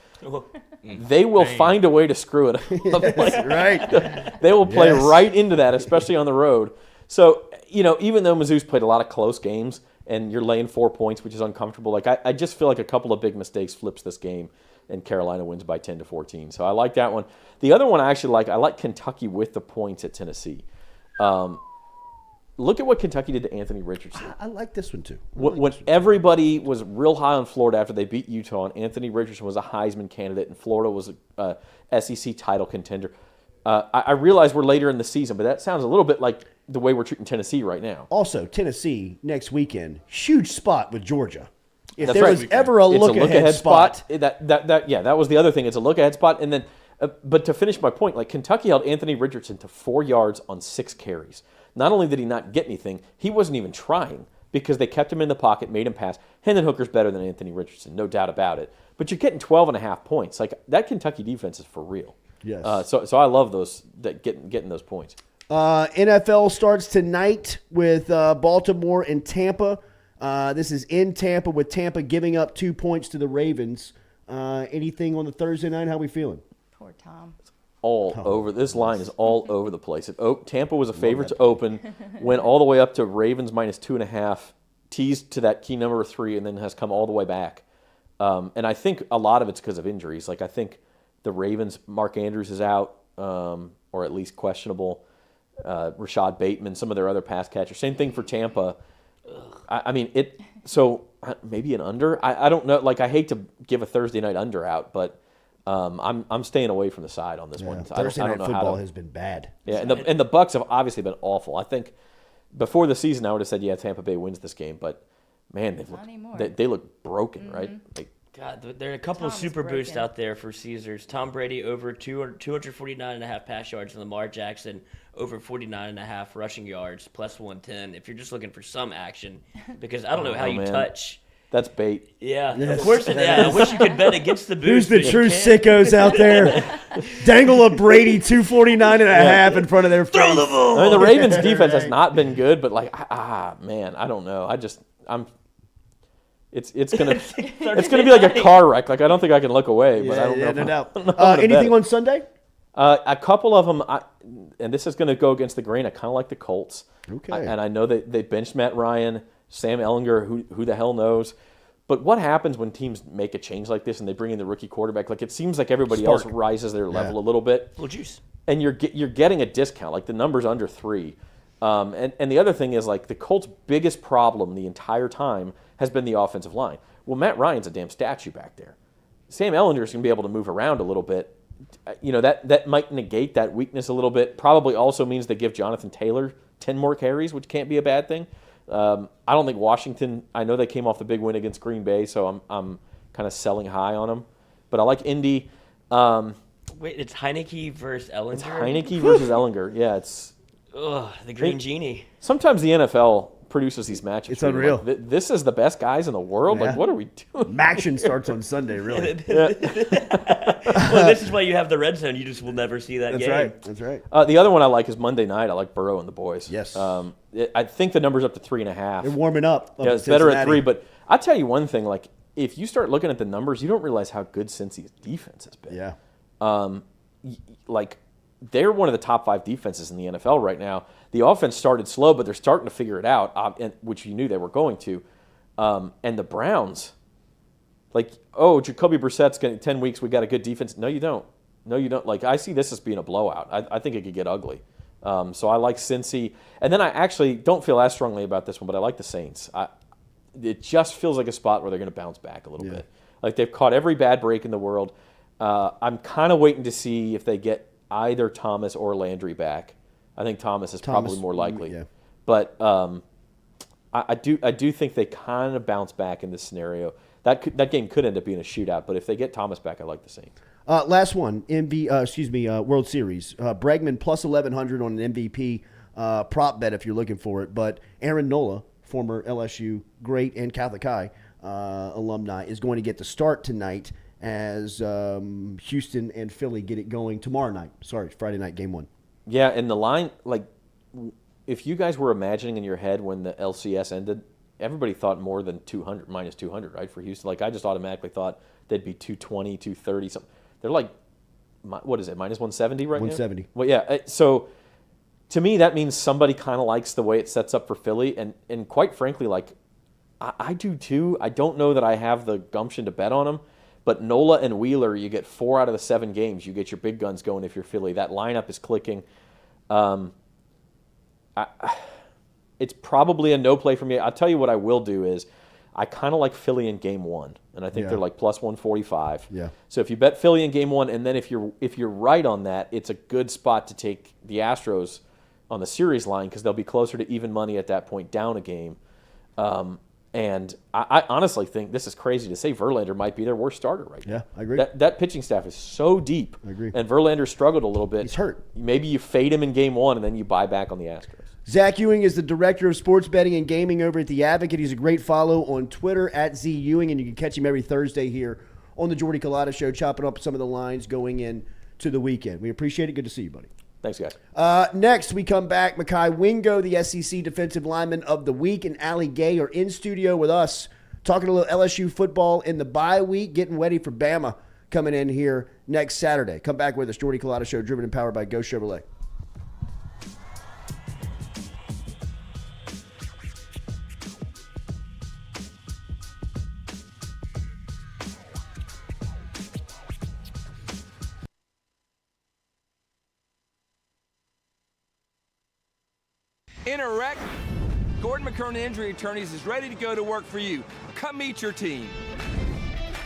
They will find a way to screw it up. Right. They will play right into that, especially on the road. So, even though Mizzou's played a lot of close games and you're laying 4 points, which is uncomfortable, like I just feel like a couple of big mistakes flips this game and Carolina wins by 10-14. So I like that one. The other one I actually like, I like Kentucky with the points at Tennessee. Look at what Kentucky did to Anthony Richardson. I like this one too. When everybody was real high on Florida after they beat Utah, and Anthony Richardson was a Heisman candidate, and Florida was a SEC title contender. I realize we're later in the season, but that sounds a little bit like the way we're treating Tennessee right now. Also, Tennessee next weekend, huge spot with Georgia. If That's there right. was ever a look-ahead spot. That was the other thing. It's a look-ahead spot. And then, but to finish my point, like Kentucky held Anthony Richardson to 4 yards on 6 carries. Not only did he not get anything, he wasn't even trying because they kept him in the pocket, made him pass. Hendon Hooker's better than Anthony Richardson, no doubt about it. But you're getting 12.5 points. Like that Kentucky defense is for real. Yes. So I love those getting those points. NFL starts tonight with Baltimore and Tampa. This is in Tampa with Tampa giving up 2 points to the Ravens. Anything on the Thursday night? How we feeling? Poor Tom. Over. This line is all over the place. Tampa was a favorite to open, went all the way up to Ravens -2.5, teased to that key number 3, and then has come all the way back. And I think a lot of it's because of injuries. Like I think the Ravens, Mark Andrews is out, or at least questionable. Rashad Bateman, some of their other pass catchers. Same thing for Tampa. So maybe an under. I don't know. Like I hate to give a Thursday night under out, but I'm staying away from the side on this one. Thursday night football has been bad. Yeah, and the Bucs have obviously been awful. I think before the season I would have said Tampa Bay wins this game, but man, they look broken, right? Like, God, there are a couple of super boosts out there for Caesars. Tom Brady over 249.5 pass yards, and Lamar Jackson over 49.5 rushing yards, +110. If you're just looking for some action, because I don't know how you touch. That's bait. Yeah, of course it is. I wish you could bet against the boost. Who's the true sickos out there? Dangle a Brady 249.5 in front of their face. Throw the ball. I mean, the Ravens' defense has not been good, but man, I don't know. It's gonna be like a car wreck. Like I don't think I can look away. But I don't know. No doubt. Anything on Sunday? A couple of them, and this is going to go against the grain. I kind of like the Colts. Okay. And I know that they benched Matt Ryan, Sam Ehlinger, who the hell knows. But what happens when teams make a change like this and they bring in the rookie quarterback? Like it seems like everybody else rises their level a little bit. Little juice. And you're getting a discount. Like the number's under 3. And the other thing is like the Colts' biggest problem the entire time has been the offensive line. Well, Matt Ryan's a damn statue back there. Sam Ehlinger's going to be able to move around a little bit. That might negate that weakness a little bit. Probably also means they give Jonathan Taylor 10 more carries, which can't be a bad thing. I don't think Washington. I know they came off the big win against Green Bay, so I'm kind of selling high on them. But I like Indy. Wait, it's Heineke versus Ehlinger? It's Heineke versus Ehlinger. Yeah, it's the Green Genie. Sometimes the NFL produces these matchups. It's unreal. Like, this is the best guys in the world. Yeah. Like, what are we doing? Maction starts on Sunday, really. Well, this is why you have the red zone. You just will never see that game. That's right. The other one I like is Monday night. I like Burrow and the boys. Yes. I think the number's up to 3.5. They're warming up. Yeah, it's better at 3. But I'll tell you one thing. Like, if you start looking at the numbers, you don't realize how good Cincy's defense has been. Yeah. Like, they're one of the top 5 defenses in the NFL right now. The offense started slow, but they're starting to figure it out, which you knew they were going to. And the Browns, Jacoby Brissett's going to 10 weeks. We got a good defense. No, you don't. Like I see this as being a blowout. I think it could get ugly. So I like Cincy. And then I actually don't feel as strongly about this one, but I like the Saints. It just feels like a spot where they're going to bounce back a little bit. Like they've caught every bad break in the world. I'm kind of waiting to see if they get either Thomas or Landry back. I think Thomas is probably more likely. Yeah. But I do think they kind of bounce back in this scenario. That game could end up being a shootout, but if they get Thomas back, I like the Saints. Last one, World Series. Bregman plus 1,100 on an MVP prop bet if you're looking for it. But Aaron Nola, former LSU great and Catholic High alumni, is going to get the start tonight as Houston and Philly get it going tomorrow night. Sorry, Friday night, game 1. Yeah, and the line, like, if you guys were imagining in your head when the LCS ended, everybody thought more than 200, minus 200, right, for Houston. Like, I just automatically thought they'd be 220, 230, something. They're like, what is it, minus 170 right 170. now? Well, yeah, so to me, that means somebody kind of likes the way it sets up for Philly, and quite frankly, like, I do too. I don't know that I have the gumption to bet on them, but Nola and Wheeler, you get 4 out of the 7 games. You get your big guns going if you're Philly. That lineup is clicking. It's probably a no play for me. I'll tell you what I will do is I kind of like Philly in game 1, and I think they're like plus 145. Yeah. So if you bet Philly in game 1, and then if you're right on that, it's a good spot to take the Astros on the series line because they'll be closer to even money at that point, down a game. And I honestly think, this is crazy to say, Verlander might be their worst starter right now. Yeah, I agree. That pitching staff is so deep. I agree. And Verlander struggled a little bit. He's hurt. Maybe you fade him in game 1 and then you buy back on the Astros. Zach Ewing is the director of sports betting and gaming over at The Advocate. He's a great follow on Twitter at @ZEwing, and you can catch him every Thursday here on the Jordy Culotta Show, chopping up some of the lines going in to the weekend. We appreciate it. Good to see you, buddy. Thanks, guys. Next, we come back. Mekhi Wingo, the SEC Defensive Lineman of the Week, and Allie Gay are in studio with us, talking a little LSU football in the bye week, getting ready for Bama coming in here next Saturday. Come back with us. Jordy Culotta Show, driven and powered by Go Chevrolet. In a wreck, Gordon McKernan Injury Attorneys is ready to go to work for you. Come meet your team.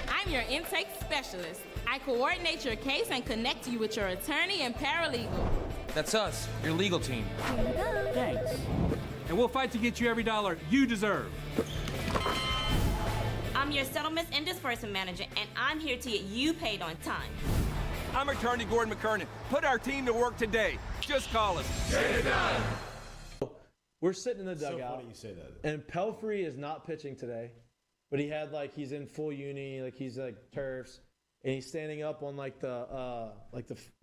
I'm your intake specialist. I coordinate your case and connect you with your attorney and paralegal. That's us, your legal team. Thanks. And we'll fight to get you every dollar you deserve. I'm your settlements and disbursement manager, and I'm here to get you paid on time. I'm attorney Gordon McKernan. Put our team to work today. Just call us. Get it done. We're sitting in the dugout. So funny you say that. And Pelfrey is not pitching today, but he's in full uni, he's turfs, and he's standing up on the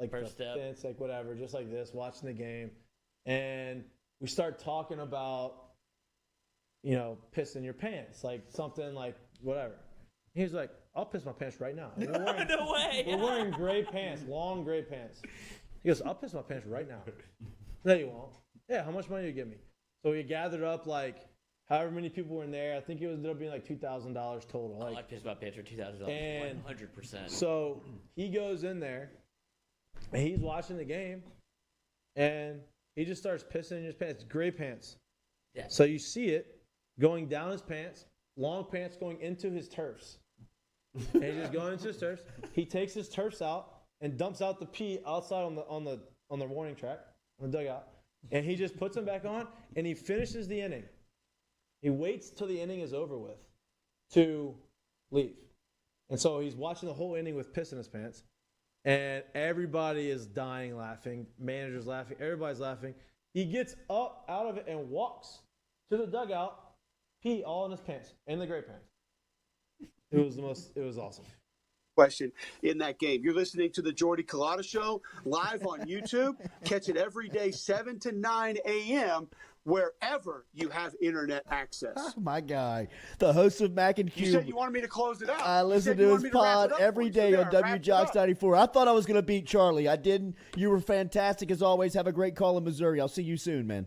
First step. fence, whatever, just like this, watching the game. And we start talking about, pissing your pants, something whatever. He was like, "I'll piss my pants right now." No way. We're wearing gray pants, long gray pants. He goes, "I'll piss my pants right now." No, you won't. Yeah, how much money do you give me? So we gathered up however many people were in there. I think it ended up being $2,000 total. I pissed my pants for $2,000. And 100%. So he goes in there, and he's watching the game, and he just starts pissing in his pants, gray pants. Yeah. So you see it going down his pants, long pants going into his turfs. And he's just going into his turfs. He takes his turfs out and dumps out the pee outside on the warning track, on the dugout. And he just puts them back on, and he finishes the inning. He waits till the inning is over with to leave. And so he's watching the whole inning with piss in his pants. And everybody is dying laughing. Manager's laughing. Everybody's laughing. He gets up out of it and walks to the dugout, pee all in his pants, in the gray pants. It was awesome. Question in that game. You're listening to the Jordy Culotta Show live on YouTube. Catch it every day, 7 to 9 a.m., wherever you have internet access. Oh, my guy, the host of Mac and Cube. You said you wanted me to close it out. I listen to his pod every day on WJOX 94. I thought I was going to beat Charlie. I didn't. You were fantastic as always. Have a great call in Missouri. I'll see you soon, man.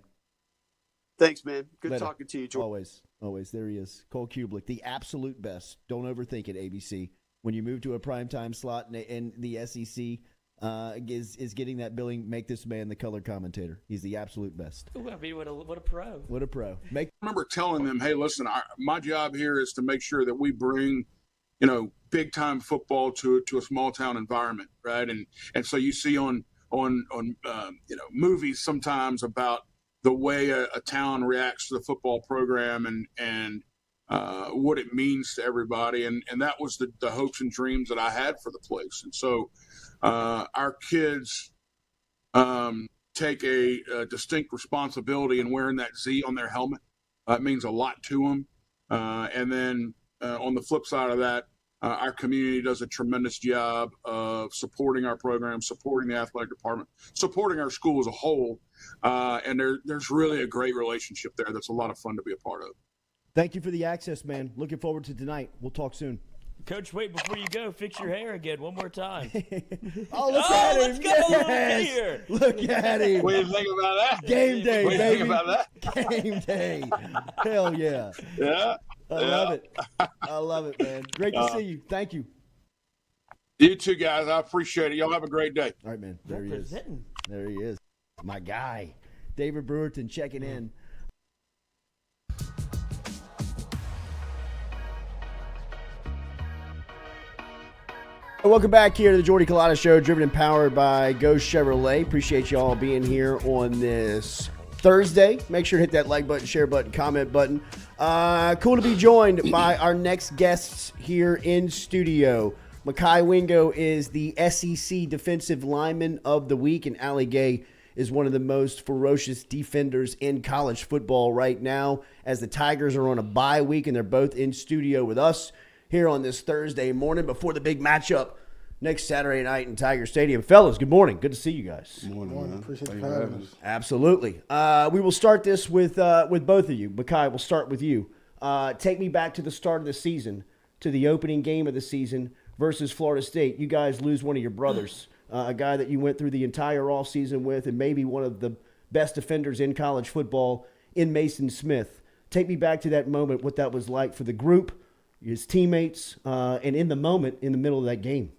Thanks, man. Good Later. talking to you, Jordy. Always. There he is. Cole Kubelik, the absolute best. Don't overthink it, ABC. When you move to a primetime slot in the SEC, is getting that billing. Make this man the color commentator. He's the absolute best. Ooh, I mean, what a pro. What a pro. I remember telling them, hey, listen, my job here is to make sure that we bring, big time football to a small town environment, right? And so you see on movies sometimes about the way a town reacts to the football program and what it means to everybody, and that was the hopes and dreams that I had for the place. And so our kids take a distinct responsibility in wearing that Z on their helmet. It means a lot to them. And then on the flip side of that, our community does a tremendous job of supporting our program, supporting the athletic department, supporting our school as a whole. And there's really a great relationship there that's a lot of fun to be a part of. Thank you for the access, man. Looking forward to tonight. We'll talk soon. Coach, wait, before you go, fix your hair again one more time. Oh, look at him. Let's go. Yes. Here. Look at him. What do you think about that? Game day, what do you baby. think about that? Game day. Hell yeah. Yeah. I love it. I love it, man. Great to see you. Thank you. You too, guys. I appreciate it. Y'all have a great day. All right, man. There he is. There he is. My guy. David Brewerton checking in. Welcome back here to the Jordy Culotta Show, driven and powered by Ghost Chevrolet. Appreciate you all being here on this Thursday. Make sure to hit that like button, share button, comment button. Cool to be joined by our next guests here in studio. Mekhi Wingo is the SEC Defensive Lineman of the Week, and Allie Gay is one of the most ferocious defenders in college football right now, as the Tigers are on a bye week, and they're both in studio with us here on this Thursday morning before the big matchup next Saturday night in Tiger Stadium. Fellas, good morning. Good to see you guys. Good morning. Appreciate you having us. Absolutely. We will start this with both of you. Mekhi, we'll start with you. Take me back to the start of the season, to the opening game of the season versus Florida State. You guys lose one of your brothers, a guy that you went through the entire offseason with, and maybe one of the best defenders in college football in Mason Smith. Take me back to that moment, what that was like for the group, his teammates, and in the moment, in the middle of that game.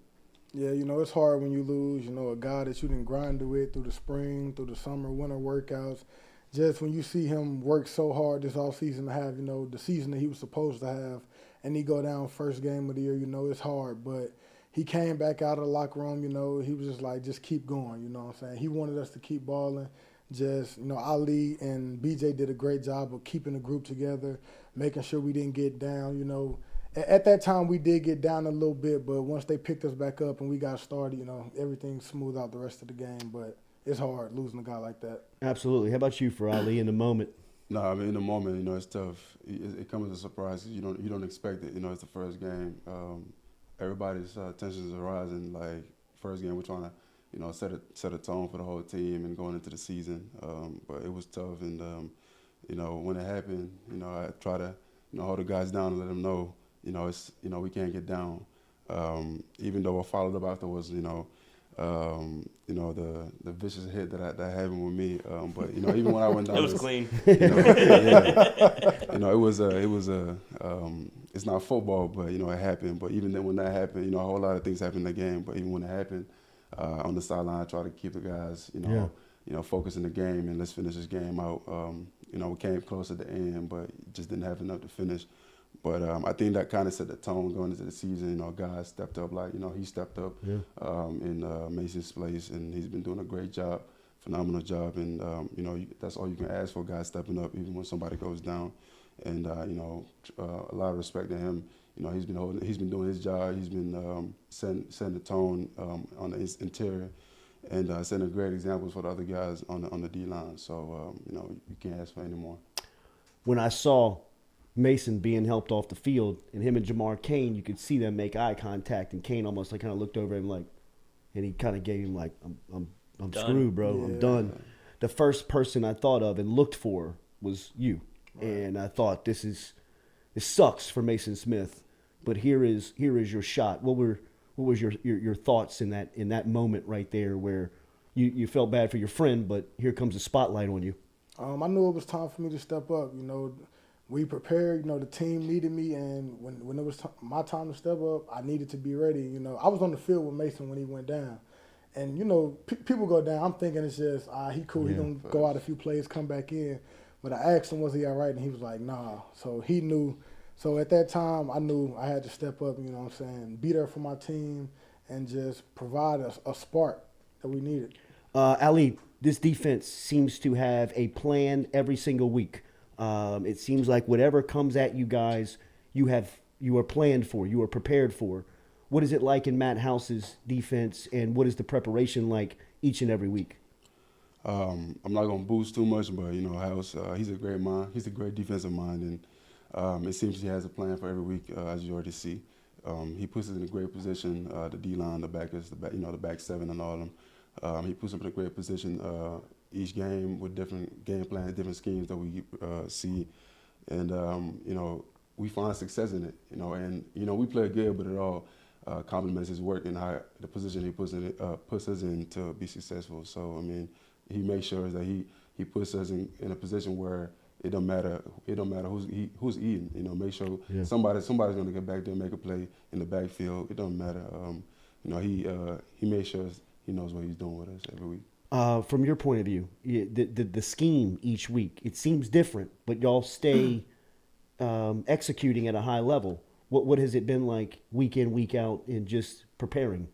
Yeah, it's hard when you lose, a guy that you didn't grind with through the spring, through the summer, winter workouts. Just when you see him work so hard this offseason to have, the season that he was supposed to have, and he go down first game of the year, it's hard. But he came back out of the locker room, he was just like, just keep going, you know what I'm saying? He wanted us to keep balling. Just, Ali and BJ did a great job of keeping the group together, making sure we didn't get down, At that time, we did get down a little bit, but once they picked us back up and we got started, everything smoothed out the rest of the game. But it's hard losing a guy like that. Absolutely. How about you, for Ali, in the moment? No, I mean, in the moment, it's tough. It comes as a surprise. You don't expect it. It's the first game. Everybody's tensions are rising. Like, first game, we're trying to, set a tone for the whole team and going into the season. But it was tough. And, when it happened, I try to, hold the guys down and let them know, it's, we can't get down. Even though what followed up afterwards, the vicious hit that happened with me. But even when I went down, it was clean. It's not football, but it happened. But even then, when that happened, a whole lot of things happened in the game. But even when it happened, on the sideline, I try to keep the guys, focused in the game and let's finish this game out. We came close at the end, but just didn't have enough to finish. But I think that kind of set the tone going into the season. Guys stepped up, he stepped up in Mason's place, and he's been doing a great job, phenomenal job. And, that's all you can ask for, guys stepping up, even when somebody goes down. And, a lot of respect to him. He's been doing his job. He's been setting the tone on the interior and setting great examples for the other guys on the D-line. So, you can't ask for any more. When I saw Mason being helped off the field, and him and Jamar Cain, you could see them make eye contact, and Cain almost kind of looked over him and he kind of gave him I'm screwed, bro. Yeah. I'm done. The first person I thought of and looked for was you, right. And I thought this sucks for Mason Smith, but here is your shot. What was your thoughts in that moment right there where you felt bad for your friend, but here comes the spotlight on you? I knew it was time for me to step up. We prepared, the team needed me, and when it was my time to step up, I needed to be ready. I was on the field with Mason when he went down, And, you know, people go down. I'm thinking it's just, he cool. He going to go out a few plays, come back in. But I asked him, was he all right? And he was like, nah. So he knew. So at that time, I knew I had to step up, you know what I'm saying, be there for my team and just provide a spark that we needed. Ali, this defense seems to have a plan every single week. It seems like whatever comes at you guys, you are planned for, you are prepared for. What is it like in Matt House's defense, and what is the preparation like each and every week? I'm not going to boost too much, but, you know, House, he's a great mind. He's a great defensive mind, and it seems he has a plan for every week, as you already see. He puts us in a great position, the D-line, the backers, the back seven and all of them. He puts them in a great position each game with different game plans, different schemes that we see. And, you know, we find success in it, you know, and, you know, we play good, but it all complements his work and how the position he puts us in to be successful. So, I mean, he makes sure that he puts us in a position where it don't matter who's eating. You know, make sure somebody's going to get back there and make a play in the backfield. It don't matter. You know, he makes sure he knows what he's doing with us every week. From your point of view, the scheme each week, it seems different, but y'all stay executing at a high level. What has it been like week in, week out in just preparing?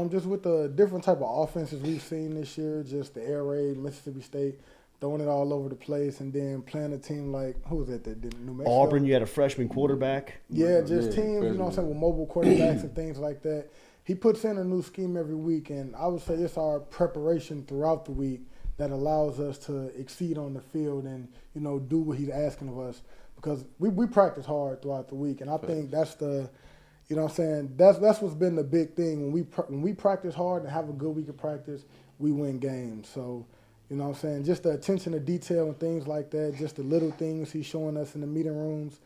Just with the different type of offenses we've seen this year, just the air raid, Mississippi State, throwing it all over the place, and then playing a team like, who was that did New Mexico? Auburn, you had a freshman quarterback. Yeah, just teams, you know what I'm saying, with mobile quarterbacks and things like that. He puts in a new scheme every week, and I would say it's our preparation throughout the week that allows us to exceed on the field and, you know, do what he's asking of us. Because we practice hard throughout the week, and I think that's the – you know what I'm saying? That's what's been the big thing. When we practice hard and have a good week of practice, we win games. So, you know what I'm saying? Just the attention to detail and things like that, just the little things he's showing us in the meeting rooms,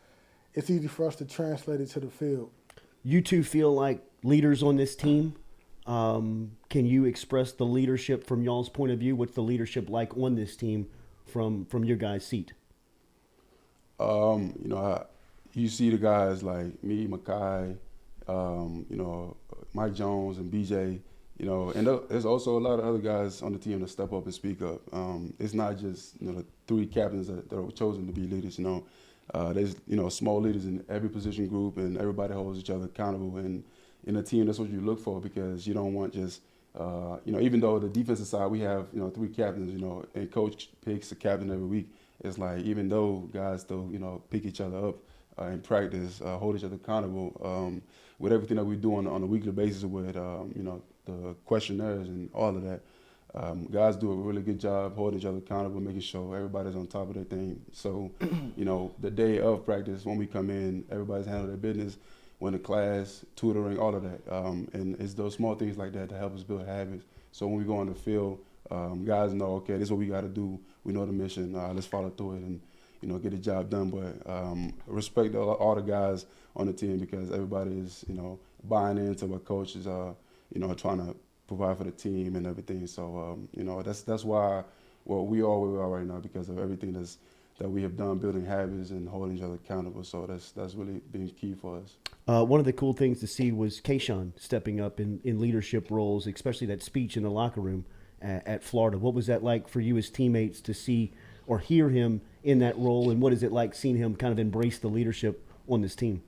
it's easy for us to translate it to the field. You two feel like leaders on this team. Can you express the leadership from y'all's point of view? What's the leadership like on this team from your guys' seat? You know, you see the guys like me, Makai, you know, Mike Jones and BJ, you know, and there's also a lot of other guys on the team that step up and speak up. It's not just, you know, the three captains that are chosen to be leaders, you know. There's, you know, small leaders in every position group, and everybody holds each other accountable. And in a team, that's what you look for, because you don't want just, you know, even though the defensive side, we have, you know, three captains, you know, and coach picks a captain every week. It's like, even though guys still, you know, pick each other up in practice, hold each other accountable, with everything that we do on a weekly basis with, you know, the questionnaires and all of that. Guys do a really good job holding each other accountable, making sure everybody's on top of their thing. So, you know, the day of practice, when we come in, everybody's handling their business, went to class, tutoring, all of that. And it's those small things like that help us build habits. So when we go on the field, guys know, okay, this is what we got to do. We know the mission. Let's follow through it and, you know, get the job done. But respect all the guys on the team, because everybody is, you know, buying into what coach is, you know, trying to provide for the team and everything. So, you know, that's why we are where we are right now, because of everything that we have done, building habits and holding each other accountable. So that's really been key for us. One of the cool things to see was Shaun stepping up in leadership roles, especially that speech in the locker room at Florida. What was that like for you as teammates to see or hear him in that role, and what is it like seeing him kind of embrace the leadership on this team?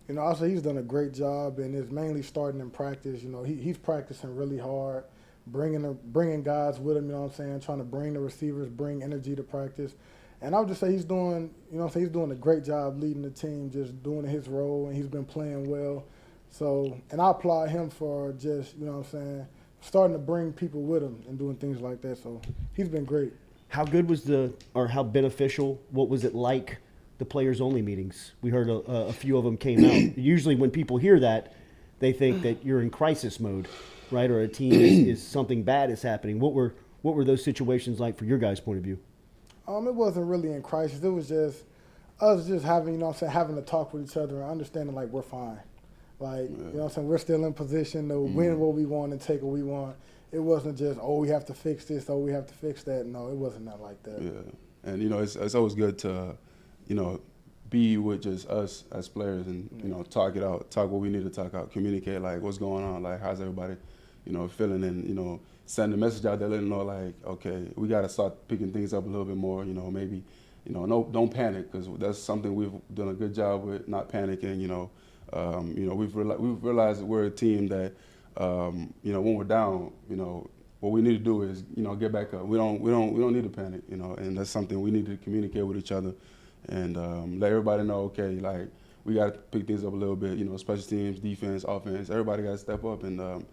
You know, also he's done a great job, and it's mainly starting in practice. You know, he's practicing really hard, bringing guys with him. You know what I'm saying? Trying to bring the receivers, bring energy to practice. And I would just say he's doing, you know what I'm saying, he's doing a great job leading the team, just doing his role, and he's been playing well. So, and I applaud him for just, you know what I'm saying, starting to bring people with him and doing things like that. So he's been great. How good was how beneficial, what was it like, the players-only meetings? We heard a few of them came out. Usually when people hear that, they think that you're in crisis mode, right, or a team is something bad is happening. What were those situations like from your guys' point of view? It wasn't really in crisis. It was just us just having, you know what I'm saying, having to talk with each other and understanding, like, we're fine. Like, you know what I'm saying, we're still in position to win what we want and take what we want. It wasn't just, oh, we have to fix this, oh, we have to fix that. No, it wasn't that like that. Yeah, and, you know, it's always good to, you know, be with just us as players and, you know, talk it out, talk what we need to talk out, communicate, like, what's going on, like, how's everybody, feeling and, sending a message out there, letting them know, like, okay, we got to start picking things up a little bit more, maybe, no, don't panic, because that's something we've done a good job with, not panicking, we've realized that we're a team that, when we're down, what we need to do is, get back up. We don't need to panic, and that's something we need to communicate with each other and let everybody know, okay, like, we got to pick things up a little bit, special teams, defense, offense, everybody got to step up and,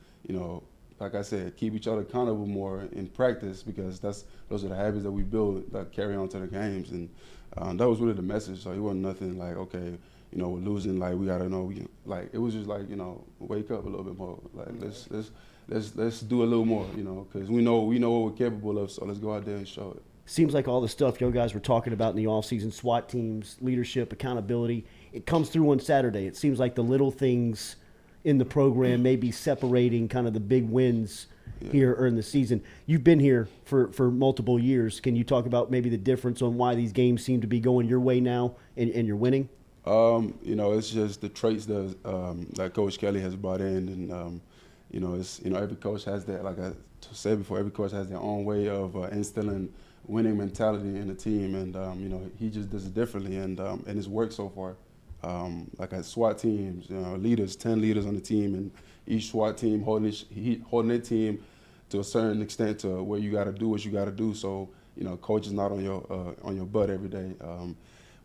like I said, keep each other accountable more in practice, because those are the habits that we build that carry on to the games. And that was really the message. So it wasn't nothing like, okay, we're losing, like, we got to know, it was just like, wake up a little bit more. Like, let's do a little more, because we know what we're capable of, so let's go out there and show it. Seems like all the stuff you guys were talking about in the offseason, SWAT teams, leadership, accountability, it comes through on Saturday. It seems like the little things in the program may be separating kind of the big wins here in the season. You've been here for multiple years. Can you talk about maybe the difference on why these games seem to be going your way now and you're winning? It's just the traits that Coach Kelly has brought in, and every coach has that. Like I said before, every coach has their own way of instilling winning mentality in the team, and he just does it differently, and it's worked so far. Like at SWAT teams, leaders, 10 leaders on the team, and each SWAT team holding their team to a certain extent to where you got to do what you got to do. So coach is not on your butt every day.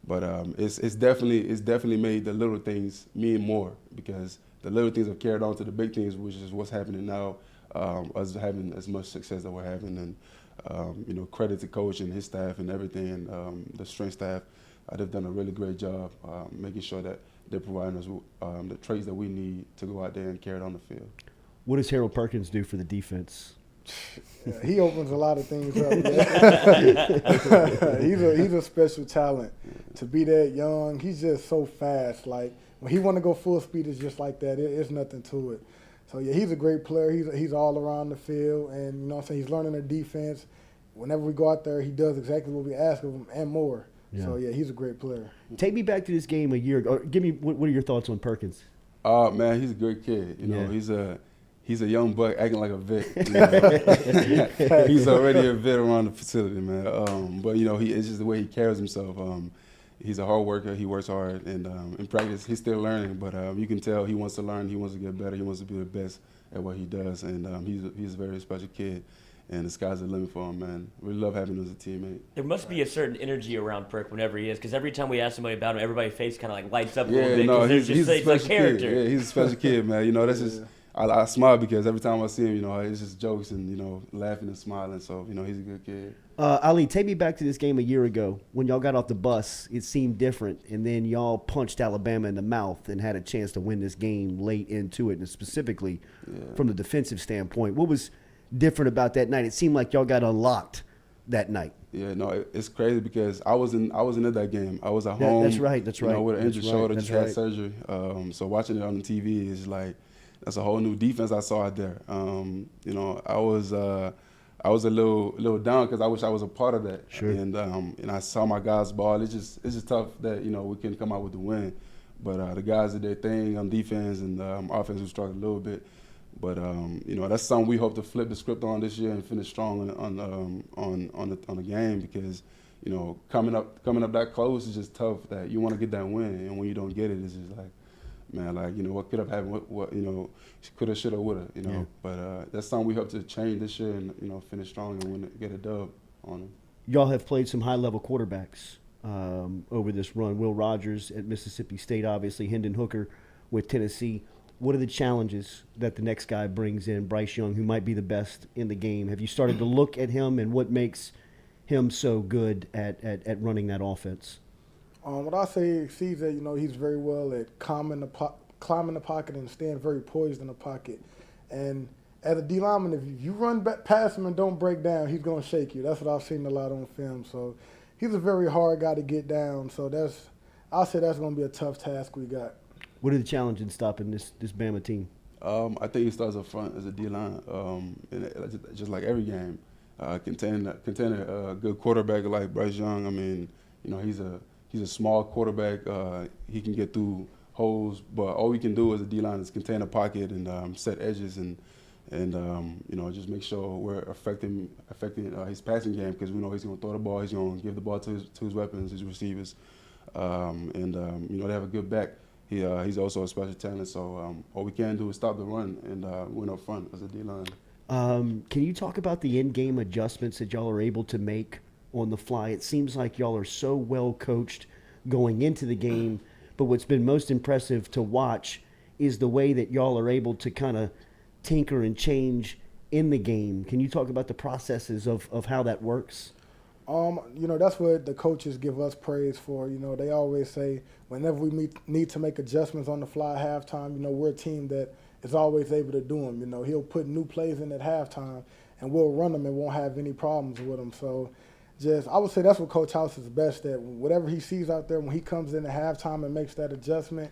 But it's definitely made the little things mean more, because the little things have carried on to the big things, which is what's happening now. Us having as much success that we're having, and credit to coach and his staff and everything, and the strength staff. They've done a really great job making sure that they're providing us the traits that we need to go out there and carry it on the field. What does Harold Perkins do for the defense? Yeah, he opens a lot of things up. He's a special talent. To be that young, he's just so fast. Like, when he want to go full speed, it's just like that. It's nothing to it. So, yeah, he's a great player. He's all around the field, and, he's learning the defense. Whenever we go out there, he does exactly what we ask of him and more. Yeah. So, yeah, he's a great player. Take me back to this game a year ago. Give me what are your thoughts on Perkins? Man, he's a great kid. He's a young buck acting like a vet. He's already a vet around the facility, man. But it's just the way he carries himself. He's a hard worker. He works hard, and in practice, he's still learning. But you can tell he wants to learn. He wants to get better. He wants to be the best at what he does. And he's a very special kid. And the sky's the limit for him, man. We love having him as a teammate. There must be a certain energy around Perk whenever he is, because every time we ask somebody about him, everybody's face kind of like lights up a little bit. No, he's a special character. Kid. Yeah, he's a special kid, man. That's just I smile because every time I see him, it's just jokes and laughing and smiling. So he's a good kid. Ali, take me back to this game a year ago when y'all got off the bus. It seemed different, and then y'all punched Alabama in the mouth and had a chance to win this game late into it, and specifically from the defensive standpoint. What was different about that night? It seemed like y'all got unlocked that night. Yeah, no, it's crazy because I wasn't at that game. I was at home. That's right. With an injured shoulder, just had surgery. So watching it on the TV is like, that's a whole new defense I saw out there. I was a little down because I wish I was a part of that. Sure. And I saw my guys ball. It's just tough that we couldn't come out with the win. But the guys did their thing on defense, and offense we struggled a little bit. But that's something we hope to flip the script on this year and finish strong on the game, because coming up that close is just tough. That you want to get that win, and when you don't get it, it's just like, man, what could have happened? What coulda, shoulda, woulda, Yeah. But that's something we hope to change this year and finish strong and get a dub on them. Y'all have played some high-level quarterbacks over this run. Will Rogers at Mississippi State, obviously Hendon Hooker with Tennessee. What are the challenges that the next guy brings in, Bryce Young, who might be the best in the game? Have you started to look at him, and what makes him so good at running that offense? What I say, sees that he's very well at climbing the pocket and staying very poised in the pocket. And as a D lineman, if you run back past him and don't break down, he's going to shake you. That's what I've seen a lot on film. So he's a very hard guy to get down. So I'll say that's going to be a tough task we got. What are the challenges in stopping this Bama team? I think he starts up front as a D-line, and just like every game. Containing a good quarterback like Bryce Young, I mean, he's a small quarterback. He can get through holes, but all we can do as a D-line is contain the pocket and set edges. And, and just make sure we're affecting his passing game, because we know he's going to throw the ball, he's going to give the ball to his weapons, his receivers, they have a good back. He's also a special talent, so all we can do is stop the run and win up front as a D-line. Can you talk about the in-game adjustments that y'all are able to make on the fly? It seems like y'all are so well coached going into the game, but what's been most impressive to watch is the way that y'all are able to kind of tinker and change in the game. Can you talk about the processes of how that works? That's what the coaches give us praise for. They always say whenever we need to make adjustments on the fly at halftime, we're a team that is always able to do them. He'll put new plays in at halftime, and we'll run them and won't have any problems with them. So I would say that's what Coach House is best at. Whatever he sees out there, when he comes in at halftime and makes that adjustment,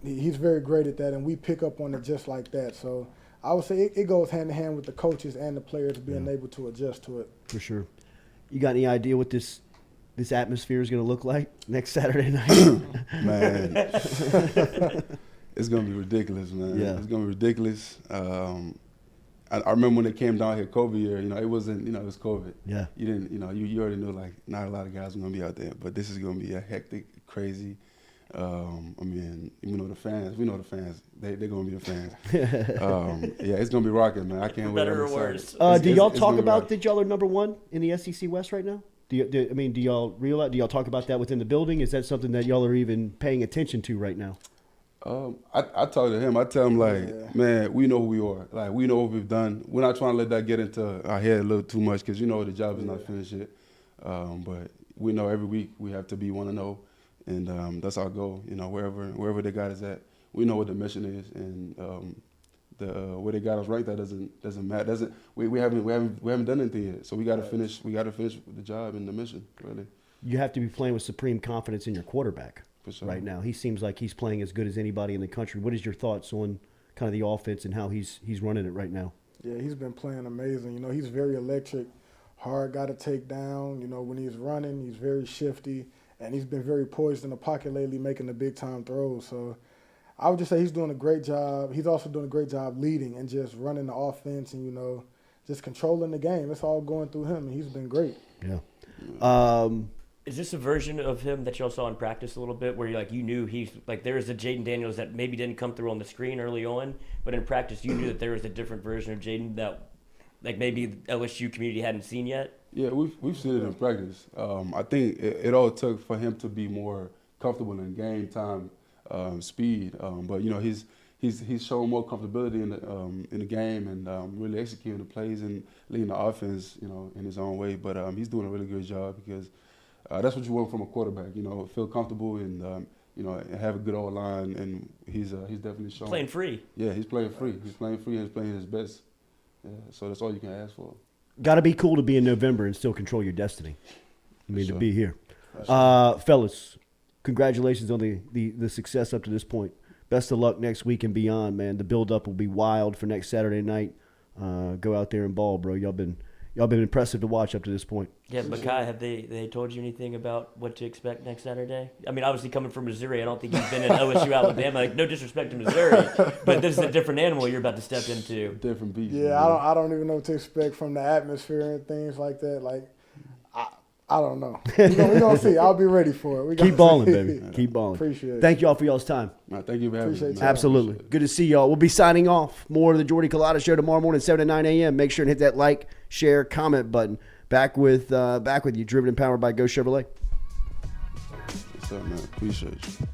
he's very great at that, and we pick up on it just like that. So I would say it goes hand in hand with the coaches and the players being able to adjust to it. For sure. You got any idea what this atmosphere is going to look like next Saturday night? Man, it's going to be ridiculous, man. Yeah. It's going to be ridiculous. I remember when it came down here COVID year, it wasn't, it was COVID. Yeah. You didn't, you already knew, like, not a lot of guys were going to be out there, but this is going to be a hectic, crazy. We know the fans, they're going to be the fans. It's going to be rocking, man. I can't wait. Better or worse. Do y'all talk about that y'all are number one in the SEC West right now? Do y'all realize? Do y'all talk about that within the building? Is that something that y'all are even paying attention to right now? I talk to him. I tell him, like, man, we know who we are. Like, we know what we've done. We're not trying to let that get into our head a little too much, because the job is not finished yet. But we know every week we have to be 1-0. And that's our goal, wherever they got us at. We know what the mission is, and where they got us ranked, that doesn't matter. We haven't done anything yet. So we got to finish. We got to finish the job and the mission, really. You have to be playing with supreme confidence in your quarterback For sure. right now. He seems like he's playing as good as anybody in the country. What is your thoughts on kind of the offense and how he's running it right now? Yeah, he's been playing amazing. He's very electric, hard guy to take down. When he's running, he's very shifty. And he's been very poised in the pocket lately, making the big-time throws. So I would just say he's doing a great job. He's also doing a great job leading and just running the offense and, just controlling the game. It's all going through him, and he's been great. Yeah. Is this a version of him that y'all saw in practice a little bit, where you knew he's like, there was a Jaden Daniels that maybe didn't come through on the screen early on, but in practice you knew that there was a different version of Jaden that like maybe the LSU community hadn't seen yet? Yeah, we've seen it in practice. I think it all took for him to be more comfortable in game time speed. But he's shown more comfortability in the game and really executing the plays and leading the offense, in his own way. But he's doing a really good job, because that's what you want from a quarterback. Feel comfortable and have a good old line. And he's definitely shown playing free. Yeah, he's playing free. He's playing free and he's playing his best. Yeah, so that's all you can ask for. Got to be cool to be in November and still control your destiny. To be here. Fellas, congratulations on the success up to this point. Best of luck next week and beyond, man. The build-up will be wild for next Saturday night. Go out there and ball, bro. Y'all been impressive to watch up to this point. Yeah, but Kai, have they told you anything about what to expect next Saturday? I mean, obviously coming from Missouri, I don't think you've been in LSU-Alabama. Like, no disrespect to Missouri, but this is a different animal you're about to step into. Different beast. Yeah, I don't even know what to expect from the atmosphere and things like that. Like, I don't know. We're gonna see. I'll be ready for it. Keep balling, baby. Keep balling. Appreciate it. Thank you all for y'all's time. Thank you for having me. Absolutely. Good to see y'all. We'll be signing off. More of the Jordy Culotta Show tomorrow morning, 7 to 9 a.m. Make sure to hit that like, share, comment button. Back with you, driven and powered by Go Chevrolet. What's up, man? Appreciate you.